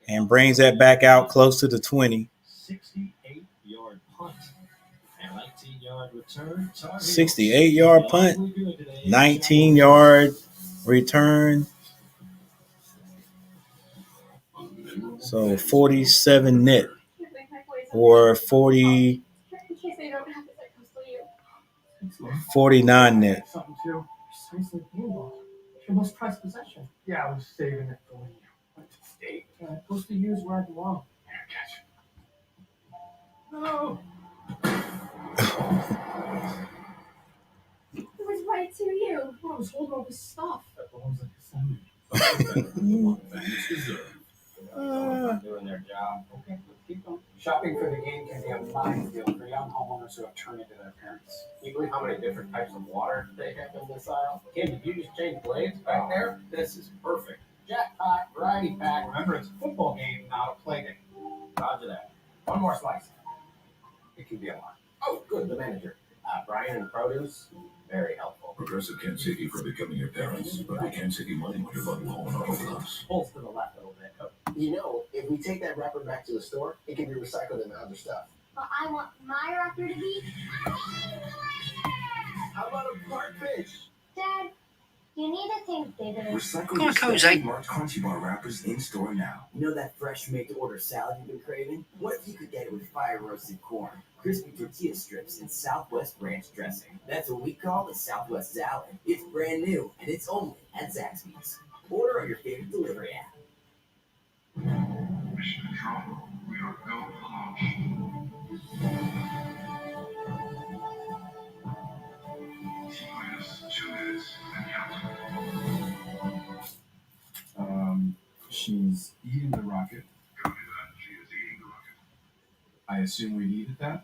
and brings that back out close to the 20. 68-yard punt and 19-yard return. 68-yard punt, 19-yard return. So 47 net or 49 net. Your most prized possession. Yeah, I was saving it for when you went to state. It goes to use where I belong. Here, catch it. No. It was right to you. I was holding all this stuff. That belongs like doing their job. Okay, let's keep going. Shopping for the game can be a minefield for young homeowners who have turned into their parents. Can you believe how many different types of water they have in this aisle? Kim, did you just change blades back there? This is perfect. Jackpot, variety pack. Remember, it's a football game, not a play game. Roger that. One more slice. It can be a lot. Oh, good, the manager. Brian and produce, very helpful. Progressive can't save you from becoming your parents, but we can save you money when you're bundling home and auto plus. Pulls to the left a little bit. You know, if we take that wrapper back to the store, it can be recycled into other stuff. But I want my wrapper to be. How about a park fish? Dad, you need to think bigger. Recycle your special Marked Crunchy Bar wrappers in store now. You know that fresh made-to-order salad you've been craving? What if you could get it with fire-roasted corn, crispy tortilla strips, and Southwest ranch dressing? That's what we call the Southwest Salad. It's brand new, and it's only at Zaxby's. Order on your favorite delivery app. Mission Control, we are go for launch. T-minus 2 minutes and counting. She's eating the rocket. Copy that. She is eating the rocket. I assume we needed that.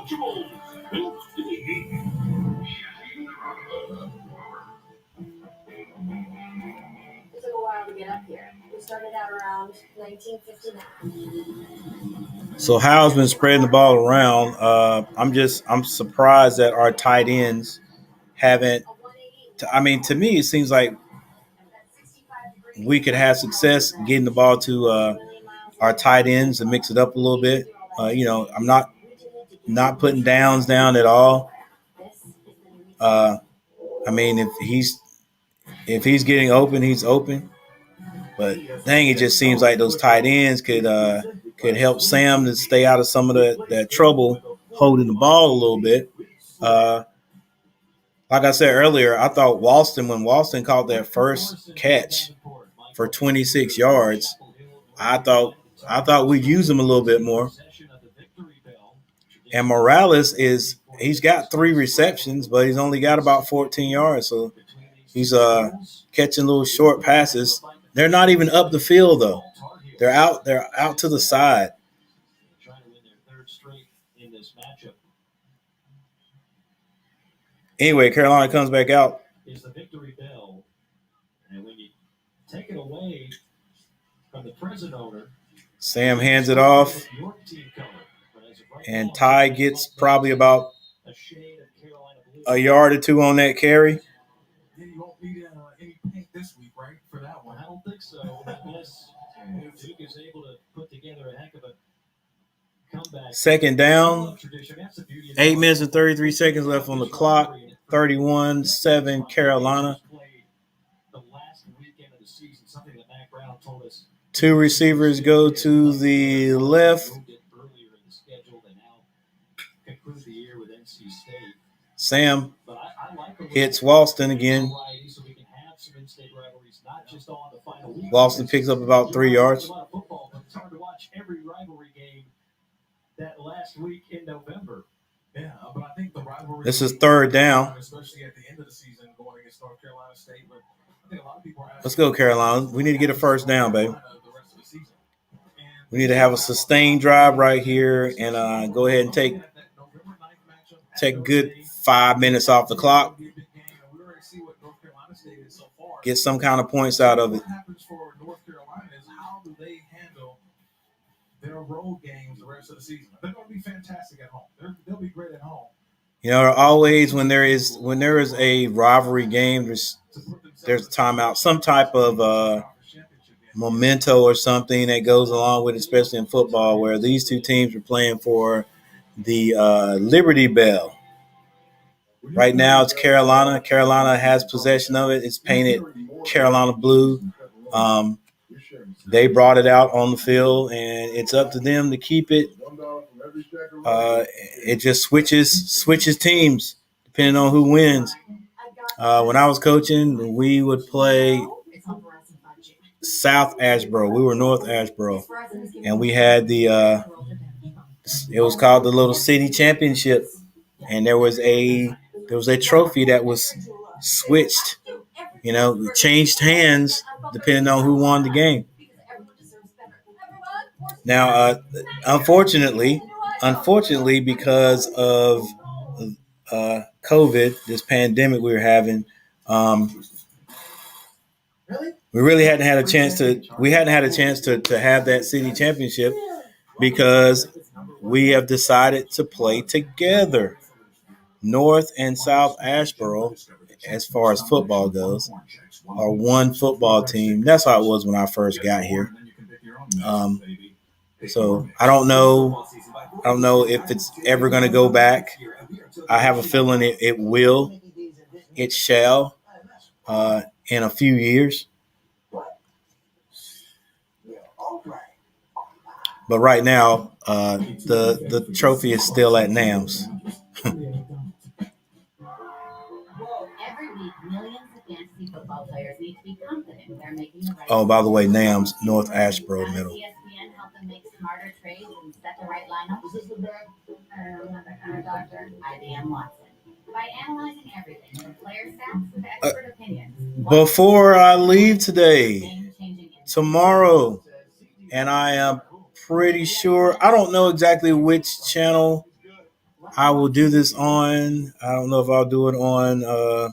Untouchables, built to be heat. It took a while to get up here. We started out around 1959. So Hal's been spreading the ball around. I'm surprised that our tight ends haven't. To me, it seems like we could have success getting the ball to our tight ends and mix it up a little bit. I'm not putting downs down at all. If he's getting open, he's open. But dang, it just seems like those tight ends could help Sam to stay out of some of that trouble holding the ball a little bit. Like I said earlier, I thought when Walston caught that first catch for 26 yards, I thought we'd use him a little bit more. And Morales he's got 3 receptions, but he's only got about 14 yards. So he's catching little short passes. They're not even up the field though. They're out to the side. Anyway, Carolina comes back out. Is the victory bell. And when you take it away from the present owner, Sam hands it off. And Ty gets probably about a yard or 2 on that carry. Yeah, you won't need any paint this week, right? For that one. I don't think so. Unless Duke is able to put together a heck of a comeback. Second down. 8 minutes and 33 seconds left on the clock. 31-7 Carolina. The last weekend of the season, something that Mac Brown told us. 2 receivers go to the left. Sam hits Walston again. Walston picks up about 3 yards. It's hard to watch every rivalry game that last week in November. Yeah, but I think the rivalry. This is third down. Especially at the end of the season, going against North Carolina State. But I think a lot of people are asking. Let's go, Carolina. We need to get a first down, baby. We need to have a sustained drive right here and go ahead and take a good 5 minutes off the clock. Get some kind of points out of it. What happens for North Carolina is how do they handle their road games the rest of the season? They're going to be fantastic at home. They'll be great at home. Always when there is a rivalry game, there's a timeout, some type of memento or something that goes along with it, especially in football, where these two teams are playing for the Liberty Bell. Right now, it's Carolina. Carolina has possession of it. It's painted Carolina blue. They brought it out on the field, and it's up to them to keep it. It just switches teams depending on who wins. When I was coaching, we would play South Asheboro. We were North Asheboro, and we had it was called the Little City Championship, and there was a trophy that was switched. It changed hands depending on who won the game. Now, unfortunately, because of COVID, this pandemic we were having, we really hadn't had a chance to have that city championship because we have decided to play together. North and South Asheboro, as far as football goes, are one football team. That's how it was when I first got here. So I don't know if it's ever going to go back. I have a feeling it will. It shall in a few years. But right now, the trophy is still at NAMS. Football players need to be confident they're making the right Oh, by the way, NAMS, North Asheboro Middle. ESPN help them make smarter trades and set the right lineup. Another kind of doctor, IBM Watson. By analyzing everything from player stats with expert opinions. Before I leave today, tomorrow, and I am pretty sure, I don't know exactly which channel I will do this on. I don't know if I'll do it on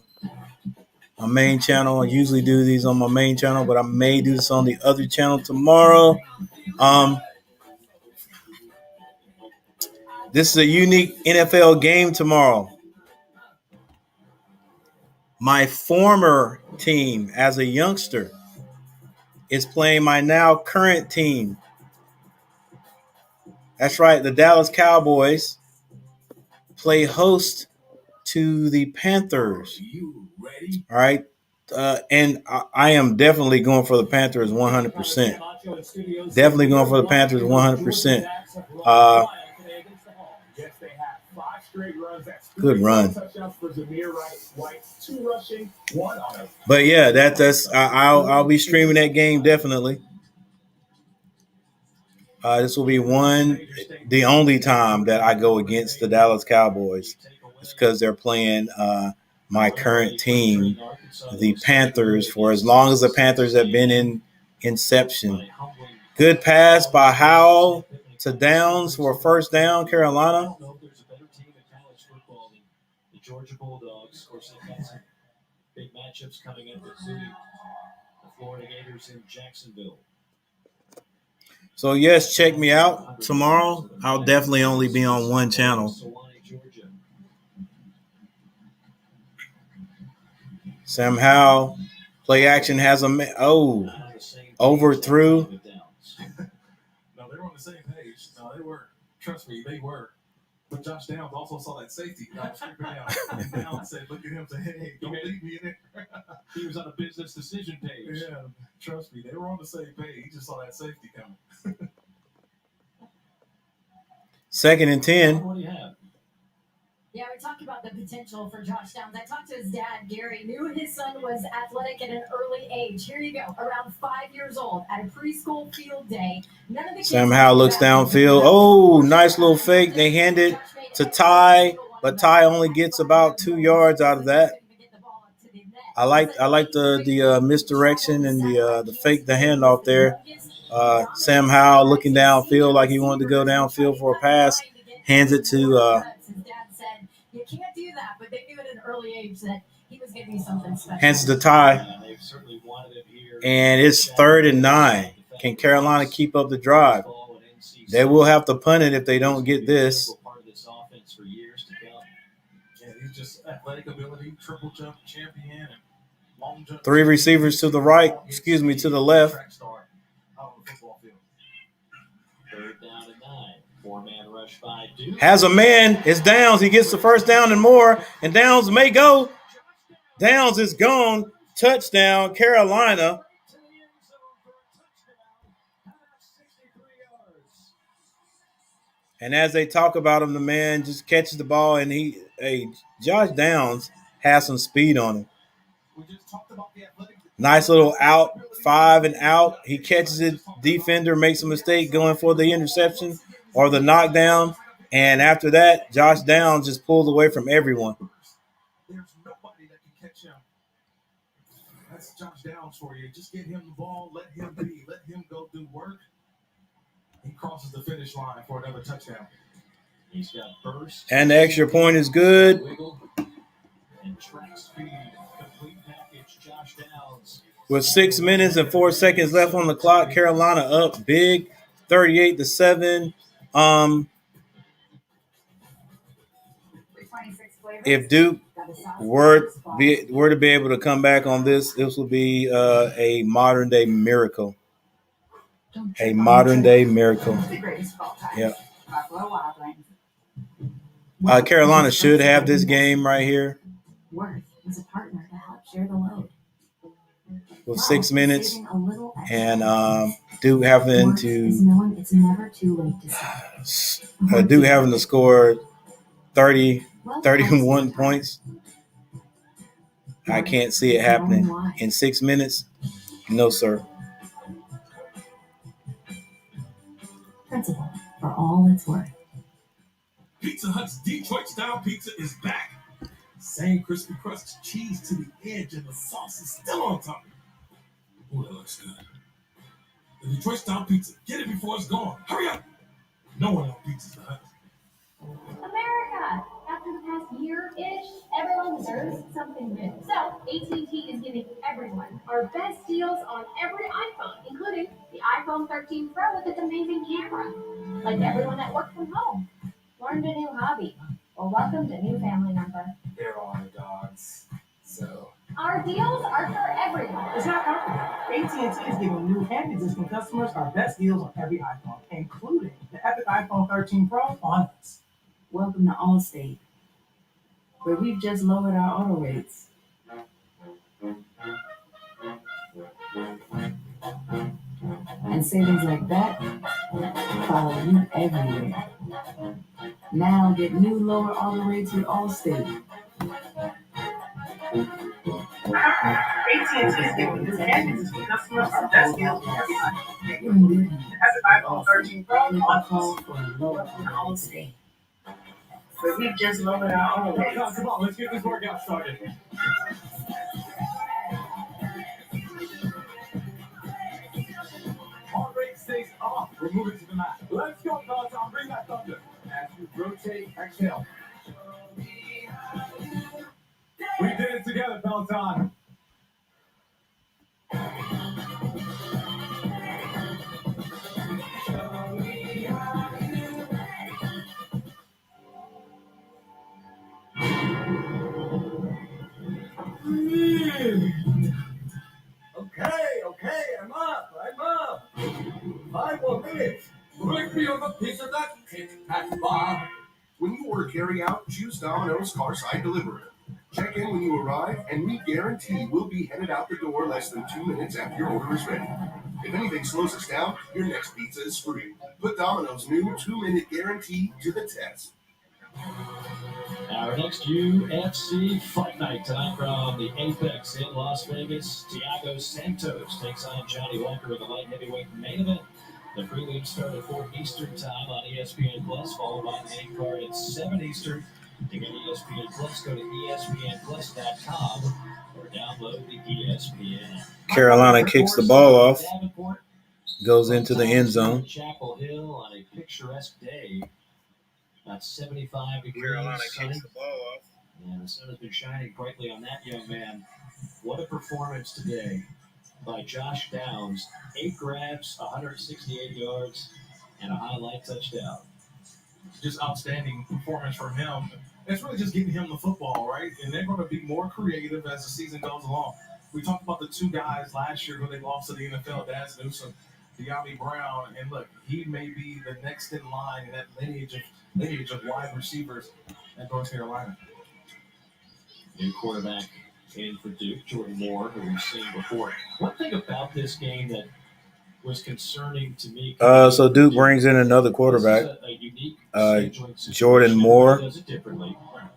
my main channel. I usually do these on my main channel, but I may do this on the other channel tomorrow. This is a unique NFL game tomorrow. My former team as a youngster is playing my now current team. That's right. The Dallas Cowboys play host to the Panthers. All right. And I am definitely going for the Panthers 100%. Definitely going for the Panthers 100%. Good run. But yeah, I'll be streaming that game definitely. This will be the only time that I go against the Dallas Cowboys. It's because they're playing my current team, the Panthers, for as long as the Panthers have been in inception. Good pass by Howell to Downs for a first down, Carolina. The Georgia Bulldogs, of course, they've got some big matchups coming up with the Florida Gators in Jacksonville. So, yes, check me out tomorrow. I'll definitely only be on one channel. Sam Howell, play action has overthrew. No, they were on the same page. No, they were. Trust me, they were. But Josh Downs also saw that safety. Downs said, look at him, say, hey, don't leave me in there. He was on a business decision page. Yeah, trust me, they were on the same page. He just saw that safety coming. 2nd and 10. What do you have? Yeah, we talked about the potential for Josh Downs. I talked to his dad, Gary, knew his son was athletic at an early age. Here you go, around 5 years old at a preschool field day. None of the kids Sam Howell looks downfield. Oh, nice little fake. They hand it to Ty, but Ty only gets about 2 yards out of that. I like the misdirection and the fake, the handoff there. Sam Howell looking downfield like he wanted to go downfield for a pass. Hands it to you can't do that, but they knew at an early age that he was going to be something special. Hands it to Ty. And it's 3rd and 9. Can Carolina keep up the drive? They will have to punt it if they don't get this. Yeah, he's just athletic ability, triple jump champion, and long jump. 3 receivers to the right, to the left. Has a man. It's Downs. He gets the first down and more. And Downs may go. Downs is gone. Touchdown, Carolina. And as they talk about him, the man just catches the ball. And Josh Downs has some speed on him. Nice little out, 5 and out. He catches it. Defender makes a mistake going for the interception or the knockdown. And after that, Josh Downs just pulled away from everyone. There's nobody that can catch him. That's Josh Downs for you. Just get him the ball. Let him go do work. He crosses the finish line for another touchdown. He's got burst. And the extra point is good. And track speed, complete package, Josh Downs. With 6 minutes and 4 seconds left on the clock, Carolina up big, 38-7. If Duke were to be able to come back on this will be a modern day miracle. A modern day miracle. Yeah. Carolina should have this game right here. Worth is a partner to help share the load. With 6 minutes and Duke having to it's never too late to Duke having to score 31 points. I can't see it happening in 6 minutes. No, sir. Principle for all it's worth. Pizza Hut's Detroit-style pizza is back. Same crispy crust, cheese to the edge, and the sauce is still on top. Ooh, that looks good. The Detroit-style pizza. Get it before it's gone. Hurry up. No one else Pizza Hut. America, year-ish, everyone deserves something new. So, AT&T is giving everyone our best deals on every iPhone, including the iPhone 13 Pro with its amazing camera. Like everyone that worked from home, learned a new hobby, or welcomed a new family member. They're all the dogs. So. Our deals are for everyone. It's not complicated. AT&T is giving new and existing customers our best deals on every iPhone, including the epic iPhone 13 Pro on us. Welcome to Allstate, where we've just lowered our auto rates. And savings like that follow you everywhere. Now get new lower auto rates with Allstate. AT&T is giving new and existing customers our best deals on every iPhone, including the epic iPhone 13 Pro on us. For a lower Allstate, where we've just lowered our auto rates. Come on, let's get this workout started. Heart rate stays off. We're moving to the mat. Let's go, Peloton. Bring that thunder. As you rotate, exhale. We did it together, Peloton. Okay, I'm up. 5 more minutes. Break me on a piece of that Kit Kat bar. When you order carry-out, choose Domino's Carside Delivery. Check in when you arrive, and we guarantee we'll be headed out the door less than 2 minutes after your order is ready. If anything slows us down, your next pizza is free. Put Domino's new 2-minute guarantee to the test. Our next UFC fight night tonight from the Apex in Las Vegas. Thiago Santos takes on Johnny Walker in the light heavyweight main event. The prelim start at 4 Eastern time on ESPN Plus, followed by the main card at 7 Eastern. To get ESPN Plus, go to ESPNplus.com or download the ESPN app. Carolina kicks the ball off, goes into the end zone. Chapel Hill on a picturesque day. About 75 degrees. Carolina sunny. kicks the ball off. And the sun has been shining brightly on that young man. What a performance today by Josh Downs. 8 grabs, 168 yards, and a highlight touchdown. Just outstanding performance from him. It's really just getting him the football, right? And they're going to be more creative as the season goes along. We talked about the 2 guys last year who they lost to the NFL, Daz Newsome, De'Ami Brown, and look, he may be the next in line in that lineage of wide receivers at North Carolina. New quarterback in for Duke, Jordan Moore, who we've seen before. One thing about this game that was concerning to me. So Duke brings in another quarterback, Jordan Moore.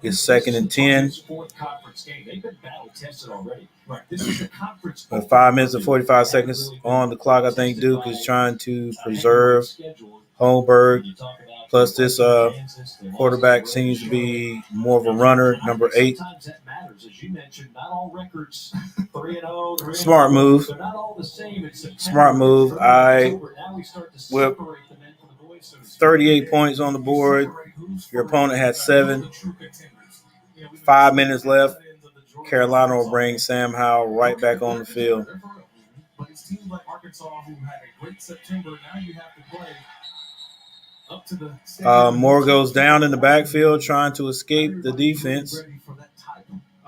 His 2nd and 10. With 5 minutes and 45 seconds on the clock, I think Duke is trying to preserve Holmberg. Plus, this quarterback seems to be more of a runner, number 8. Smart move. Smart move. With 38 points on the board, your opponent had 7. 5 minutes left. Carolina will bring Sam Howell right back on the field. But it's teams like Arkansas who had a great September. Now you have to play up to the Moore goes down in the backfield trying to escape the defense.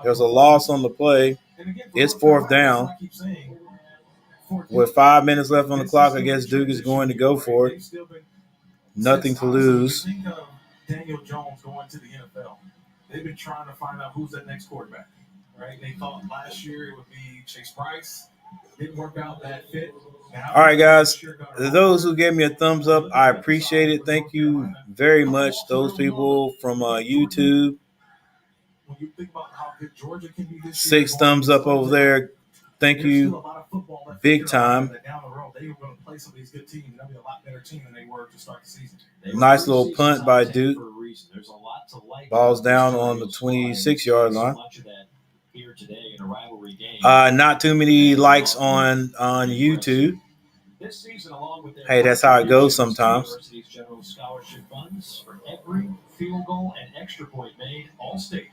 There's a loss on the play. It's 4th down. With 5 minutes left on the clock, I guess Duke is going to go for it. Nothing to lose. Think of Daniel Jones going to the NFL. They've been trying to find out who's that next quarterback, right? They thought last year it would be Chase Price. Didn't work out that fit. All right, guys. Those who gave me a thumbs up, I appreciate it. Thank you very much. Those people from YouTube. When you think about how good Georgia can be this 6 thumbs up over there. Thank you. Big time. Down the road, they were going to play some of these good teams. They'll be a lot better team than they were to start the season. Nice little punt by Duke. Ball's down on the 26-yard line. Not too many likes on YouTube. This season, along with their Hey, that's how it goes sometimes. University's general scholarship funds for every field goal and extra point made, Allstate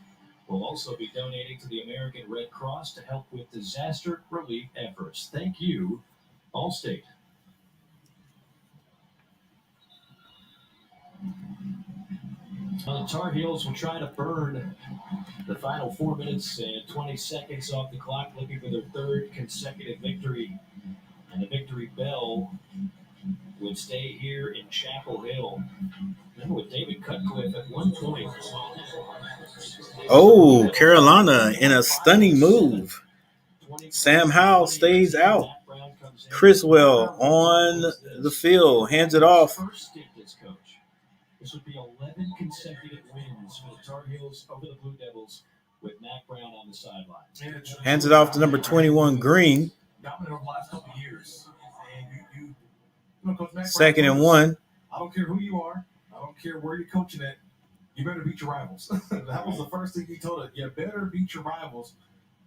will also be donating to the American Red Cross to help with disaster relief efforts. Thank you, Allstate. The Tar Heels will try to burn the final 4 minutes and 20 seconds off the clock, looking for their third consecutive victory. And the victory bell would stay here in Chapel Hill. Remember with David Cutcliffe at one point. Oh, Carolina in a stunning move. Sam Howell stays out. Criswell on the field, hands it off. This would be 11 consecutive wins for the Tar Heels over the Blue Devils with Mac Brown on the sideline. Hands it off to number 21, Green. Second and 1. I don't care who you are. I don't care where you're coaching at. You better beat your rivals. That was the first thing he told us. You better beat your rivals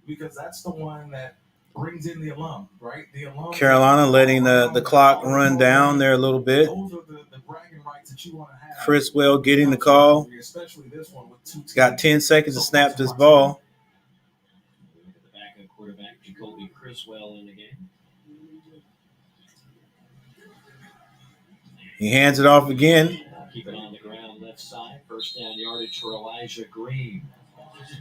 because that's the one that brings in the alum, right? The alum. Carolina letting the clock run down there a little bit. Those are the bragging rights that you want to have. Criswell getting the call. Especially this one with two teams. Got 10 seconds to snap this ball. Look at the backup quarterback, Jacoby Criswell in the game. He hands it off again. Keep it on the ground, left side. First down yardage for Elijah Green.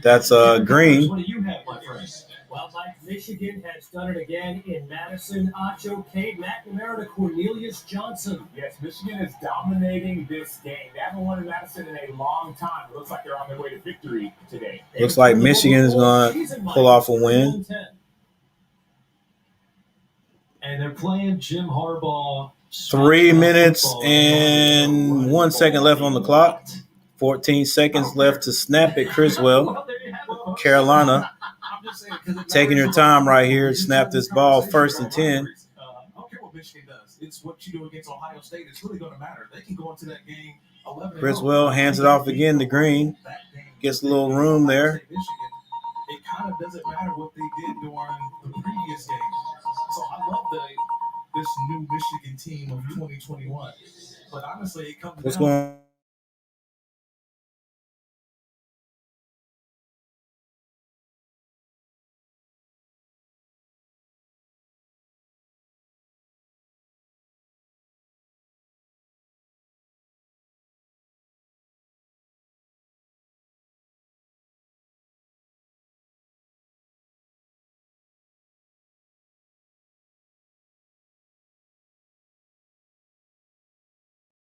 That's Green. What do you have, my friend? Well, Mike, Michigan has done it again in Madison. Acho, Cade McNamara to Cornelius Johnson. Yes, Michigan is dominating this game. They haven't won in Madison in a long time. It looks like they're on their way to victory today. Looks like Michigan is going to pull off a win. And they're playing Jim Harbaugh. 3 minutes and 1 second left on the clock. 14 seconds left to snap it, Criswell. Carolina taking your time right here to snap this ball. 1st and 10. I don't care what Michigan does. It's what you do against Ohio State. It's really going to matter. They can go into that game 11-0. Criswell hands it off again to Green. Gets a little room there. It kind of doesn't matter what they did during the previous games. So I love this new Michigan team of 2021. But honestly, it comes What's down going on?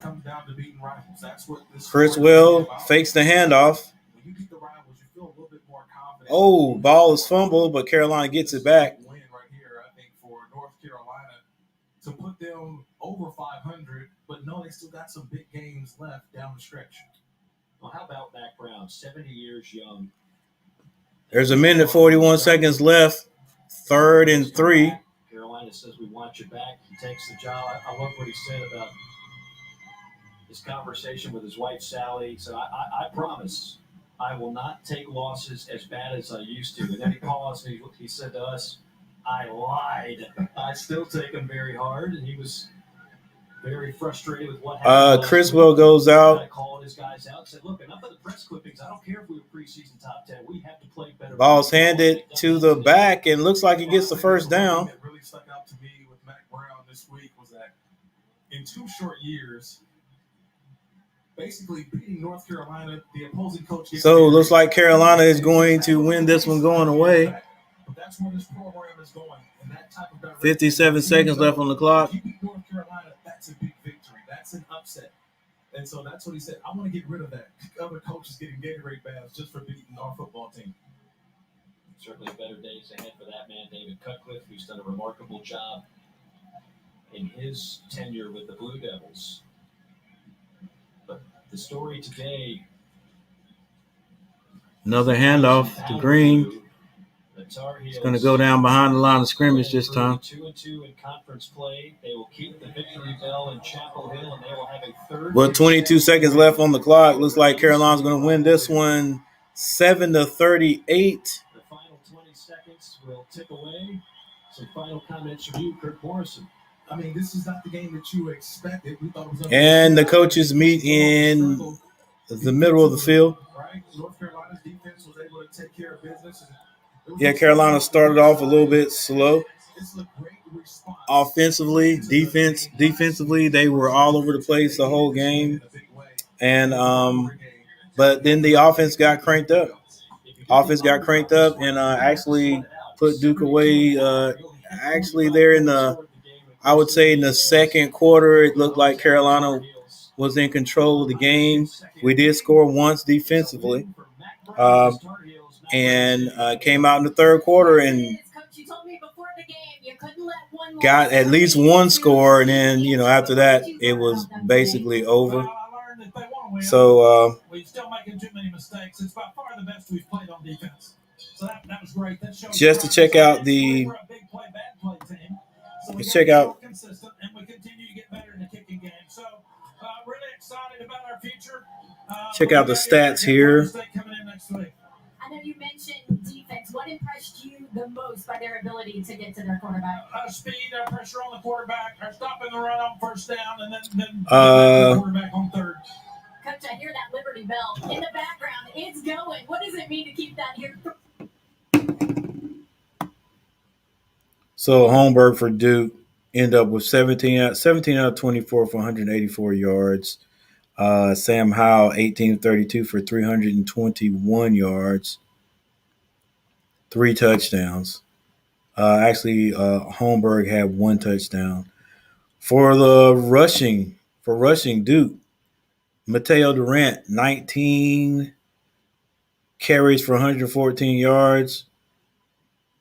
comes down to beating rivals. That's what this Criswell fakes the handoff. When you beat the rivals, you feel a little bit more confident. Oh, ball is fumbled, but Carolina gets it back. Win right here, I think, for North Carolina to put them over 500, but no, they still got some big games left down the stretch. Well, how about Mac Brown, 70 years young? There's a minute 41 seconds left. 3rd and 3. Carolina says we want you back. He takes the job. I love what he said about his conversation with his wife, Sally. He said, I promise I will not take losses as bad as I used to. And then he paused and he said to us, I lied. I still take them very hard. And he was very frustrated with what happened. Criswell goes out. Calling his guys out. Said, look, enough of the press clippings. I don't care if we were preseason top 10. We have to play better. Ball's handed to the back and looks like he gets the first down. What really stuck out to me with Mac Brown this week was that in 2 short years, basically beating North Carolina, the opposing coach. So it looks like Carolina is going to win this one going away. But that's where this program is going. And that type of direction. 57 seconds left on the clock. If you beat North Carolina, that's a big victory. That's an upset. And so that's what he said. I want to get rid of that. Other coaches getting Gatorade baths just for beating our football team. Certainly better days ahead for that man, David Cutcliffe, who's done a remarkable job in his tenure with the Blue Devils. But the story today. Another handoff to Green. It's going to go down behind the line of scrimmage this time. 2-2 in conference play. They will keep the victory bell in Chapel Hill, and they will have a third. Well, 22 seconds left on the clock. Looks like Carolina's going to win this one 7-38. The final 20 seconds will tick away. Some final comments from you, Kirk Morrison. I mean, this is not the game that you expected. We thought it was And the coaches meet in the middle of the field. Right? North Carolina's defense was able to take care of business. Yeah, Carolina started off a little bit slow. Offensively, defensively, they were all over the place the whole game. And but then the offense got cranked up. And actually put Duke away. Actually, there in I would say in the second quarter, it looked like Carolina was in control of the game. We did score once defensively, and came out in the third quarter and got at least one score, and then after that it was basically over. So we're still making too many mistakes. It's by far the best we've played on defense. So that was great. That shows just to check out the we're a big play, bad play team. So let's check out consistent, and we continue to get better in the kicking game. So really excited about our future. Check out the stats here. I know you mentioned defense. What impressed you the most by their ability to get to their quarterback? Our speed, our pressure on the quarterback, our stopping the run on first down, and then the quarterback on third. Coach, I hear that Liberty Bell in the background. It's going. What does it mean to keep that here? So Holmberg for Duke ended up with 17 out of 24 for 184 yards. Sam Howell, 18 of 32 for 321 yards, 3 touchdowns. Holmberg had 1 touchdown. For rushing Duke, Mateo Durant, 19 carries for 114 yards.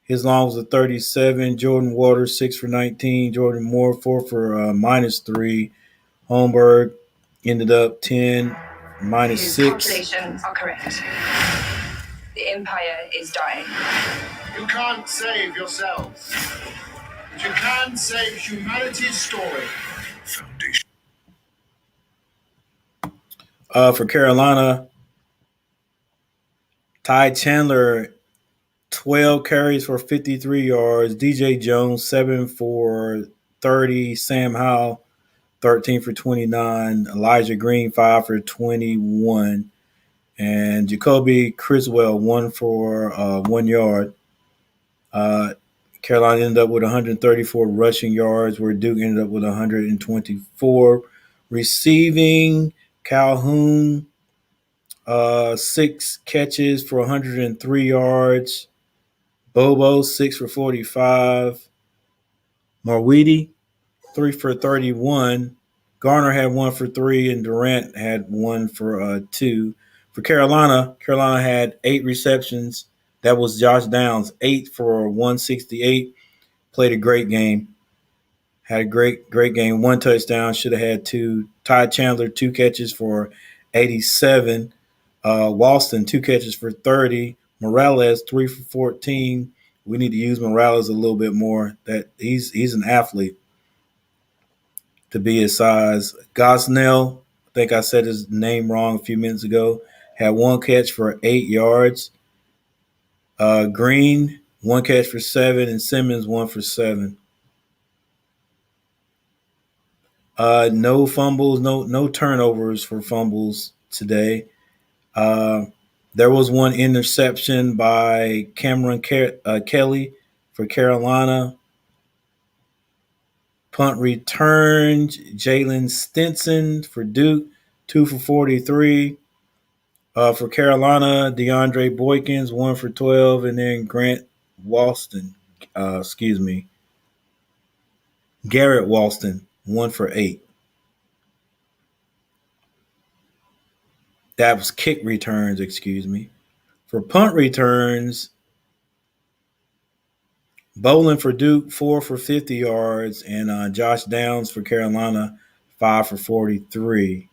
His long was a 37. Jordan Waters, 6 for 19. Jordan Moore, 4 for -3. Holmberg ended up 10, -6. Calculations are correct. The empire is dying. You can't save yourselves, but you can save humanity's story. Foundation. For Carolina, Ty Chandler, 12 carries for 53 yards. DJ Jones, 7 for 30. Sam Howell, 13 for 29. Elijah Green, 5 for 21. And Jacoby Criswell, 1 for 1 yard. Carolina ended up with 134 rushing yards, where Duke ended up with 124. Receiving, Calhoun, 6 catches for 103 yards. Bobo, 6 for 45. Marweedy, 3 for 31. Garner had 1 for 3, and Durant had 1 for 2. For Carolina had 8 receptions. That was Josh Downs, 8 for 168. Played a great game. Had a great game. 1 touchdown. Should have had 2. Ty Chandler, 2 catches for 87. Walston, 2 catches for 30. Morales, 3 for 14. We need to use Morales a little bit more. That he's an athlete to be his size. Gosnell, I think I said his name wrong a few minutes ago, had 1 catch for 8 yards. Green, 1 catch for 7, and Simmons, 1 for 7. No fumbles, no turnovers for fumbles today. There was 1 interception by Cameron Kelly for Carolina. Punt returns, Jalen Stinson for Duke, 2 for 43. For Carolina, DeAndre Boykins, 1 for 12, and then Garrett Walston, 1 for 8. That was kick returns, For punt returns, Bolin for Duke, 4 for 50 yards, and Josh Downs for Carolina, 5 for 43.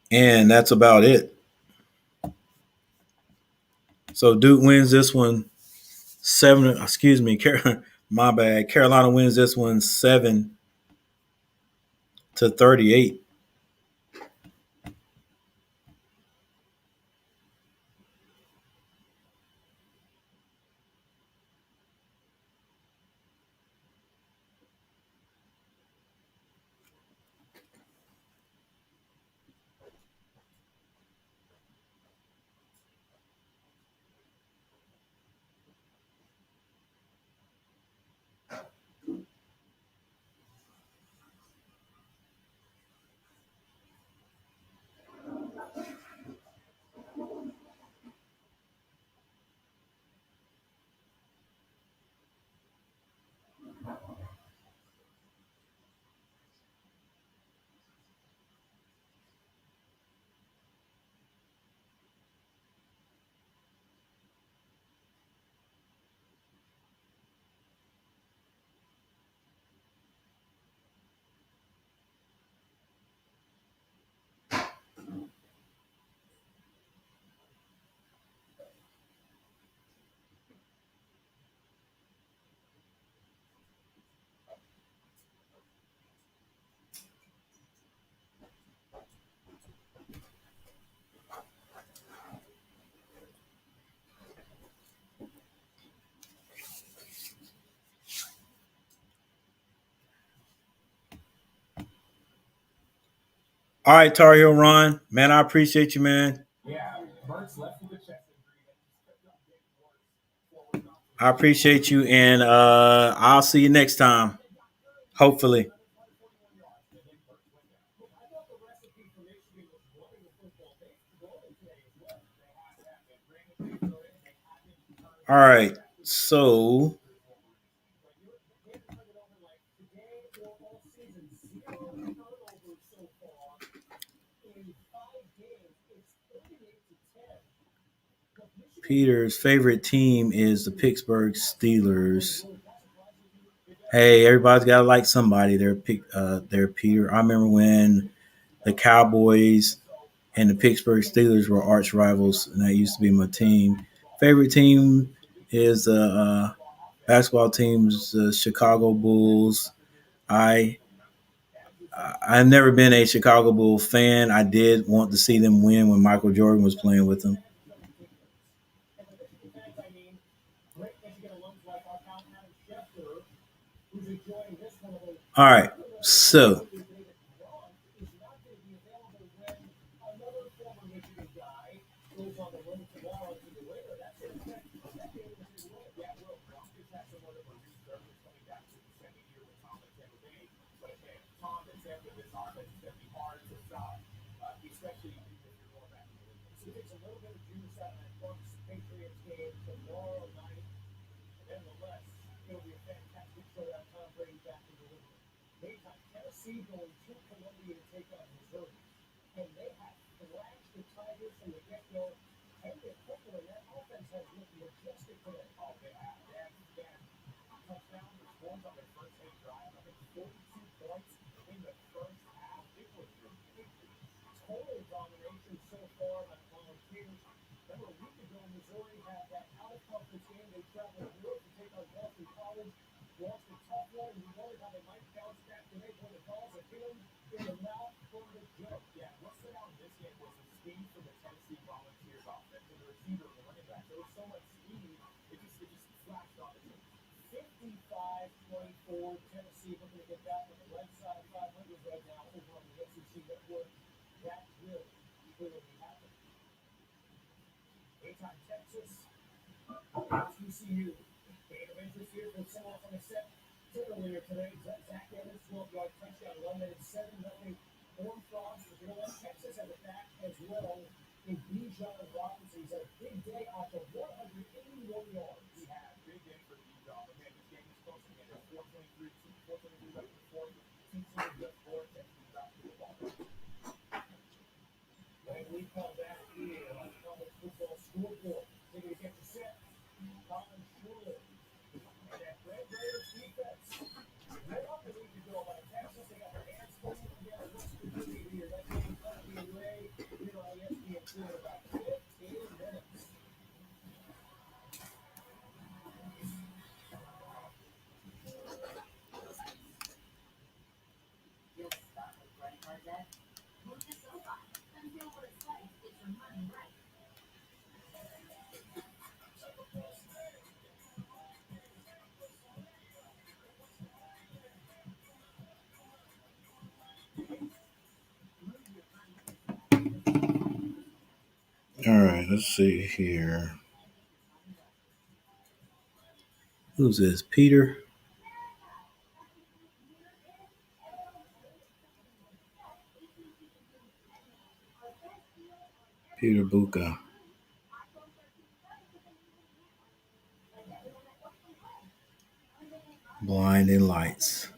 And that's about it. So Duke wins this one 7. My bad. Carolina wins this one 7-38. All right, Tar Heel Ron, man, I appreciate you, man. Yeah, Burks left with a chest injury. I appreciate you, and I'll see you next time. Hopefully. All right. So Peter's favorite team is the Pittsburgh Steelers. Hey, everybody's got to like somebody. They're Peter. I remember when the Cowboys and the Pittsburgh Steelers were arch rivals, and that used to be my team. Favorite team is basketball teams, Chicago Bulls. I've never been a Chicago Bulls fan. I did want to see them win when Michael Jordan was playing with them. All right, so all right, let's see here. Who's this? Peter? Peter Buka. Blinding Lights.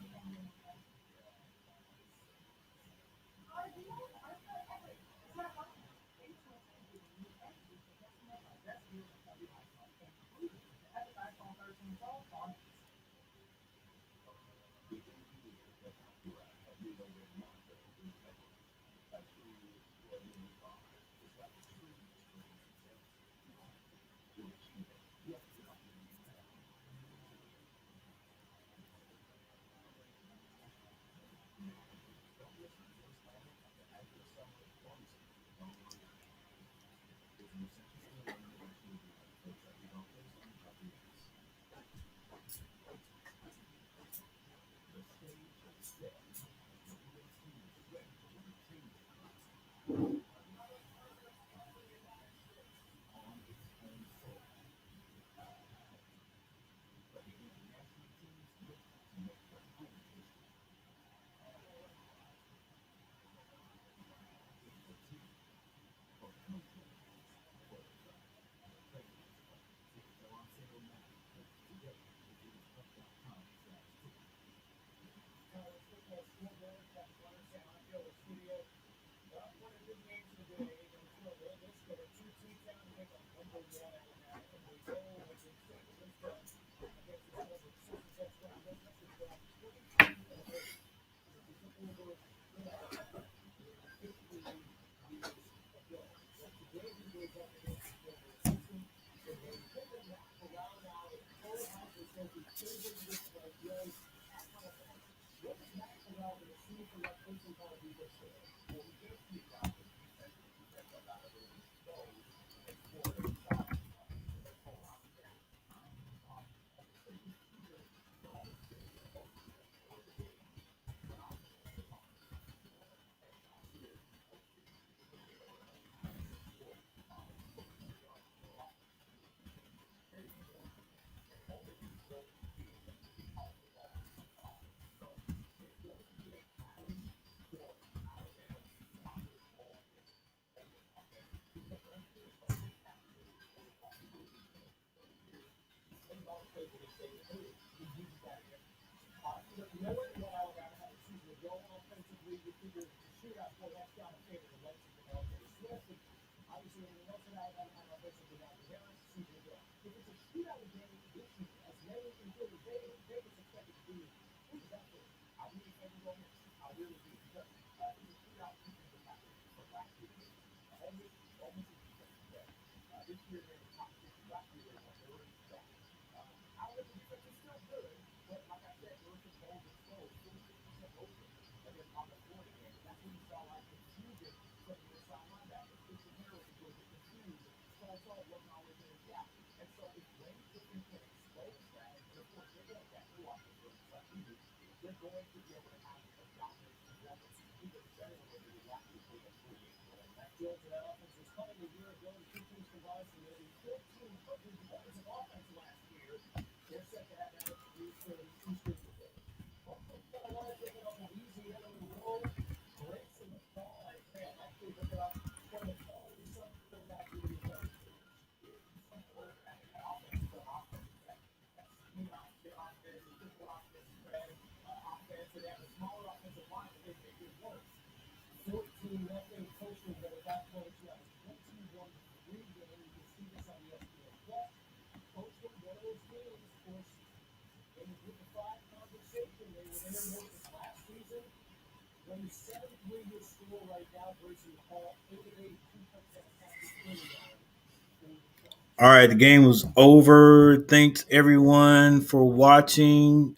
All right, the game was over. Thanks everyone for watching.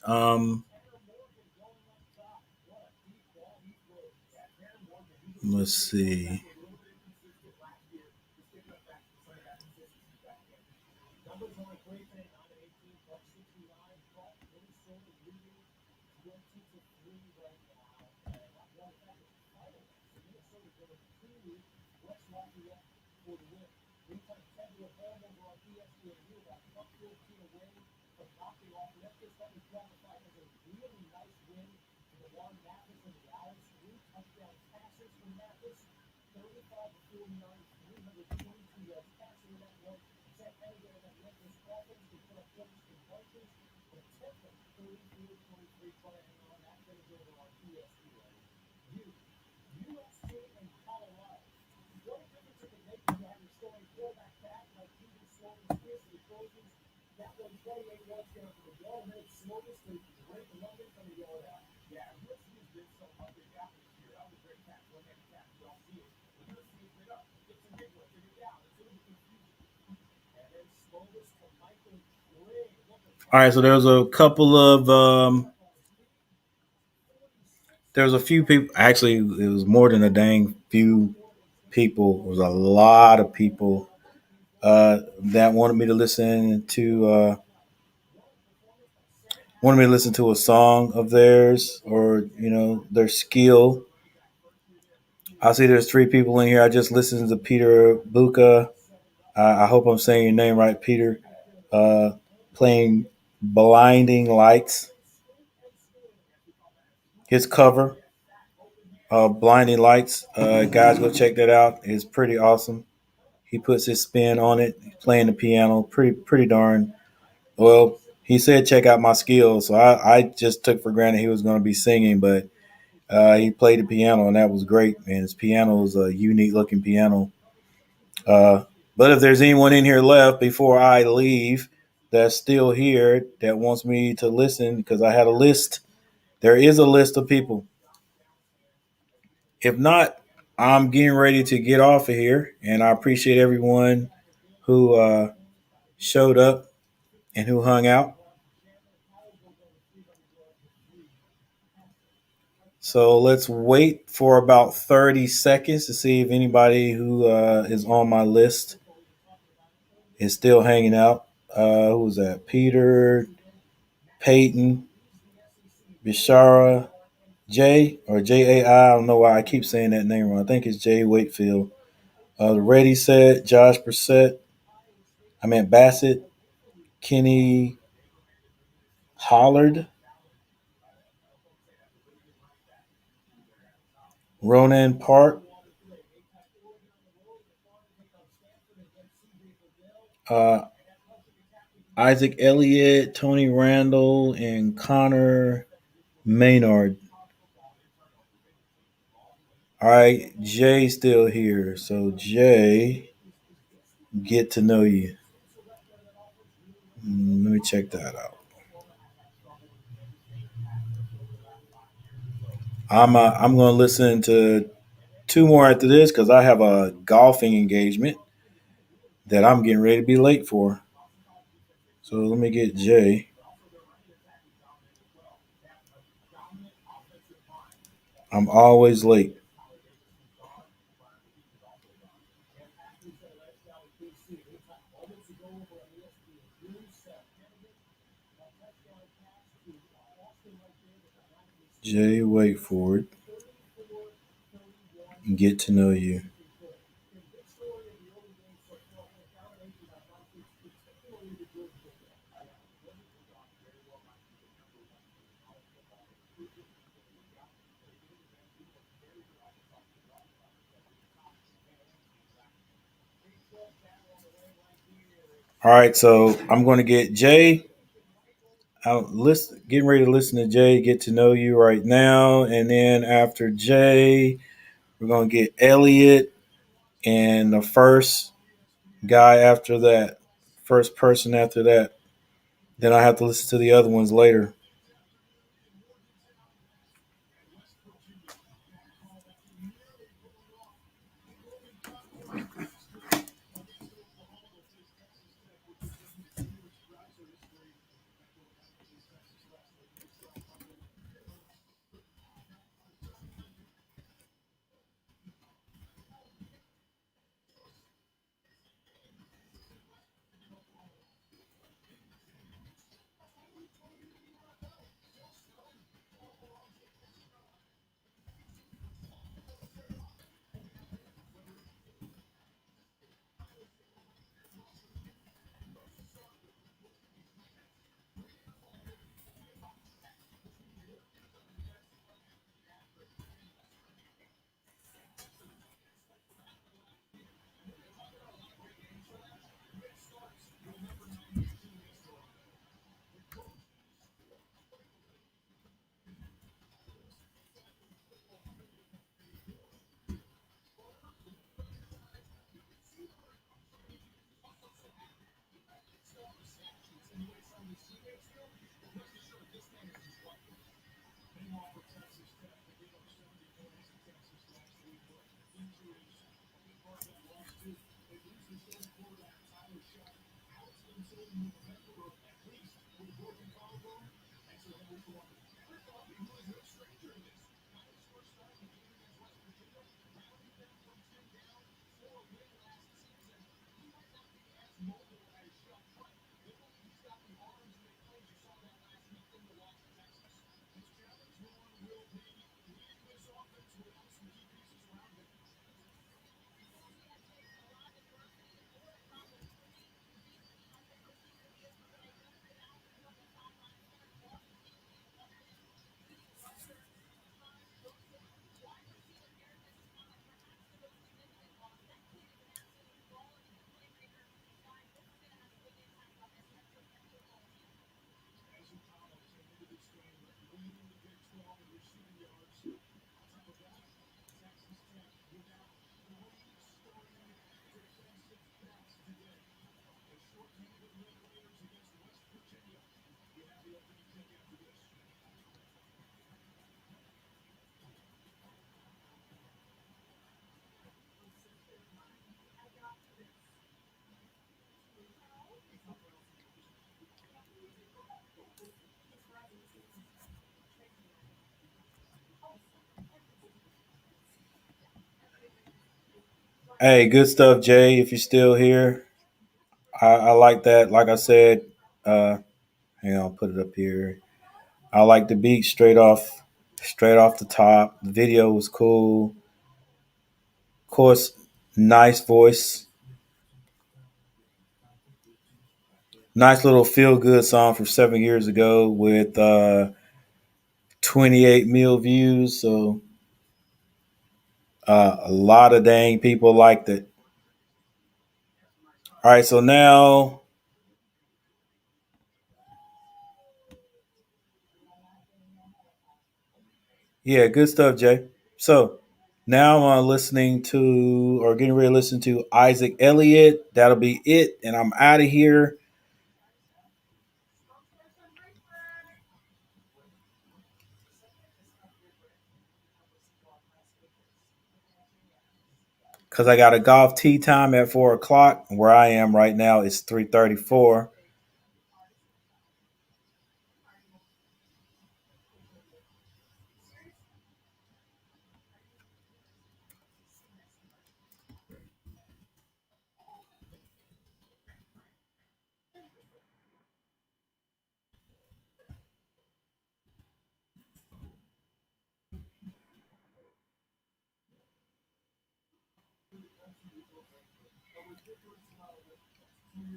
Let's see. All right, so there was a couple of there was a few people. Actually, it was more than a dang few people. It was a lot of people that wanted me to listen to a song of theirs or their skill. I see there's 3 people in here. I just listened to Peter Buka. I hope I'm saying your name right, Peter. Playing "Blinding Lights." His cover, "Blinding Lights." Guys, go check that out. It's pretty awesome. He puts his spin on it. He's playing the piano, pretty darn well. He said, "Check out my skills," so I just took for granted he was going to be singing, but he played the piano, and that was great. Man, his piano is a unique looking piano. But But if there's anyone in here left before I leave that's still here that wants me to listen, because I had a list, there is a list of people. If not, I'm getting ready to get off of here, and I appreciate everyone who showed up and who hung out. So let's wait for about 30 seconds to see if anybody who is on my list is still hanging out. Who was that? Peter, Peyton, Bishara, Jay, or Jai. I don't know why I keep saying that name wrong. I think it's Jay Wakefield. Ready Set, Josh Bassett, Kenny Hollard, Ronan Park, uh, Isaac Elliott, Tony Randall, and Connor Maynard. All right, Jay's still here. So, Jay, get to know you. Let me check that out. I'm going to listen to two more after this because I have a golfing engagement that I'm getting ready to be late for. So, let me get Jay. I'm always late. Jay, wait for it. Get to know you. All right, so I'm going to get Jay. Getting ready to listen to Jay, get to know you right now, and then after Jay, we're going to get Elliot and the first guy after that, first person after that. Then I have to listen to the other ones later. Hey, good stuff, Jay. If you're still here, I like that. Like I said, uh, hang on, I'll put it up here. I like the beat straight off the top. The video was cool. Of course, nice voice. Nice little feel good song from 7 years ago with 28 mil views. So a lot of dang people liked it. All right, so now, yeah, good stuff, Jay. So now I'm listening to or getting ready to listen to Isaac Elliott. That'll be it, and I'm out of here because I got a golf tee time at 4 o'clock. Where I am right now is 3:34.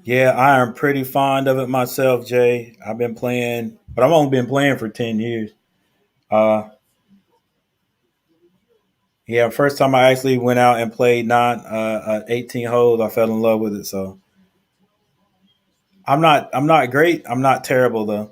Yeah, I am pretty fond of it myself, Jay. I've been playing, but I've only been playing for 10 years. Uh, yeah, first time I actually went out and played 18 holes, I fell in love with it. So I'm not great. I'm not terrible though.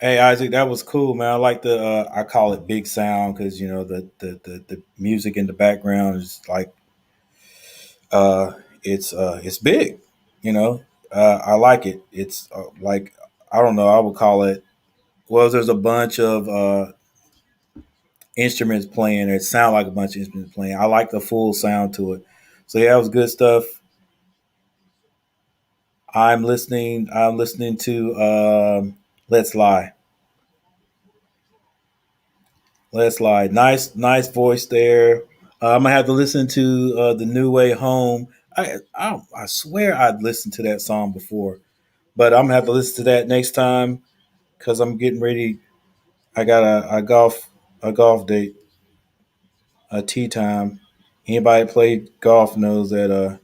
Hey Isaac, that was cool, man. I like the I call it big sound because you know the music in the background is like it's big. You know, I like it. It's like I don't know. I would call it. Well, there's a bunch of instruments playing. It sound like a bunch of instruments playing. I like the full sound to it. So yeah, it was good stuff. I'm listening. I'm listening to Let's Lie. Let's Lie. Nice voice there. I'm gonna have to listen to the New Way Home. I swear I'd listened to that song before, but I'm gonna have to listen to that next time because I'm getting ready. I got a golf date, a tea time. Anybody play golf knows that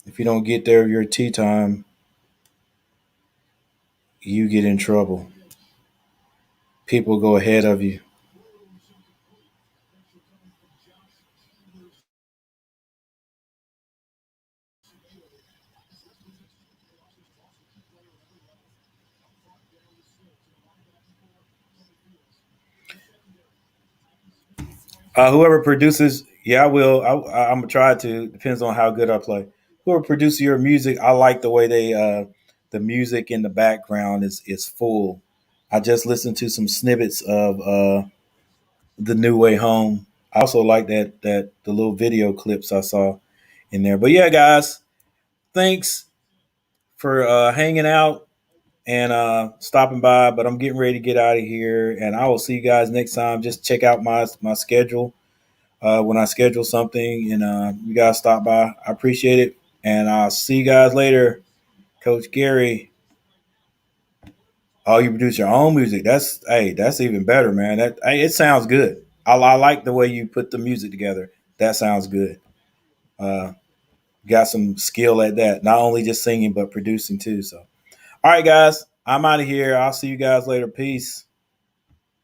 if you don't get there your tea time, you get in trouble. People go ahead of you. Whoever produces, yeah, I will. I'm gonna try to. Depends on how good I play. Whoever produces your music, I like the way the music in the background is full. I just listened to some snippets of the New Way Home. I also like that the little video clips I saw in there. But yeah, guys, thanks for hanging out and stopping by. But I'm getting ready to get out of here, and I will see you guys next time. Just check out my schedule when I schedule something, and you guys stop by. I appreciate it, and I'll see you guys later. Coach Gary. Oh, you produce your own music. That's even better, man. It sounds good. I like the way you put the music together. That sounds good. Uh, got some skill at that. Not only just singing, but producing too. So, all right, guys, I'm out of here. I'll see you guys later. Peace.